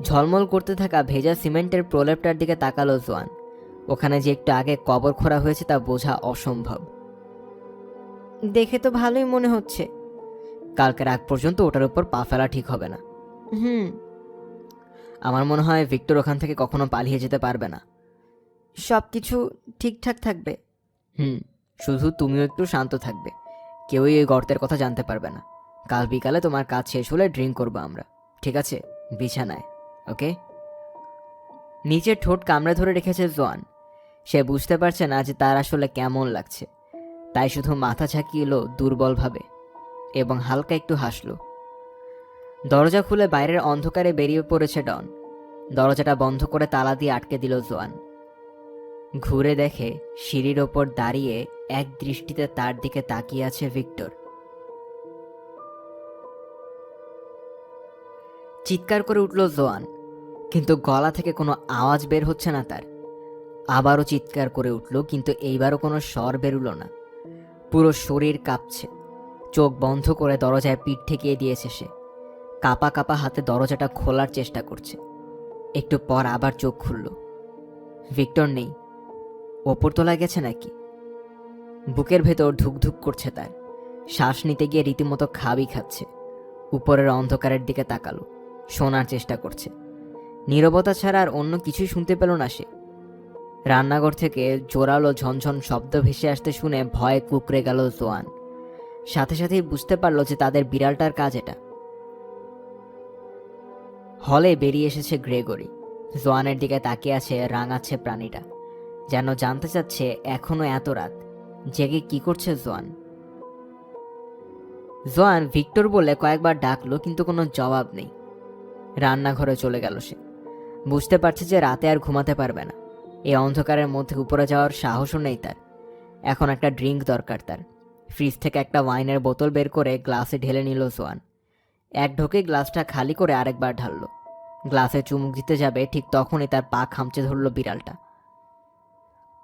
ঝলমল করতে থাকা ভেজা সিমেন্টের প্রলেপটার দিকে তাকালো জোয়ান। ওখানে যে একটু আগে কবর খোঁড়া হয়েছে তা বোঝা অসম্ভব। দেখে তো ভালোই মনে হচ্ছে। কালকের আগ পর্যন্ত ওটার উপর পা ফেলা ঠিক হবে না। আমার মনে হয় ভিক্টর ওখান থেকে কখনো পালিয়ে যেতে পারবে না। সব কিছু ঠিকঠাক থাকবে। শুধু তুমিও একটু শান্ত থাকবে। কেউই এই গর্তের কথা জানতে পারবে না। কাল বিকালে তোমার কাজ শেষ হলে ড্রিঙ্ক করবো আমরা, ঠিক আছে? বিছানায়, ওকে? নিচের ঠোঁট কামড়ে ধরে রেখেছে জোয়ান। সে বুঝতে পারছে না যে তার আসলে কেমন লাগছে, তাই শুধু মাথা ঝাঁকিয়ে এলো দুর্বলভাবে এবং হালকা একটু হাসল। দরজা খুলে বাইরের অন্ধকারে বেরিয়ে পড়েছে ডন। দরজাটা বন্ধ করে তালা দিয়ে আটকে দিল জোয়ান। ঘুরে দেখে সিঁড়ির ওপর দাঁড়িয়ে এক দৃষ্টিতে তার দিকে তাকিয়ে আছে ভিক্টর। চিৎকার করে উঠল জোয়ান, কিন্তু গলা থেকে কোনো আওয়াজ বের হচ্ছে না তার। আবারও চিৎকার করে উঠল, কিন্তু এইবারও কোনো স্বর বেরুল না। পুরো শরীর কাঁপছে। চোখ বন্ধ করে দরজায় পিঠ ঠেকিয়ে দিয়েছে সে। কাঁপা কাঁপা হাতে দরজাটা খোলার চেষ্টা করছে। একটু পর আবার চোখ খুলল। ভিক্টর নেই। ওপরতলায় গেছে নাকি? বুকের ভেতর ধুকধুক করছে তার। শ্বাস নিতে গিয়ে রীতিমতো খাবি খাচ্ছে। উপরের অন্ধকারের দিকে তাকালো, শোনার চেষ্টা করছে। নীরবতা ছাড়া আর অন্য কিছুই শুনতে পেল না সে। রান্নাঘর থেকে জোরালো ঝনঝন শব্দ ভেসে আসতে শুনে ভয়ে কুঁকড়ে গেল জোয়ান। সাথে সাথেই বুঝতে পারলো যে তাদের বিড়ালটার কাজ এটা। হলে বেরিয়ে এসেছে গ্রেগরি। জোয়ানের দিকে তাকিয়ে আছে রাঙাচ্ছে প্রাণীটা, যেন জানতে চাচ্ছে এখনো এত রাত জেগে কি করছে জোয়ান। জোয়ান ভিক্টর বলে কয়েকবার ডাকলো, কিন্তু কোনো জবাব নেই। রান্নাঘরে চলে গেল সে। বুঝতে পারছে যে রাতে আর ঘুমাতে পারবে না। এই অন্ধকারের মধ্যে উপরে যাওয়ার সাহসও নেই তার। এখন একটা ড্রিঙ্ক দরকার তার। ফ্রিজ থেকে একটা ওয়াইনের বোতল বের করে গ্লাসে ঢেলে নিল জোয়ান। এক ঢোকে গ্লাসটা খালি করে আরেকবার ঢাললো। গ্লাসে চুমুক দিতে যাবে, ঠিক তখনই তার পা খামচে ধরল বিড়ালটা।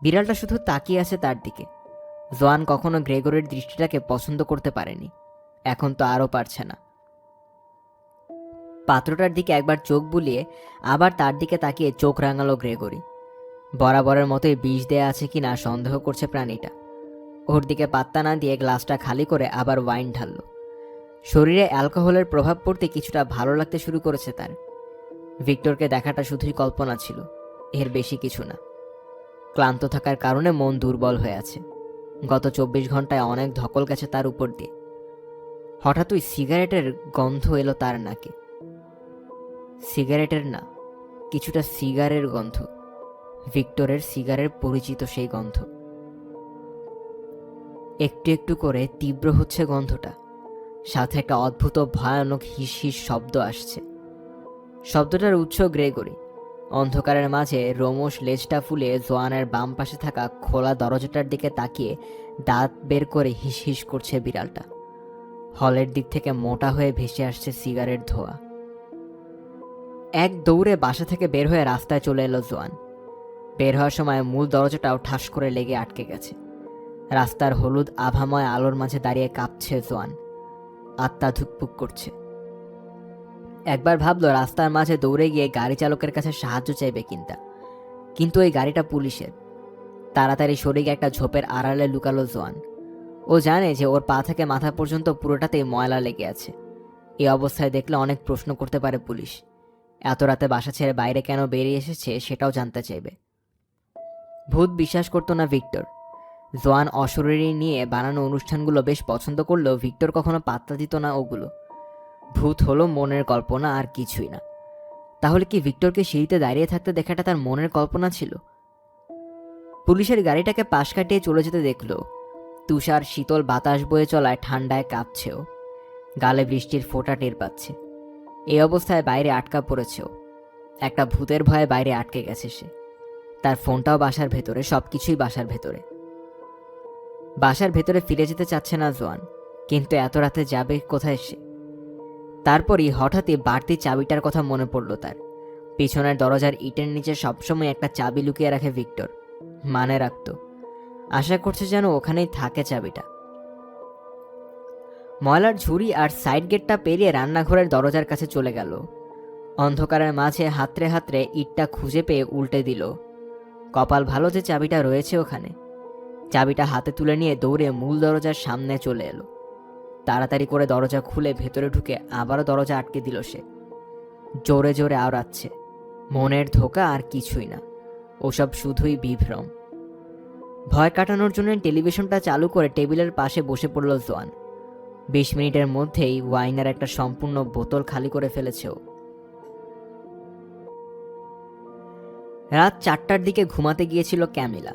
বিড়ালটা শুধু তাকিয়ে আছে তার দিকে। জোয়ান কখনো গ্রেগরির দৃষ্টিটাকে পছন্দ করতে পারেনি, এখন তো আরও পারছে না। পাত্রটার দিকে একবার চোখ বুলিয়ে আবার তার দিকে তাকিয়ে চোখ রাঙালো গ্রেগরি। বরাবরের মতোই বিষ দেয়া আছে কিনা সন্দেহ করছে প্রাণীটা। ওর দিকে পাত্তা না দিয়ে গ্লাসটা খালি করে আবার ওয়াইন ঢাললো। শরীরে অ্যালকোহলের প্রভাব পড়তে কিছুটা ভালো লাগতে শুরু করেছে তার। ভিক্টরকে দেখাটা শুধুই কল্পনা ছিল, এর বেশি কিছু না। ক্লান্ত থাকার কারণে মন দুর্বল হয়ে আছে। গত 24 ঘন্টায় অনেক ধকল গেছে তার উপর দিয়ে। হঠাৎই সিগারেটের গন্ধ এলো তার নাকে। সিগারেটের না, কিছুটা সিগারের গন্ধ। ভিক্টরের সিগারের পরিচিত সেই গন্ধ। একটু একটু করে তীব্র হচ্ছে গন্ধটা, সাথে একটা অদ্ভুত ভয়ানক হিস হিস শব্দ আসছে। শব্দটার উৎস গ্রেগরি। অন্ধকারের মাঝে রোমশ লেজটা ফুলে জোয়ানের বাম পাশে থাকা খোলা দরজাটার দিকে তাকিয়ে দাঁত বের করে হিস হিস করছে বিড়ালটা। হলের দিক থেকে মোটা হয়ে ভেসে আসছে সিগারেট ধোঁয়া। এক দৌড়ে বাসা থেকে বের হয়ে রাস্তায় চলে এলো জোয়ান। বের হওয়ার সময় মূল দরজাটাও ঠাস করে লেগে আটকে গেছে। রাস্তার হলুদ আভাময় আলোর মাঝে দাঁড়িয়ে কাঁপছে জোয়ান। আত্মা ধুকপুক করছে। একবার ভাবলো রাস্তার মাঝে দৌড়ে গিয়ে গাড়ি চালকের কাছে সাহায্য চাইবে, কিন্তু ওই গাড়িটা পুলিশের। তাড়াতাড়ি সরে গিয়ে একটা ঝোপের আড়ালে লুকালো জোয়ান। ও জানে যে ওর পা থেকে মাথা পর্যন্ত পুরোটাতেই ময়লা লেগে আছে। এই অবস্থায় দেখলে অনেক প্রশ্ন করতে পারে পুলিশ। এত রাতে বাসা ছেড়ে বাইরে কেন বেরিয়ে এসেছে সেটাও জানতে চাইবে। ভূত বিশ্বাস করতো না ভিক্টর। জোয়ান অশরীরী নিয়ে বানানো অনুষ্ঠানগুলো বেশ পছন্দ করলেও ভিক্টর কখনো পাত্তা দিত না ওগুলো। ভূত হলো মনের কল্পনা, আর কিছুই না। তাহলে কি ভিক্টরকে সিঁড়িতে দাঁড়িয়ে থাকতে দেখাটা তার মনের কল্পনা ছিল? পুলিশের গাড়িটাকে পাশ কাটিয়ে চলে যেতে দেখল। তুষার শীতল বাতাস বয়ে চলায় ঠান্ডায় কাঁপছেও। গালে বৃষ্টির ফোঁটা টের পাচ্ছে। এই অবস্থায় বাইরে আটকা পড়েছেও। একটা ভূতের ভয়ে বাইরে আটকে গেছে সে। তার ফোনটাও বাসার ভেতরে, সবকিছুই বাসার ভেতরে। বাসার ভেতরে ফিরে যেতে চাচ্ছে না জোয়ান, কিন্তু এত রাতে যাবে কোথায় সে? তারপরই হঠাৎই বাড়তি চাবিটার কথা মনে পড়ল তার। পিছনের দরজার ইটের নিচে সবসময় একটা চাবি লুকিয়ে রাখে ভিক্টর, মানে রাখত। আশা করছে যেন ওখানেই থাকে চাবিটা। ময়লার ঝুড়ি আর সাইড গেটটা পেরিয়ে রান্নাঘরের দরজার কাছে চলে গেল। অন্ধকারের মাঝে হাতড়ে হাতড়ে ইটটা খুঁজে পেয়ে উল্টে দিল। কপাল ভালো যে চাবিটা রয়েছে ওখানে। চাবিটা হাতে তুলে নিয়ে দৌড়ে মূল দরজার সামনে চলে এলো। তাড়াতাড়ি করে দরজা খুলে ভেতরে ঢুকে আবারও দরজা আটকে দিল সে। জোরে জোরে আওড়াচ্ছে। মনের ধোঁকা আর কিছুই না, ওসব শুধুই বিভ্রম। ভয় কাটানোর জন্য টেলিভিশনটা চালু করে টেবিলের পাশে বসে পড়ল জোয়ান। 20 মিনিটের মধ্যেই ওয়াইনের একটা সম্পূর্ণ বোতল খালি করে ফেলেছে ও। রাত 4টার দিকে ঘুমাতে গিয়েছিল ক্যামিলা।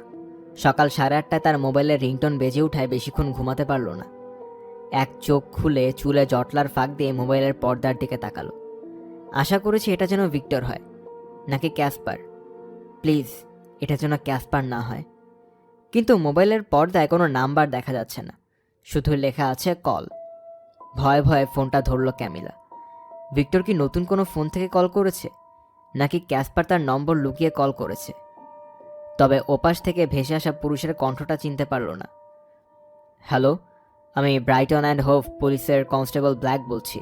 সকাল 8:30টায় তার মোবাইলের রিংটোন বেজে উঠায় বেশিক্ষণ ঘুমাতে পারল না। এক চোখ খুলে চুলে জটলার ফাঁক দিয়ে মোবাইলের পর্দার দিকে তাকালো। আশা করেছি এটা যেন ভিক্টর হয়, নাকি ক্যাসপার। প্লিজ, এটা যেন ক্যাসপার না হয়। কিন্তু মোবাইলের পর্দায় কোনো নাম্বার দেখা যাচ্ছে না, শুধু লেখা আছে কল। ভয়ে ভয়ে ফোনটা ধরল ক্যামিলা। ভিক্টর কি নতুন কোনো ফোন থেকে কল করেছে, নাকি ক্যাসপার তার নম্বর লুকিয়ে কল করেছে? তবে ওপাশ থেকে ভেসে আসা পুরুষের কণ্ঠটা চিনতে পারল না। হ্যালো, আমি ব্রাইটন অ্যান্ড হোভ পুলিশের কনস্টেবল ব্ল্যাক বলছি।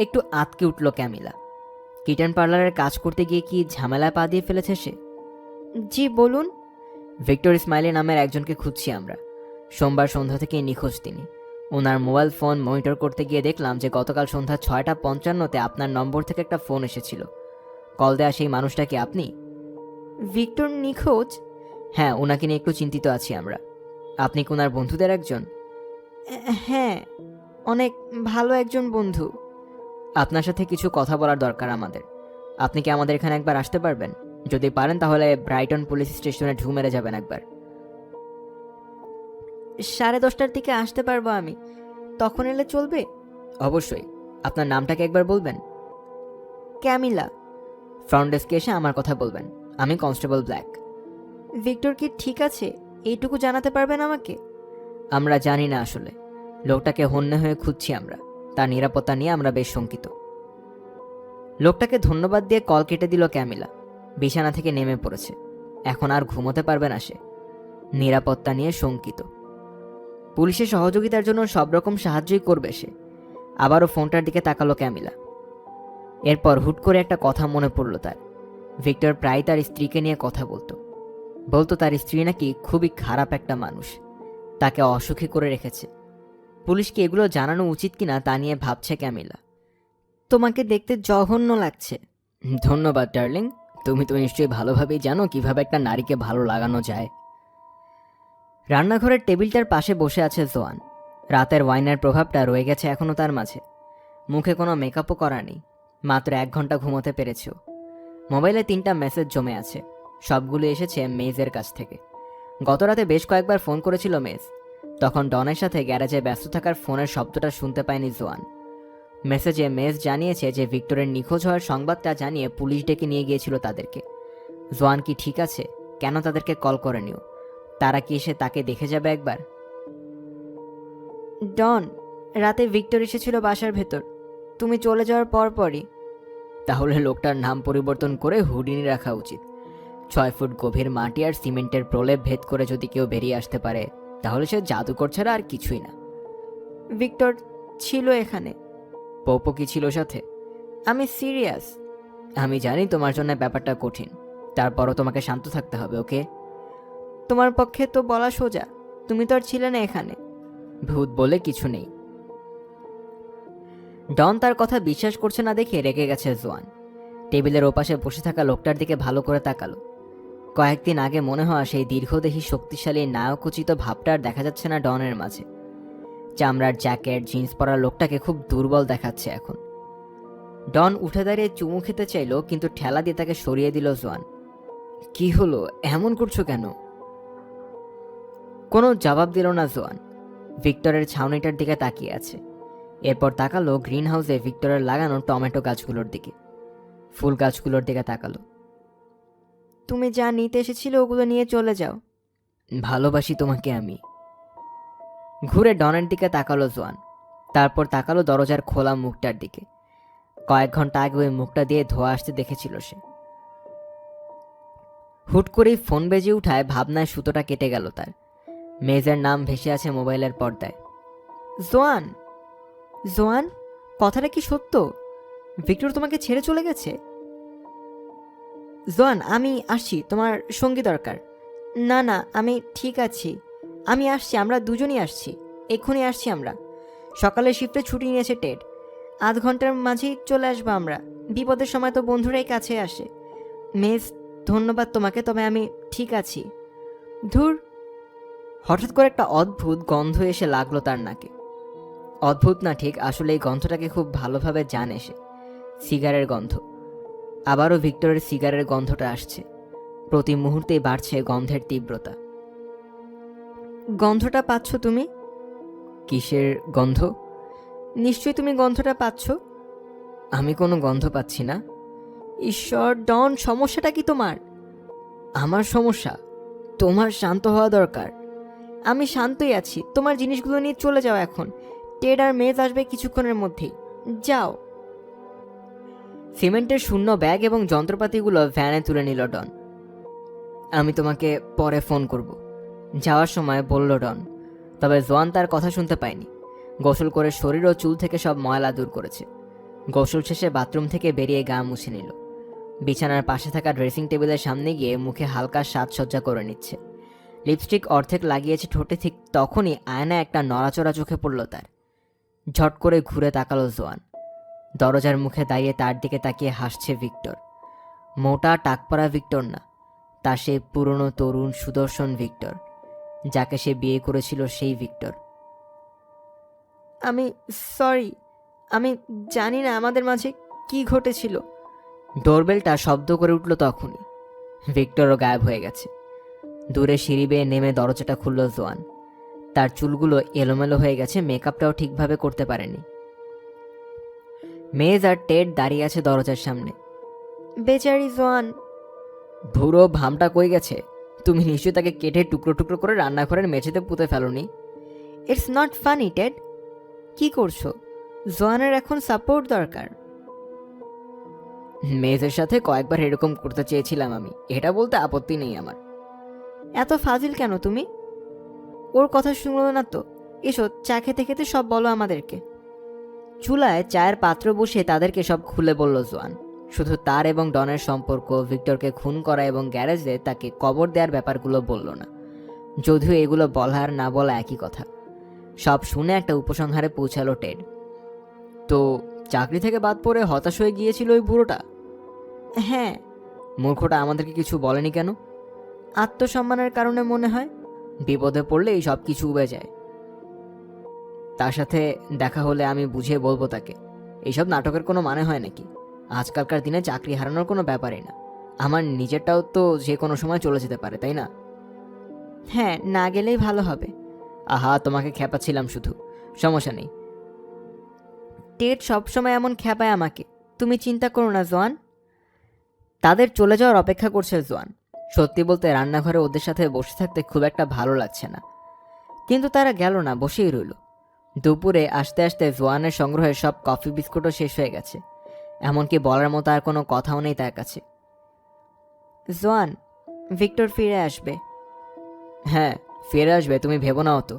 একটু আতকে উঠল ক্যামিলা। কিটেন পার্লারের কাজ করতে গিয়ে কি ঝামেলায় পা দিয়ে ফেলেছে সে? জি বলুন। ভিক্টর ইসমাইলি নামের একজনকে খুঁজছি আমরা। সোমবার সন্ধ্যা থেকে নিখোঁজ তিনি। ওনার মোবাইল ফোন মনিটর করতে গিয়ে দেখলাম যে গতকাল সন্ধ্যা 6:55-তে আপনার নম্বর থেকে একটা ফোন এসেছিল। কল দেয়া সেই মানুষটা কি আপনি? ভিক্টর নিখোঁজ? হ্যাঁ, ওনাকে নিয়ে একটু চিন্তিত আছি আমরা। আপনি কি ওনার বন্ধুদের একজন? হ্যাঁ, অনেক ভালো একজন বন্ধু। আপনার সাথে কিছু কথা বলার দরকার আমাদের। আপনি কি আমাদের এখানে একবার আসতে পারবেন? যদি পারেন তাহলে ব্রাইটন পুলিশ স্টেশনে ঢু মেরে যাবেন একবার। 10:30টার দিকে আসতে পারবো আমি, তখন এলে চলবে? অবশ্যই। আপনার নামটাকে একবার বলবেন? ক্যামিলা। ফ্রন্ট ডেস্কে এসে আমার কথা বলবেন। আমি কনস্টেবল ব্ল্যাক। ভিক্টর কি ঠিক আছে, এইটুকু জানাতে পারবেন আমাকে? আমরা জানি না আসলে। লোকটাকে হন্যে হয়ে খুঁজছি আমরা। তার নিরাপত্তা নিয়ে আমরা বেশ শঙ্কিত। লোকটাকে ধন্যবাদ দিয়ে কল কেটে দিল ক্যামিলা। বিছানা থেকে নেমে পড়েছে। এখন আর ঘুমোতে পারবে না সে। নিরাপত্তা নিয়ে শঙ্কিত। পুলিশের সহযোগিতার জন্য সব রকম সাহায্যই করবে সে। আবারও ফোনটার দিকে তাকালো ক্যামিলা। এরপর হুট করে একটা কথা মনে পড়ল তার। ভিক্টর প্রায় তার স্ত্রীকে নিয়ে কথা বলতো তার স্ত্রী নাকি খুবই খারাপ একটা মানুষ, তাকে অসুখী করে রেখেছে। পুলিশকে এগুলো জানানো উচিত কিনা তা নিয়ে ভাবছে ক্যামিলা। তোমাকে দেখতে জঘন্য লাগছে। ধন্যবাদ ডার্লিং। তুমি তো নিশ্চয়ই ভালোভাবেই জানো কিভাবে একটা নারীকে ভালো লাগানো যায়। রান্নাঘরের টেবিলটার পাশে বসে আছে জোয়ান। রাতের ওয়াইনের প্রভাবটা রয়ে গেছে এখনো তার মাঝে। মুখে কোনো মেকআপও করা নেই। মাত্র 1 ঘন্টা ঘুমোতে পেরেছে। মোবাইলে 3টা মেসেজ জমে আছে। সবগুলো এসেছে মেজের কাছ থেকে। গত রাতে বেশ কয়েকবার ফোন করেছিল মেজ। তখন ডনের সাথে গ্যারেজে ব্যস্ত থাকার ফোনের শব্দটা শুনতে পায়নি জোয়ান। মেসেজে মেজ জানিয়েছে যে ভিক্টরের নিখোঁজ হওয়ার সংবাদটা জানিয়ে পুলিশ ডেকে নিয়ে গিয়েছিল তাদেরকে। জোয়ান কি ঠিক আছে? কেন তাদেরকে কল করেনিও? তারা কি এসে তাকে দেখে যাবে একবার? ডন, রাতে ভিক্টর এসেছিল বাসার ভেতর, তুমি চলে যাওয়ার পরপরই। তাহলে লোকটার নাম পরিবর্তন করে হুডিনি রাখা উচিত। 6 ফুট গভীর মাটি আর সিমেন্টের প্রলেপ ভেদ করে যদি কেউ বেরিয়ে আসতে পারে, তাহলে সে জাদুকর ছাড়া আর কিছুই না। ভিক্টর ছিল এখানে। পোপো কি ছিল সাথে? আমি সিরিয়াস। আমি জানি তোমার জন্য ব্যাপারটা কঠিন, তারপরও তোমাকে শান্ত থাকতে হবে, ওকে? তোমার পক্ষে তো বলা সোজা, তুমি তো আর ছিলে না এখানে। ভূত বলে কিছু নেই। ডন তার কথা বিশ্বাস করছে না দেখে রেগে গেছে জোয়ান। টেবিলের ওপাশে বসে থাকা লোকটার দিকে ভালো করে তাকালো। কয়েকদিন আগে মনে হওয়া সেই দীর্ঘদেহী শক্তিশালী নায়কোচিত ভাবটা আর দেখা যাচ্ছে না ডনের মাঝে। চামড়ার জ্যাকেট জিন্স পরা লোকটাকে খুব দুর্বল দেখাচ্ছে এখন। ডন উঠে দাঁড়িয়ে চুমু খেতে চাইল, কিন্তু ঠেলা দিয়ে তাকে সরিয়ে দিল জোয়ান। কি হলো, এমন করছো কেন? কোনো জবাব দিল না জোয়ান। ভিক্টরের ছাউনিটার দিকে তাকিয়ে আছে। এরপর তাকালো গ্রিন হাউসে ভিক্টরের লাগানো টমেটো গাছগুলোর দিকে, ফুল গাছগুলোর দিকে তাকালো। তুমি যা নিতে এসেছিলে ওগুলো নিয়ে চলে যাও। ভালোবাসি তোমাকে আমি। ঘুরে ডনের দিকে তাকালো জোয়ান, তারপর তাকালো দরজার খোলা মুখটার দিকে। কয়েক ঘন্টা আগে ওই মুখটা দিয়ে ধোয়া আসতে দেখেছিল সে। হুট করেই ফোন বেজে উঠায় ভাবনায় সুতোটা কেটে গেল তার। মেজের নাম ভেসে আছে মোবাইলের পর্দায়। জোয়ান, জোয়ান, কথাটা কি সত্য? ভিক্টর তোমাকে ছেড়ে চলে গেছে? জোয়ান, আমি আসছি, তোমার সঙ্গী দরকার। না না, আমি ঠিক আছি, আমি আসছি, আমরা দুজনই আসছি, এক্ষুনি আসছি আমরা। সকালের শিফটে ছুটি নিয়েছে টেড, আধ ঘন্টার মাঝেই চলে আসবো আমরা। বিপদের সময় তো বন্ধুরাই কাছে আসে। মেস, ধন্যবাদ তোমাকে, তবে আমি ঠিক আছি। ধুর। হঠাৎ করে একটা অদ্ভুত গন্ধ এসে লাগলো তার নাকে। অদ্ভুত না ঠিক, আসলে এই গন্ধটাকে খুব ভালোভাবে জানে সে। সিগারের গন্ধ। আবারও ভিক্টরের সিগারের গন্ধটা আসছে। প্রতি মুহূর্তেই বাড়ছে গন্ধের তীব্রতা। গন্ধটা পাচ্ছ তুমি? কিসের গন্ধ? নিশ্চয়ই তুমি গন্ধটা পাচ্ছ। আমি কোনো গন্ধ পাচ্ছি না। ঈশ্বর, ডন, সমস্যাটা কি তোমার? আমার সমস্যা? তোমার শান্ত হওয়া দরকার। আমি শান্তই আছি, তোমার জিনিসগুলো নিয়ে চলে যাও এখন। টেড আর মেজ আসবে কিছুক্ষণের মধ্যেই, যাও। সিমেন্টের শূন্য ব্যাগ এবং যন্ত্রপাতিগুলো ভ্যানে তুলে নিল ডন। আমি তোমাকে পরে ফোন করব, যাওয়ার সময় বলল ডন। তবে জোয়ান তার কথা শুনতে পায়নি। গোসল করে শরীর ও চুল থেকে সব ময়লা দূর করেছে। গোসল শেষে বাথরুম থেকে বেরিয়ে গা মুছে নিল। বিছানার পাশে থাকা ড্রেসিং টেবিলের সামনে গিয়ে মুখে হালকা সাজসজ্জা করে নিচ্ছে। লিপস্টিক অর্ধেক লাগিয়েছে ঠোঁটে, ঠিক তখনই আয়নায় একটা নড়াচড়া চোখে পড়ল তার। ঝট করে ঘুরে তাকালো জোয়ান। দরজার মুখে দাঁড়িয়ে তার দিকে তাকিয়ে হাসছে ভিক্টর। মোটা টাকপাড়া ভিক্টর না, তা সে পুরনো তরুণ সুদর্শন ভিক্টর, যাকে সে বিয়ে করেছিল সেই ভিক্টর। আমি সরি, আমি জানি না আমাদের মাঝে কি ঘটেছিল। ডোরবেলটা শব্দ করে উঠল তখনই। ভিক্টরও গায়েব হয়ে গেছে। দূরে সিঁড়ি বেয়ে নেমে দরজাটা খুলল জোয়ান। তার চুলগুলো এলোমেলো হয়ে গেছে, মেকআপটাও ঠিকভাবে করতে পারেনি। মেজ আর টেড দাঁড়িয়ে আছে দরজার সামনে। বেচারি জোয়ান। ভুরো ভামটা কই গেছে? তুমি নিশ্চয়ই তাকে কেটে টুকরো টুকরো করে রান্নাঘরের মেঝেতে পুঁতে felony. It's not funny Ted. কি করছো? জোয়ানের এখন সাপোর্ট দরকার। মেজের সাথে কয়েকবার এরকম করতে চেয়েছিলাম আমি, এটা বলতে আপত্তি নেই আমার। এত ফাজিল কেন তুমি? ওর কথা শুনলো না তো। এসো, চা খেতে খেতে সব বলো আমাদেরকে। চুলায় চায়ের পাত্র বসে তাদেরকে সব খুলে বলল জোয়ান। শুধু তার এবং ডনের সম্পর্ক, ভিক্টরকে খুন করা এবং গ্যারেজে তাকে কবর দেওয়ার ব্যাপারগুলো বলল না। যদিও এগুলো বলার না বলা একই কথা। সব শুনে একটা উপসংহারে পৌঁছালো টেড। তো চাকরি থেকে বাদ পড়ে হতাশ হয়ে গিয়েছিল ওই বুড়োটা? হ্যাঁ। মূর্খটা আমাদেরকে কিছু বলেনি কেন? আত্মসম্মানের কারণে মনে হয়। বিপদে পড়লে এই সব কিছু উবে যায়। তার সাথে দেখা হলে আমি বুঝিয়ে বলবো তাকে, এইসব নাটকের কোনো মানে হয় নাকি? আজকালকার দিনে চাকরি হারানোর কোনো ব্যাপারই না। আমার নিজেরটাও তো যে কোনো সময় চলে যেতে পারে, তাই না? হ্যাঁ, না গেলেই ভালো হবে। আহা, তোমাকে খেপাচ্ছিলাম শুধু, সমস্যা নেই। টেড সবসময় এমন খেপায় আমাকে। তুমি চিন্তা করো না জোয়ান। তাদের চলে যাওয়ার অপেক্ষা করছে জোয়ান। সত্যি বলতে রান্নাঘরে ওদের সাথে বসে থাকতে খুব একটা ভালো লাগছে না। কিন্তু তারা গেল না, বসেই রইল। দুপুরে আসতে আসতে জোয়ানের সংগ্রহের সব কফি বিস্কুটও শেষ হয়ে গেছে। এমনকি বলার মতো আর কোনো কথাও নেই তার কাছে। জোয়ান, ভিক্টর ফিরে আসবে। হ্যাঁ, ফিরে আসবে, তুমি ভেবো না অত।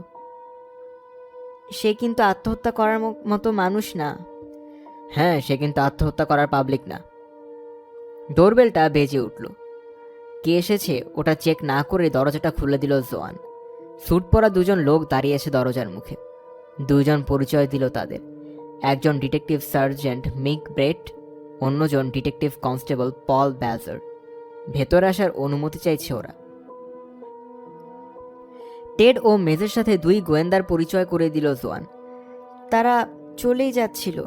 সে কিন্তু আত্মহত্যা করার মতো মানুষ না। হ্যাঁ, সে কিন্তু আত্মহত্যা করার পাবলিক না। ডোরবেলটা বেজে উঠল। কে এসেছে ওটা চেক না করে দরজাটা খুলে দিল জোয়ান। স্যুট পরা দুজন লোক দাঁড়িয়েছে দরজার মুখে। দুইজন পরিচয় দিল তাদের। একজন ডিটেকটিভ সার্জেন্ট মিক ব্রেট, অন্যজন ডিটেকটিভ কনস্টেবল পল ব্যাজার। ভেতরে আসার অনুমতি চাইছে ওরা। টেড ও মেজের সাথে দুই গোয়েন্দার পরিচয় করে দিল জোয়ান। তারা চলেই যাচ্ছিল।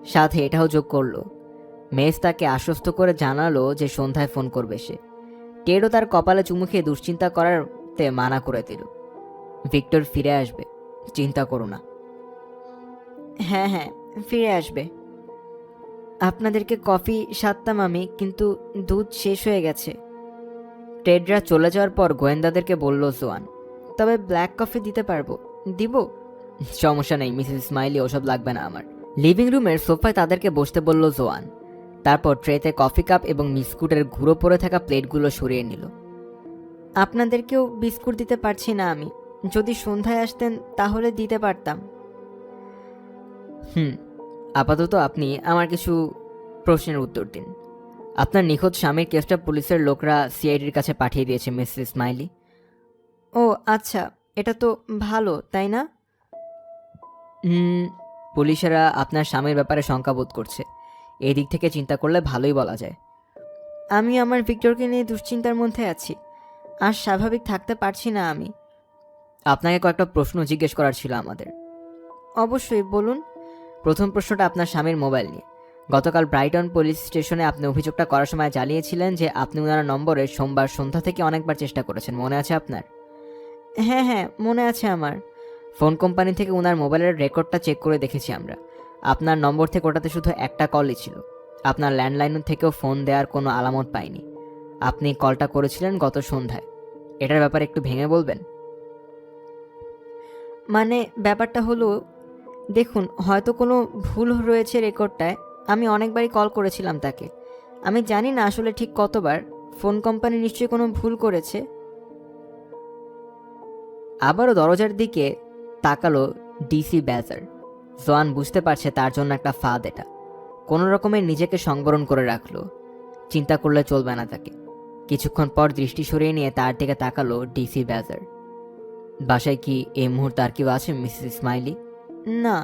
সাথে এটাও যোগ করলো, মেজ তাকে আশ্বস্ত করে জানালো যে সন্ধ্যায় ফোন করবে সে। টেডও তার কপালে চুমু খেয়ে দুশ্চিন্তা করাতে মানা করে দিল। ভিক্টর ফিরে আসবে, চিন্তা করো না। হ্যাঁ হ্যাঁ, ফিরে আসবে। আপনাদেরকে কফি সাধতাম আমি, কিন্তু দুধ শেষ হয়ে গেছে। টেডরা চলে যাওয়ার পর গোয়েন্দাদেরকে বলল জোয়ান, তবে ব্ল্যাক কফি দিতে পারবো। দিব? সমস্যা নেই মিসেস স্মাইলি, ওসব লাগবে না আমার। লিভিং রুমের সোফায় তাদেরকে বসতে বলল জোয়ান। তারপর ট্রেতে কফি কাপ এবং বিস্কুটের গুঁড়ো পড়ে থাকা প্লেটগুলো সরিয়ে নিল। আপনাদেরকেও বিস্কুট দিতে পারছি না আমি। যদি সন্ধ্যায় আসতেন তাহলে দিতে পারতাম। আপাতত আপনি আমার কিছু প্রশ্নের উত্তর দিন। আপনার নিখোঁজ স্বামীর কেসটা পুলিশের লোকরা সিআইডির কাছে পাঠিয়ে দিয়েছে মিসেস স্মাইলি। ও আচ্ছা, এটা তো ভালো, তাই না? পুলিশেরা আপনার স্বামীর ব্যাপারে শঙ্কা বোধ করছে। এই দিক থেকে চিন্তা করলে ভালোই বলা যায়। আমি আমার ভিক্টরকে নিয়ে দুশ্চিন্তার মধ্যে আছি। আর স্বাভাবিক থাকতে পারছি না আমি। আপনাকে কয়েকটা প্রশ্ন জিজ্ঞেস করার ছিল আমাদের। অবশ্যই, বলুন। প্রথম প্রশ্নটা আপনার স্বামীর মোবাইল নিয়ে। গতকাল ব্রাইটন পুলিশ স্টেশনে আপনি অভিযোগটা করার সময় জানিয়েছিলেন যে আপনি ওনার নম্বরে সোমবার সন্ধ্যা থেকে অনেকবার চেষ্টা করেছেন, মনে আছে আপনার? হ্যাঁ হ্যাঁ, মনে আছে আমার। ফোন কোম্পানি থেকে ওনার মোবাইলের রেকর্ডটা চেক করে দেখেছি আমরা। আপনার নম্বর থেকে ওটাতে শুধু একটা কলই ছিল। আপনার ল্যান্ডলাইন থেকেও ফোন দেওয়ার কোনো আলামত পাইনি। আপনি কলটা করেছিলেন গত সন্ধ্যায়। এটার ব্যাপারে একটু ভেঙে বলবেন? মানে ব্যাপারটা হলো, দেখুন, হয়তো কোনো ভুল রয়েছে রেকর্ডটায়। আমি অনেকবারই কল করেছিলাম তাকে। আমি জানি না আসলে ঠিক কতবার। ফোন কোম্পানি নিশ্চয়ই কোনো ভুল করেছে। আবারও দরজার দিকে তাকালো ডিসি ব্যাজার। জোয়ান বুঝতে পারছে তার জন্য একটা ফাঁদ এটা। কোনো রকমের নিজেকে সংবরণ করে রাখলো। চিন্তা করলে চলবে না তাকে। কিছুক্ষণ পর দৃষ্টি সরিয়ে নিয়ে তার দিকে তাকালো ডিসি ব্যাজার। বাসায় কি এই মুহূর্তে আর কেউ আছে মিসেস স্মাইলি? না।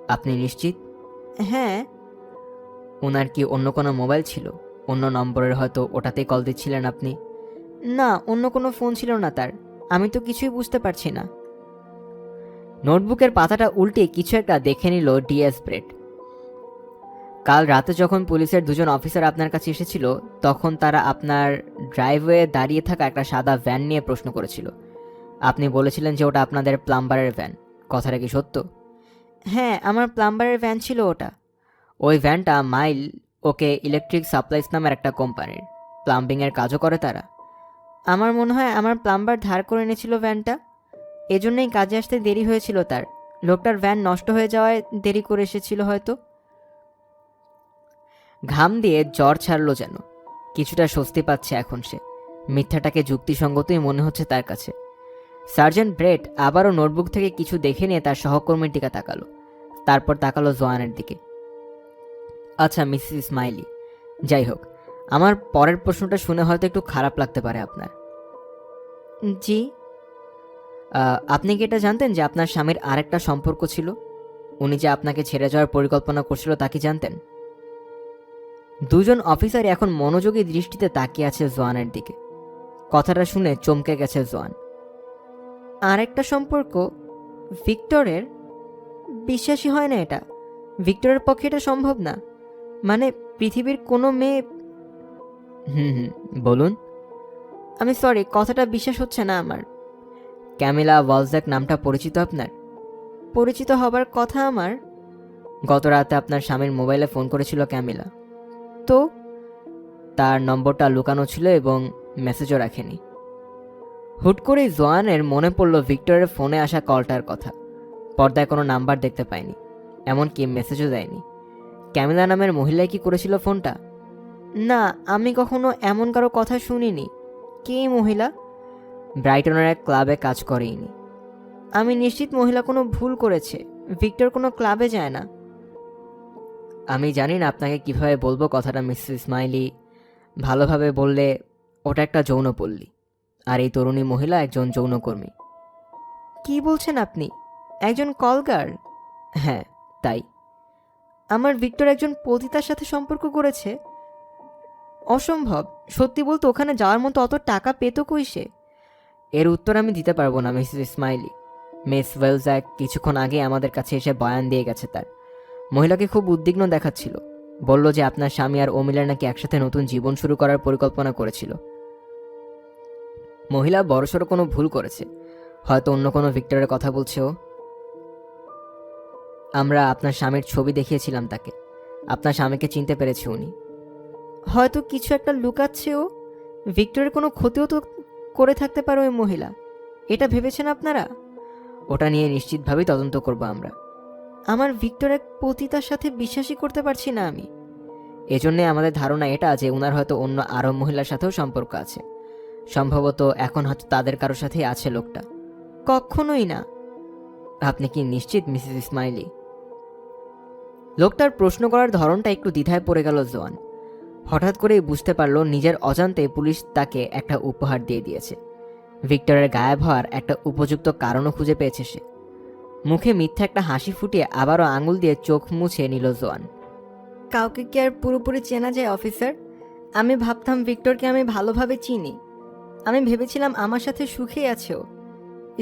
আপনি নিশ্চিত? হ্যাঁ। ওনার কি অন্য কোনো মোবাইল ছিল? অন্য নম্বরের হয়তো ওটাতেই কল দিচ্ছিলেন আপনি? না, অন্য কোনো ফোন ছিল না তার। আমি তো কিছুই বুঝতে পারছি না। নোটবুকের পাতাটা উল্টে কিছু একটা দেখে নিল ডিএস ব্রেড। কাল রাতে যখন পুলিশের দুজন অফিসার আপনার কাছে এসেছিল, তখন তারা আপনার ড্রাইভওয়ে দাঁড়িয়ে থাকা একটা সাদা ভ্যান নিয়ে প্রশ্ন করেছিল। আপনি বলেছিলেন যে ওটা আপনাদের প্লাম্বারের ভ্যান। কথাটা কি সত্য? হ্যাঁ, আমার প্লাম্বারের ভ্যান ছিল ওটা। ওই ভ্যানটা মাইল ওকে ইলেকট্রিক সাপ্লাইস নামের একটা কোম্পানির। প্লাম্বিংয়ের কাজও করে তারা। আমার মনে হয় আমার প্লাম্বার ধার করে এনেছিল ভ্যানটা। এজন্যই কাজে আসতে দেরি হয়েছিল তার। লোকটার ভ্যান নষ্ট হয়ে যাওয়ায় দেরি করে এসেছিল হয়তো। ঘাম দিয়ে জ্বর ছাড়লো যেন। কিছুটা স্বস্তি পাচ্ছে এখন সে। মিথ্যাটাকে যুক্তিসঙ্গতই মনে হচ্ছে তার কাছে। সার্জেন্ট ব্রেড আবারও নোটবুক থেকে কিছু দেখে নিয়ে তার সহকর্মীর দিকে তাকালো। তারপর তাকালো জোয়ানের দিকে। আচ্ছা মিসেস স্মাইলি, যাই হোক, আমার পরের প্রশ্নটা শুনে হয়তো একটু খারাপ লাগতে পারে আপনার। জি। আপনি কি এটা জানতেন যে আপনার স্বামীর আরেকটা সম্পর্ক ছিল? উনি যে আপনাকে ছেড়ে যাওয়ার পরিকল্পনা করছিল তা কি জানতেন? দুজন অফিসার এখন মনোযোগী দৃষ্টিতে তাকিয়ে আছে জোয়ানের দিকে। কথাটা শুনে চমকে গেছে জোয়ান। আরেকটা সম্পর্ক? ভিক্টরের? বিশ্বাসই হয় না এটা। ভিক্টরের পক্ষে এটা সম্ভব না। মানে পৃথিবীর কোনো মেয়ে। বলুন। আমি সরি, কথাটা বিশ্বাস হচ্ছে না আমার। ক্যামিলা ওয়ালজ্যাক নামটা পরিচিত আপনার? পরিচিত হবার কথা আমার। গত রাতে আপনার স্বামীর মোবাইলে ফোন করেছিল ক্যামিলা। তো? তার নম্বরটা লুকানো ছিল এবং মেসেজও রাখেনি। হুট করেই জোয়ানের মনে পড়ল ভিক্টরের ফোনে আসা কলটার কথা। পর্দায় কোনো নাম্বার দেখতে পায়নি, এমনকি মেসেজও দেয়নি। ক্যামিলা নামের মহিলাই কি করেছিল ফোনটা? না, আমি কখনো এমন কারো কথা শুনিনি। কে মহিলা? ব্রাইটনের এক ক্লাবে কাজ করেইনি। আমি নিশ্চিত মহিলা কোনো ভুল করেছে। ভিক্টর কোনো ক্লাবে যায় না। আমি জানি না আপনাকে কিভাবে বলবো কথাটা মিসেস স্মাইলি। ভালোভাবে বললে ওটা একটা যৌনপল্লী, আর এই তরুণী মহিলা একজন যৌনকর্মী। কি বলছেন আপনি? একজন কল গার্ল? হ্যাঁ, তাই। আমার ভিক্টর একজন পতিতার সাথে সম্পর্ক করেছে? অসম্ভব। সত্যি বলতে ওখানে যাওয়ার মতো অত টাকা পেত কই সে? এর উত্তর আমি দিতে পারবো না মিসেস স্মাইলি। মিস ওয়েলজ্যাক কিছুক্ষণ আগে আমাদের কাছে এসে বয়ান দিয়ে গেছে তার। মহিলাকে খুব উদ্বিগ্ন দেখাচ্ছিল। বলল যে আপনার স্বামী আর ও মিলে নাকি একসাথে নতুন জীবন শুরু করার পরিকল্পনা করেছিল। মহিলা বড়সড় কোনো ভুল করেছে। হয়তো অন্য কোনো ভিক্টরের কথা বলছে ও। আমরা আপনার স্বামীর ছবি দেখিয়েছিলাম তাকে। আপনার স্বামীকে চিনতে পেরেছে উনি। হয়তো কিছু একটা লুকাচ্ছে ও। ভিক্টরের কোনো ক্ষতিও তো করে থাকতে পারে ওই মহিলা। এটা ভেবেছেন আপনারা? ওটা নিয়ে নিশ্চিতভাবেই তদন্ত করব আমরা। আমার ভিক্টর এক পতিতার সাথে বিশ্বাসই করতে পারছি না আমি। এজন্যে আমাদের ধারণা এটা যে ওনার হয়তো অন্য আরব মহিলার সাথেও সম্পর্ক আছে। সম্ভবত এখন হয়তো তাদের কারোর সাথেই আছে লোকটা। কখনোই না। আপনি কি নিশ্চিত মিসেস ইসমাইলি? লোকটার প্রশ্ন করার ধরনটা একটু দ্বিধায় পড়ে গেল জোয়ান। হঠাৎ করেই বুঝতে পারল নিজের অজান্তে পুলিশ তাকে একটা উপহার দিয়ে দিয়েছে। ভিক্টরের গায়েব হওয়ার একটা উপযুক্ত কারণও খুঁজে পেয়েছে সে। মুখে মিথ্যা একটা হাসি ফুটিয়ে আবারও আঙুল দিয়ে চোখ মুছে নিল জোয়ান। কাউকে কি আর পুরোপুরি চেনা যায় অফিসার? আমি ভাবতাম ভিক্টরকে আমি ভালোভাবে চিনি। আমি ভেবেছিলাম আমার সাথে সুখেই আছে ও।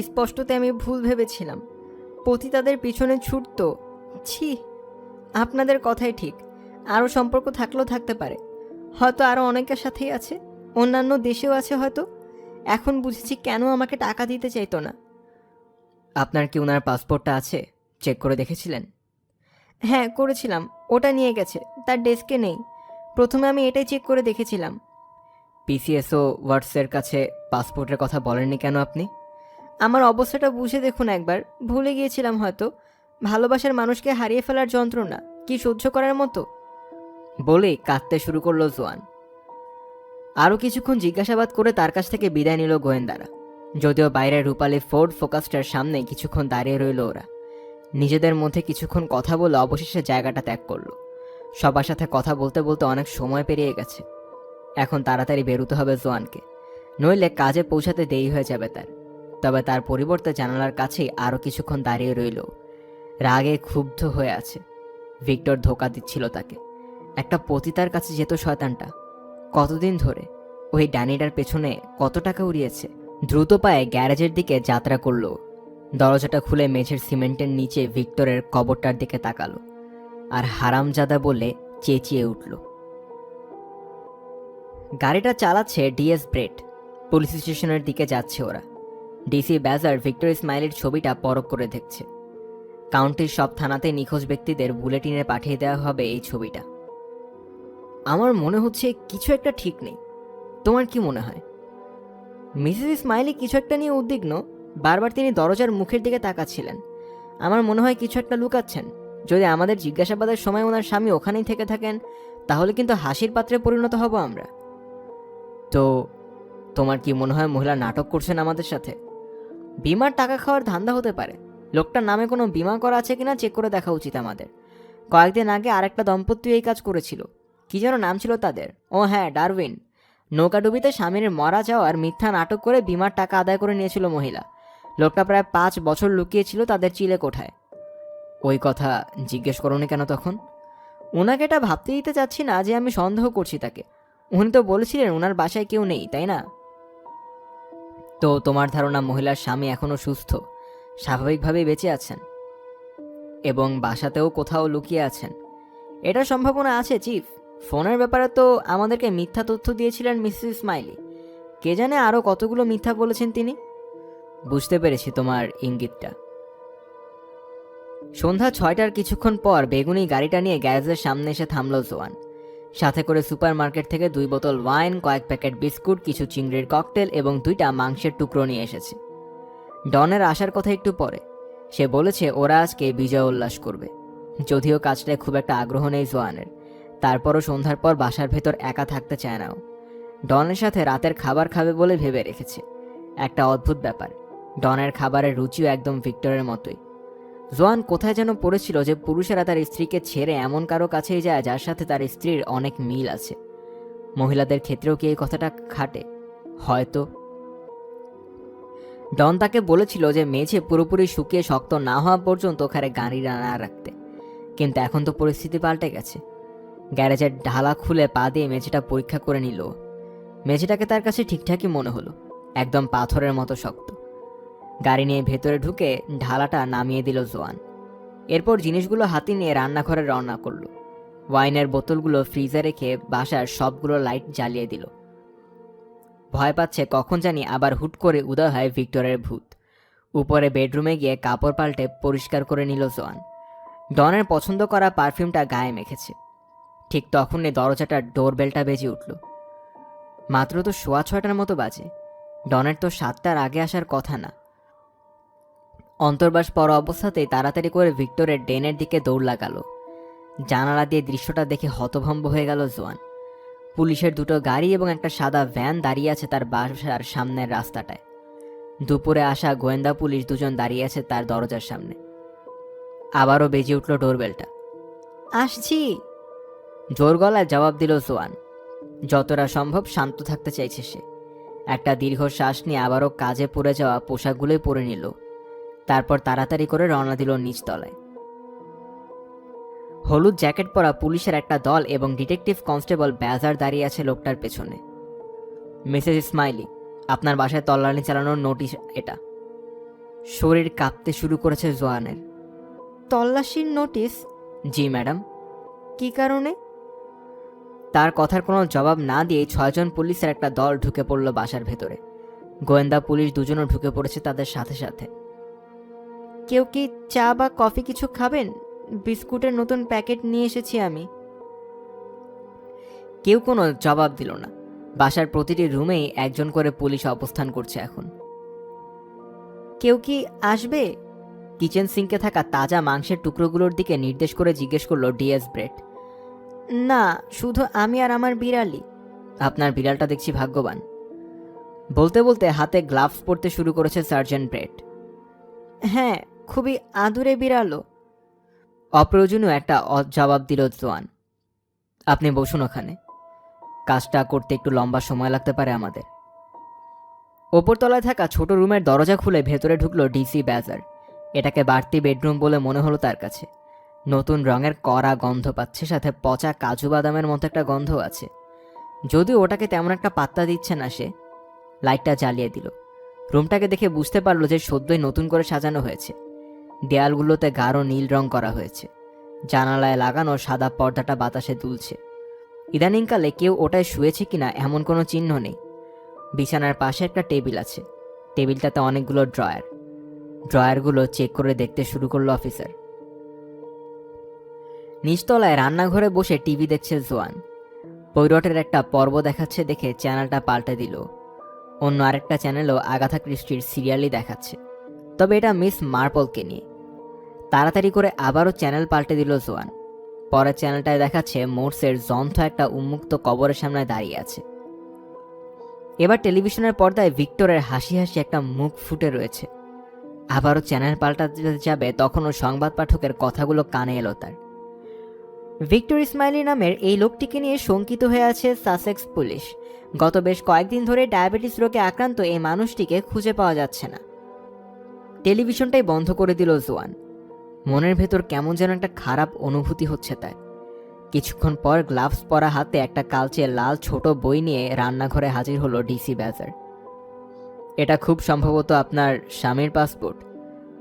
স্পষ্টতে আমি ভুল ভেবেছিলাম। পতিতাদের পিছনে ছুটতো। ছি, আপনাদের কথাই ঠিক। আরও সম্পর্ক থাকলেও থাকতে পারে। হয়তো আরও অনেকের সাথেই আছে, অন্যান্য দেশেও আছে হয়তো। এখন বুঝেছি কেন আমাকে টাকা দিতে চাইতো না। আপনার কি ওনার পাসপোর্টটা আছে? চেক করে দেখেছিলেন? হ্যাঁ, করেছিলাম। ওটা নিয়ে গেছে, তার ডেস্কে নেই। প্রথমে আমি এটাই চেক করে দেখেছিলাম। পিসিএসও ওয়ার্ডসের কাছে পাসপোর্টের কথা বলেননি কেন আপনি? আমার অবস্থাটা বুঝে দেখুন একবার। ভুলে গিয়েছিলাম হয়তো। ভালোবাসার মানুষকে হারিয়ে ফেলার যন্ত্রণা কি সহ্য করার মতো? বলেই কাঁদতে শুরু করলো জোয়ান। আরও কিছুক্ষণ জিজ্ঞাসাবাদ করে তার কাছ থেকে বিদায় নিল গোয়েন্দারা। যদিও বাইরের রূপালী ফোর্ড ফোকাসটার সামনে কিছুক্ষণ দাঁড়িয়ে রইল ওরা। নিজেদের মধ্যে কিছুক্ষণ কথা বলে অবশেষে জায়গাটা ত্যাগ করলো। সবার সাথে কথা বলতে বলতে অনেক সময় পেরিয়ে গেছে। এখন তাড়াতাড়ি বেরোতে হবে জোয়ানকে, নইলে কাজে পৌঁছাতে দেরি হয়ে যাবে তার। তবে তার পরিবর্তে জানালার কাছেই আরও কিছুক্ষণ দাঁড়িয়ে রইল। রাগে ক্ষুব্ধ হয়ে আছে। ভিক্টর ধোঁকা দিচ্ছিল তাকে। একটা পতিতার কাছে যেত শয়তানটা। কতদিন ধরে ওই ডানিটার পেছনে কত টাকা উড়িয়েছে। দ্রুত পায়ে গ্যারেজের দিকে যাত্রা করলো। দরজাটা খুলে মেঝের সিমেন্টের নিচে ভিক্টরের কবরটার দিকে তাকালো আর হারামজাদা বলে চেঁচিয়ে উঠল। গাড়িটা চালাচ্ছে ডিএস ব্রেড। পুলিশ স্টেশনের দিকে যাচ্ছে ওরা। ডিসি ব্যাজার ভিক্টর ইসমাইলের ছবিটা পরখ করে দেখছে। কাউন্টির সব থানাতে নিখোঁজ ব্যক্তিদের বুলেটিনে পাঠিয়ে দেওয়া হবে এই ছবিটা। আমার মনে হচ্ছে কিছু একটা ঠিক নেই। তোমার কি মনে হয়? মিসেস ইসমাইলি কিছু একটা নিয়ে উদ্বিগ্ন। বারবার তিনি দরজার মুখের দিকে তাকাচ্ছিলেন। আমার মনে হয় কিছু একটা লুকাচ্ছেন। যদি আমাদের জিজ্ঞাসাবাদের সময় ওনার স্বামী ওখানেই থেকে থাকেন, তাহলে কিন্তু হাসির পাত্রে পরিণত হব আমরা। তো তোমার কি মনে হয় মহিলা নাটক করছেন আমাদের সাথে? বিমার টাকা খাওয়ার ধান্দা হতে পারে। লোকটার নামে কোনো বিমা করা আছে কিনা চেক করে দেখা উচিত আমাদের। কয়েকদিন আগে আরেকটা দম্পতি এই কাজ করেছিল। কি যেন নাম ছিল তাদের? ও হ্যাঁ, ডারউইন। নৌকাডুবিতে স্বামীর মারা যাওয়ার মিথ্যা নাটক করে বিমার টাকা আদায় করে নিয়েছিল মহিলা। লোকটা প্রায় 5 বছর লুকিয়েছিল তাদের চিলে কোঠায়। ওই কথা জিজ্ঞেস করোনি কেন তখন? ওনাকে এটা ভাবতে দিতে চাচ্ছি না যে আমি সন্দেহ করছি তাকে। উনি তো বলেছিলেন ওনার বাসায় কেউ নেই, তাই না? তো তোমার ধারণা মহিলার স্বামী এখনো সুস্থ, স্বাভাবিকভাবেই বেঁচে আছেন এবং বাসাতেও কোথাও লুকিয়ে আছেন? এটা সম্ভাবনা আছে চিফ। ফোনের ব্যাপারে তো আমাদেরকে মিথ্যা তথ্য দিয়েছিলেন মিসেস স্মাইলি। কে জানে আরও কতগুলো মিথ্যা বলেছেন তিনি। বুঝতে পেরেছি তোমার ইঙ্গিতটা। সন্ধ্যা 6টার কিছুক্ষণ পর বেগুনি গাড়িটা নিয়ে গ্যারেজের সামনে এসে থামল জোয়ান। সাথে করে সুপার মার্কেট থেকে 2 বোতল ওয়াইন, কয়েক প্যাকেট বিস্কুট, কিছু চিংড়ির ককটেল এবং 2টা মাংসের টুকরো নিয়ে এসেছে। ডনের আসার কথা একটু পরে। সে বলেছে ওরা আজকে বিজয় উল্লাস করবে। যদিও কাজটায় খুব একটা আগ্রহ নেই জোয়ানের, তারপরও সন্ধ্যার পর বাসার ভেতর একা থাকতে চায় না ও। ডনের সাথে রাতের খাবার খাবে বলে ভেবে রেখেছে। একটা অদ্ভুত ব্যাপার, ডনের খাবারের রুচিও একদম ভিক্টরের মতোই। জোয়ান কোথায় যেন পড়েছিল যে পুরুষেরা তার স্ত্রীকে ছেড়ে এমন কারো কাছেই যায় যার সাথে তার স্ত্রীর অনেক মিল আছে। মহিলাদের ক্ষেত্রেও কি এই কথাটা খাটে? হয়তো। ডন তাকে বলেছিল যে মেঝে পুরোপুরি শুকিয়ে শক্ত না হওয়া পর্যন্ত ওখানে গাড়ি না রাখতে, কিন্তু এখন তো পরিস্থিতি পাল্টে গেছে। গ্যারেজের ঢালা খুলে পা দিয়ে মেঝেটা পরীক্ষা করে নিল। মেঝেটাকে তার কাছে ঠিকঠাকই মনে হলো, একদম পাথরের মতো শক্ত। গাড়ি নিয়ে ভেতরে ঢুকে ঢালাটা নামিয়ে দিল জোয়ান। এরপর জিনিসগুলো হাতে নিয়ে রান্নাঘরে রওনা করলো। ওয়াইনের বোতলগুলো ফ্রিজে রেখে বাসার সবগুলো লাইট জ্বালিয়ে দিল। ভয় পাচ্ছে কখন জানি আবার হুট করে উদয় হয় ভিক্টরের ভূত। উপরে বেডরুমে গিয়ে কাপড় পাল্টে পরিষ্কার করে নিল জোয়ান। ডনের পছন্দ করা পারফিউমটা গায়ে মেখেছে। ঠিক তখনই দরজাটার ডোরবেলটা বেজে উঠল। মাত্র তো 6:15 মতো বাজে। ডনের তো 7টার আগে আসার কথা না। অন্তর্বাস পর অবস্থাতেই তাড়াতাড়ি করে ভিক্টরের ডেনের দিকে দৌড় লাগালো। জানালা দিয়ে দৃশ্যটা দেখে হতভম্ব হয়ে গেল জোয়ান। পুলিশের 2টো গাড়ি এবং একটা সাদা ভ্যান দাঁড়িয়ে আছে তার বাসার সামনের রাস্তাটায়। দুপুরে আসা গোয়েন্দা পুলিশ 2জন দাঁড়িয়ে আছে তার দরজার সামনে। আবারও বেজে উঠল ডোরবেলটা। আসছি, জোর গলায় জবাব দিল জোয়ান। যতটা সম্ভব শান্ত থাকতে চাইছে সে। একটা দীর্ঘ শ্বাস নিয়ে আবারও কাজে পড়ে যাওয়া পোশাকগুলোই পরে নিল। তারপর তাড়াতাড়ি করে রওনা দিল নিচতলায়। হলুদ জ্যাকেট পরা পুলিশের একটা দল এবং ডিটেকটিভ কনস্টেবল ব্যাজার দাঁড়িয়ে আছে লোকটার পেছনে। মিসেস ইসমাইলি, আপনার বাসায় তল্লাশি চালানোর নোটিশ এটা। শরীর কাঁপতে শুরু করেছে জোয়ানের। তল্লাশির নোটিশ? জি ম্যাডাম। কি কারণে? তার কথার কোনো জবাব না দিয়ে 6জন পুলিশের একটা দল ঢুকে পড়ল বাসার ভেতরে। গোয়েন্দা পুলিশ 2জনও ঢুকে পড়েছে তাদের সাথে সাথে। কেউ কি চা বা কফি কিছু খাবেন? বিস্কুটের নতুন প্যাকেট নিয়ে এসেছি আমি। কেউ কোনো জবাব দিল না। বাসার প্রতিটি রুমেই একজন করে পুলিশ অবস্থান করছে এখন। কেউ কি আসবে? কিচেন সিঙ্কে থাকা তাজা মাংসের টুকরোগুলোর দিকে নির্দেশ করে জিজ্ঞেস করলো ডিএস ব্রেট। না, শুধু আমি আর আমার বিড়ালি। আপনার বিড়ালটা দেখছি ভাগ্যবান। বলতে বলতে হাতে গ্লাভস পরতে শুরু করেছে সার্জেন্ট ব্রেট। হ্যাঁ, খুবই আদুরে বিড়ালও। অপ্রয়োজনীয় একটা জবাব দিল জোয়ান। আপনি বসুন ওখানে। কাজটা করতে একটু লম্বা সময় লাগতে পারে আমাদের। ওপরতলায় থাকা ছোট রুমের দরজা খুলে ভেতরে ঢুকলো ডিসি ব্যাজার। এটাকে বাড়তি বেডরুম বলে মনে হলো তার কাছে। নতুন রঙের কড়া গন্ধ পাচ্ছে, সাথে পচা কাজু বাদামের মতো একটা গন্ধ আছে। যদিও ওটাকে তেমন একটা পাত্তা দিচ্ছে না সে। লাইটটা জ্বালিয়ে দিল। রুমটাকে দেখে বুঝতে পারলো যে সদ্যই নতুন করে সাজানো হয়েছে। দেয়ালগুলোতে গাঢ় নীল রং করা হয়েছে। জানালায় লাগানো সাদা পর্দাটা বাতাসে দুলছে। ইদানিংকালে কেউ ওটায় শুয়েছে কিনা এমন কোনো চিহ্ন নেই। বিছানার পাশে একটা টেবিল আছে। টেবিলটাতে অনেকগুলো ড্রয়ার। ড্রয়ারগুলো চেক করে দেখতে শুরু করলো অফিসার। নিচতলায় রান্নাঘরে বসে টিভি দেখছে জোয়ান। পৈরটের একটা পর্ব দেখাচ্ছে দেখে চ্যানেলটা পাল্টে দিল। অন্য আরেকটা চ্যানেলও আগাথা ক্রিস্টির সিরিয়ালই দেখাচ্ছে, তবে এটা মিস মার্পলকে নিয়ে। তাড়াতাড়ি করে আবারও চ্যানেল পাল্টে দিল জোয়ান। পরের চ্যানেলটায় দেখাচ্ছে মোর্সের জন্থ একটা উন্মুক্ত কবরের সামনে দাঁড়িয়ে আছে। এবার টেলিভিশনের পর্দায় ভিক্টরের হাসি হাসি একটা মুখ ফুটে রয়েছে। আবারও চ্যানেল পাল্টাতে যাবে তখনও সংবাদ পাঠকের কথাগুলো কানে এলো তার। ভিক্টর ইসমাইলি নামের এই লোকটিকে নিয়ে শঙ্কিত হয়ে আছে সাসেক্স পুলিশ। গত বেশ কয়েকদিন ধরে ডায়াবেটিস রোগে আক্রান্ত এই মানুষটিকে খুঁজে পাওয়া যাচ্ছে না। টেলিভিশনটাই বন্ধ করে দিল জোয়ান। মনের ভেতর কেমন যেন একটা খারাপ অনুভূতি হচ্ছে তার। কিছুক্ষণ পর গ্লাভস পরা হাতে একটা কালচে লাল ছোট বই নিয়ে রান্নাঘরে হাজির হলো ডিসি ব্যাজার। এটা খুব সম্ভবত আপনার স্বামীর পাসপোর্ট।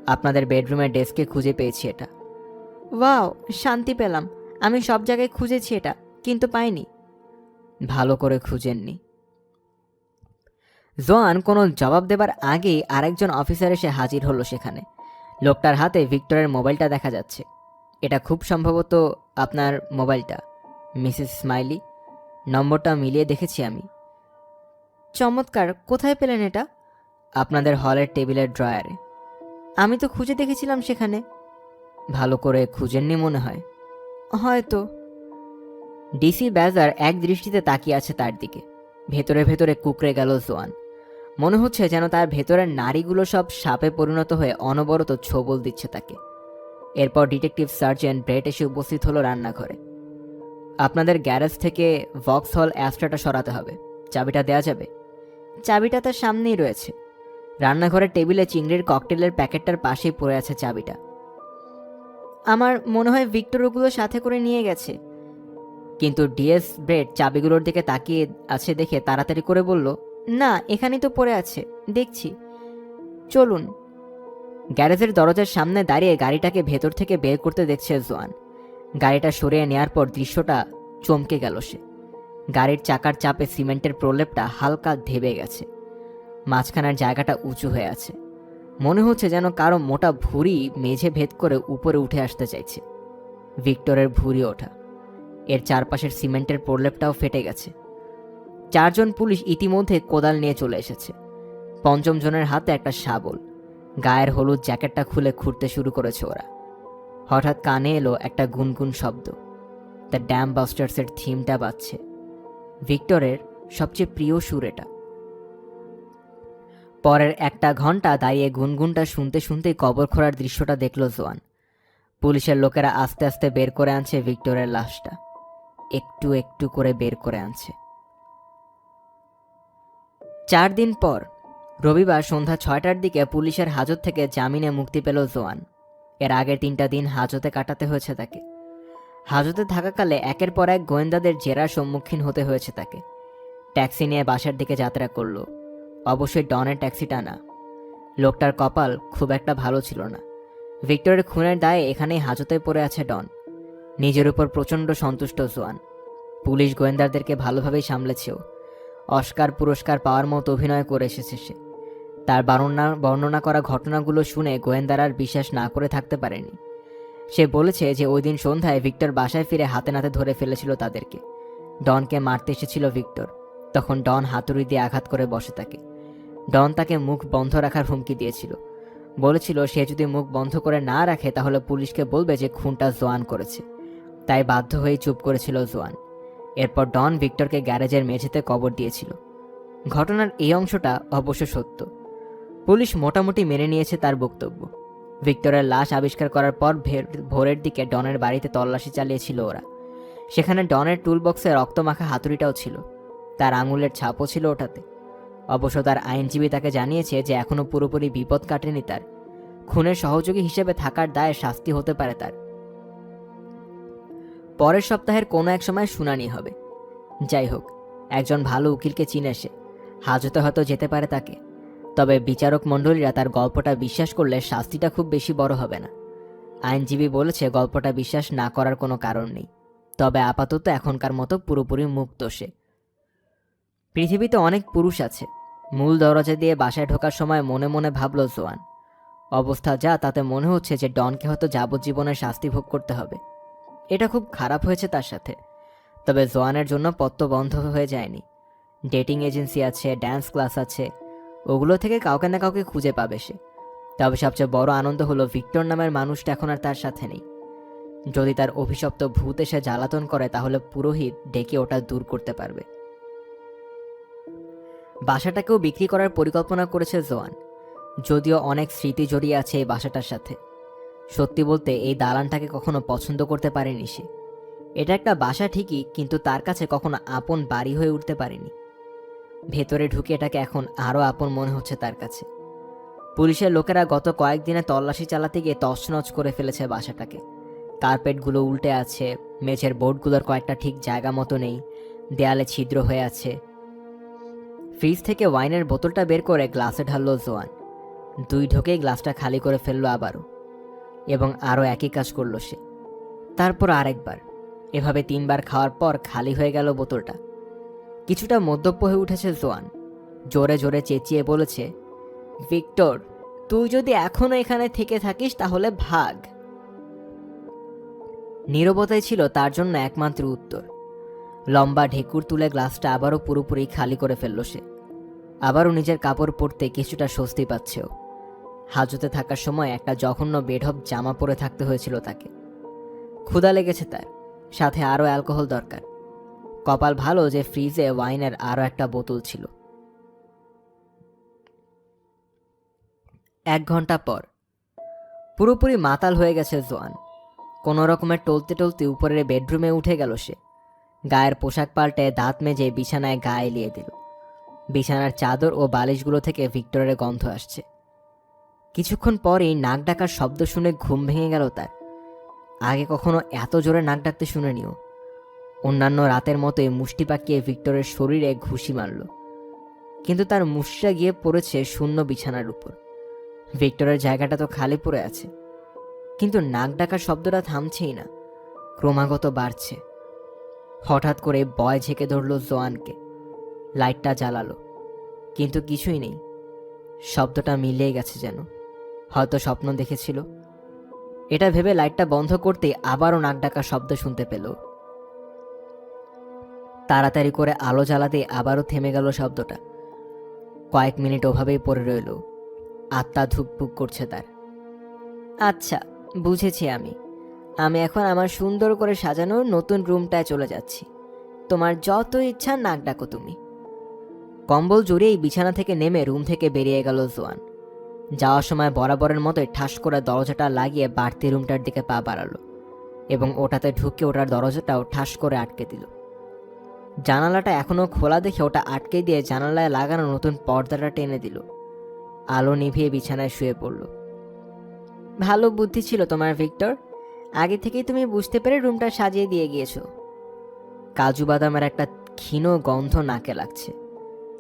আপনাদের বেডরুমের ডেস্কে খুঁজে পেয়েছি এটা। ওয়াও, শান্তি পেলাম। আমি সব জায়গায় খুঁজেছি এটা, কিন্তু পাইনি। ভালো করে খুঁজেননি। জোয়ান কোনো জবাব দেবার আগেই আরেকজন অফিসার এসে হাজির হলো সেখানে। লোকটার হাতে ভিক্টরের মোবাইলটা দেখা যাচ্ছে। এটা খুব সম্ভবত আপনার মোবাইলটা, মিসেস স্মাইলি। নম্বরটা মিলিয়ে দেখেছি আমি। চমৎকার। কোথায় পেলেন এটা? আপনাদের হলের টেবিলের ড্রয়ারে। আমি তো খুঁজে দেখেছিলাম সেখানে। ভালো করে খুঁজেননি মনে হয়। হয়তো। ডিসি ব্যাজার এক দৃষ্টিতে তাকিয়ে আছে তার দিকে। ভেতরে ভেতরে কুকড়ে গেল জোয়ান। মনে হচ্ছে যেন তার ভেতরের নাড়িগুলো সব সাপে পরিণত হয়ে অনবরত ছোবল দিচ্ছে তাকে। এরপর ডিটেকটিভ সার্জেন্ট ব্রেট এসে উপস্থিত হলো রান্নাঘরে। আপনাদের গ্যারেজ থেকে ভক্স হল অ্যাস্ট্রাটা সরাতে হবে। চাবিটা দেয়া যাবে? চাবিটা তার সামনেই রয়েছে। রান্নাঘরের টেবিলে চিংড়ির ককটেলের প্যাকেটটার পাশেই পড়ে আছে চাবিটা। আমার মনে হয় ভিক্টর ওগুলো সাথে করে নিয়ে গেছে। কিন্তু ডিএস ব্রেট চাবিগুলোর দিকে তাকিয়ে আছে দেখে তাড়াতাড়ি করে বলল, না, এখানেই তো পড়ে আছে, দেখছি। চলুন। গ্যারেজের দরজার সামনে দাঁড়িয়ে গাড়িটাকে ভেতর থেকে বের করতে দেখছে জোয়ান। গাড়িটা সরিয়ে নেয়ার পর দৃশ্যটা চমকে গেল সে। গাড়ির চাকার চাপে সিমেন্টের প্রলেপটা হালকা ধেবে গেছে। মাঝখানের জায়গাটা উঁচু হয়ে আছে। মনে হচ্ছে যেন কারো মোটা ভুঁড়ি মেঝে ভেদ করে উপরে উঠে আসতে চাইছে। ভিক্টরের ভুঁড়ি ওঠা, এর চারপাশের সিমেন্টের প্রলেপটাও ফেটে গেছে। 4 জন পুলিশ ইতিমধ্যে কোদাল নিয়ে চলে এসেছে। 5ম জনের হাতে একটা শাবল। গায়ের হলুদ জ্যাকেটটা খুলে খুঁড়তে শুরু করেছে ওরা। হঠাৎ কানে এলো একটা গুনগুন শব্দ। দ্য ড্যাম বাস্টার্সের থিমটা বাজছে। ভিক্টরের সবচেয়ে প্রিয় সুর এটা। পরের 1 ঘন্টা দাঁড়িয়ে গুনগুনটা শুনতে শুনতেই কবর খোঁড়ার দৃশ্যটা দেখল জোয়ান। পুলিশের লোকেরা আস্তে আস্তে বের করে আনছে ভিক্টরের লাশটা, একটু একটু করে বের করে আনছে। 4 দিন পর রবিবার সন্ধ্যা 6টার দিকে পুলিশের হাজত থেকে জামিনে মুক্তি পেল জোয়ান। এর আগের 3টা দিন হাজতে কাটাতে হয়েছে তাকে। হাজতে থাকাকালে একের পর এক গোয়েন্দাদের জেরার সম্মুখীন হতে হয়েছে তাকে। ট্যাক্সি নিয়ে বাসার দিকে যাত্রা করলো, অবশ্যই ডনের ট্যাক্সিটা না। লোকটার কপাল খুব একটা ভালো ছিল না। ভিক্টরের খুনের দায়ে এখানেই হাজতে পড়ে আছে ডন। নিজের উপর প্রচণ্ড সন্তুষ্ট জোয়ান। পুলিশ গোয়েন্দাদেরকে ভালোভাবেই সামলেছেও। অস্কার পুরস্কার পাওয়ার মতো অভিনয় করে এসেছে সে। তার বর্ণনা করা ঘটনাগুলো শুনে গোয়েন্দারা আর বিশ্বাস না করে থাকতে পারেনি। সে বলেছে যে ওই দিন সন্ধ্যায় ভিক্টর বাসায় ফিরে হাতে নাতে ধরে ফেলেছিল তাদেরকে। ডনকে মারতে এসেছিল ভিক্টর। তখন ডন হাতুড়ি দিয়ে আঘাত করে বসে তাকে। ডন তাকে মুখ বন্ধ রাখার হুমকি দিয়েছিল। বলেছিল সে যদি মুখ বন্ধ করে না রাখে তাহলে পুলিশকে বলবে যে খুনটা জোয়ান করেছে। তাই বাধ্য হয়ে চুপ করেছিল জোয়ান। এরপর ডন ভিক্টরকে গ্যারেজের মেঝেতে কবর দিয়েছিল। ঘটনার এই অংশটা অবশ্য সত্য। পুলিশ মোটামুটি মেনে নিয়েছে তার বক্তব্য। ভিক্টরের লাশ আবিষ্কার করার পর ভোরের দিকে ডনের বাড়িতে তল্লাশি চালিয়েছিল ওরা। সেখানে ডনের টুলবক্সে রক্তমাখা হাতুড়িটাও ছিল। তার আঙুলের ছাপও ছিল ওটাতে। অবশ্য তার আইনজীবী তাকে জানিয়েছে যে এখনও পুরোপুরি বিপদ কাটেনি তার। খুনের সহযোগী হিসেবে থাকার দায়ে শাস্তি হতে পারে তার। পরের সপ্তাহের কোনো এক সময় শুনানি হবে। যাই হোক, একজন ভালো উকিলকে চিনে সে। হাজতে হয়তো যেতে পারে তাকে। তবে বিচারক মণ্ডলীরা তার গল্পটা বিশ্বাস করলে শাস্তিটা খুব বেশি বড় হবে না। আইনজীবী বলেছে গল্পটা বিশ্বাস না করার কোনো কারণ নেই। তবে আপাতত এখনকার মতো পুরোপুরি মুক্ত সে। পৃথিবীতে অনেক পুরুষ আছে। মূল দরজা দিয়ে বাসায় ঢোকার সময় মনে মনে ভাবল জোয়ান। অবস্থা যা তাতে মনে হচ্ছে যে ডনকে হয়তো যাবজ্জীবনের শাস্তি ভোগ করতে হবে। এটা খুব খারাপ হয়েছে তার সাথে। তবে জোয়ানের জন্য পথ তো বন্ধ হয়ে যায়নি। ডেটিং এজেন্সি আছে, ড্যান্স ক্লাস আছে, ওগুলো থেকে কাউকে না কাউকে খুঁজে পাবে সে। তবে সবচেয়ে বড় আনন্দ হলো ভিক্টর নামের মানুষটা এখন আর তার সাথে নেই। যদি তার অভিশপ্ত ভূত এসে জ্বালাতন করে তাহলে পুরোহিত ডেকে ওটা দূর করতে পারবে। বাসাটাকেও বিক্রি করার পরিকল্পনা করেছে জোয়ান। যদিও অনেক স্মৃতি জড়িয়ে আছে এই বাসাটার সাথে। সত্যি বলতে এই দালানটাকে কখনো পছন্দ করতে পারেনি সে। এটা একটা বাসা ঠিকই, কিন্তু তার কাছে কখনো আপন বাড়ি হয়ে উঠতে পারেনি। ভেতরে ঢুকে এটাকে এখন আরও আপন মনে হচ্ছে তার কাছে। পুলিশের লোকেরা গত কয়েকদিনে তল্লাশি চালাতে গিয়ে তছনছ করে ফেলেছে বাসাটাকে। কার্পেটগুলো উল্টে আছে, মেঝের বোর্ডগুলোর কয়েকটা ঠিক জায়গা মতো নেই, দেয়ালে ছিদ্র হয়ে আছে। ফ্রিজ থেকে ওয়াইনের বোতলটা বের করে গ্লাসে ঢাললো জোয়ান। 2 ঢোকেই গ্লাসটা খালি করে ফেললো আবারও, এবং আরও একই কাজ করলো সে। তারপর আরেকবার। এভাবে 3 বার খাওয়ার পর খালি হয়ে গেল বোতলটা। কিছুটা মদ্যপ হয়ে উঠেছে জোয়ান। জোরে জোরে চেঁচিয়ে বলেছে, ভিক্টর, তুই যদি এখনো এখানে থেকে থাকিস তাহলে ভাগ। নীরবতাই ছিল তার জন্য একমাত্র উত্তর। লম্বা ঢেকুর তুলে গ্লাসটা আবারও পুরোপুরি খালি করে ফেলল সে। আবারও নিজের কাপড় পরতে কিছুটা স্বস্তি পাচ্ছেও। হাজতে থাকার সময় একটা জঘন্য বেঢপ জামা পরে থাকতে হয়েছিল তাকে। ক্ষুধা লেগেছে তার, সাথে আরও অ্যালকোহল দরকার। কপাল ভালো যে ফ্রিজে ওয়াইনের আরও একটা বোতল ছিল। 1 ঘন্টা পর পুরোপুরি মাতাল হয়ে গেছে জোয়ান। কোনো রকমের টলতে টলতে উপরের বেডরুমে উঠে গেল সে। গায়ের পোশাক পাল্টে দাঁত মেজে বিছানায় গা এলিয়ে দিল। বিছানার চাদর ও বালিশগুলো থেকে ভিক্টরের গন্ধ আসছে। কিছুক্ষণ পরেই নাক ডাকার শব্দ শুনে ঘুম ভেঙে গেল তার। আগে কখনো এত জোরে নাক ডাকতে শুনেনিও। অন্যান্য রাতের মতোই মুষ্টি পাকিয়ে ভিক্টরের শরীরে ঘুষি মারল, কিন্তু তার মুষ্টিটা গিয়ে পড়েছে শূন্য বিছানার উপর। ভিক্টরের জায়গাটা তো খালি পড়ে আছে, কিন্তু নাক ডাকার শব্দটা থামছেই না, ক্রমাগত বাড়ছে। হঠাৎ করে ভয় ঝেঁকে ধরল জোয়ানকে। লাইটটা জ্বালালো, কিন্তু কিছুই নেই। শব্দটা মিলিয়ে গেছে যেন, হয়তো স্বপ্ন দেখেছিল। এটা ভেবে লাইটটা বন্ধ করতেই আবারও নাক ডাকা শব্দ শুনতে পেল। তাড়াতাড়ি করে আলো জ্বালাতেই আবারও থেমে গেল শব্দটা। কয়েক মিনিট ওভাবেই পড়ে রইল। আত্মা ধুকপুক করছে তার। আচ্ছা, বুঝেছি। আমি এখন আমার সুন্দর করে সাজানো নতুন রুমটায় চলে যাচ্ছি। তোমার যত ইচ্ছা নাক ডাকো তুমি। কম্বল জড়িয়েই বিছানা থেকে নেমে রুম থেকে বেরিয়ে গেল জোয়ান। যাওয়ার সময় বরাবরের মতোই ঠাস করে দরজাটা লাগিয়ে বাড়তি রুমটার দিকে পা বাড়ালো এবং ওটাতে ঢুকে ওটার দরজাটাও ঠাস করে আটকে দিল। জানালাটা এখনো খোলা দেখে ওটা আটকে দিয়ে জানালায় লাগানো নতুন পর্দাটা টেনে দিল। আলো নিভিয়ে বিছানায় শুয়ে পড়ল। ভালো বুদ্ধি ছিল তোমার, ভিক্টর। আগে থেকেই তুমি বুঝতে পেরে রুমটা সাজিয়ে দিয়ে গিয়েছো। কাজু বাদামের একটা ক্ষীণ গন্ধ নাকে লাগছে,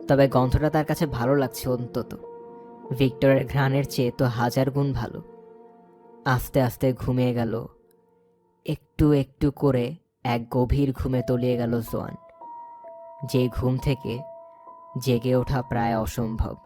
তবে গন্ধটা তার কাছে ভালো লাগছে অন্তত। ভিক্টরের ঘ্রাণের চেয়ে তো 1000 গুণ ভালো। আস্তে আস্তে ঘুমিয়ে গেল। একটু একটু করে এক গভীর ঘুমে তলিয়ে গেল জোয়ান, যে ঘুম থেকে জেগে ওঠা প্রায় অসম্ভব।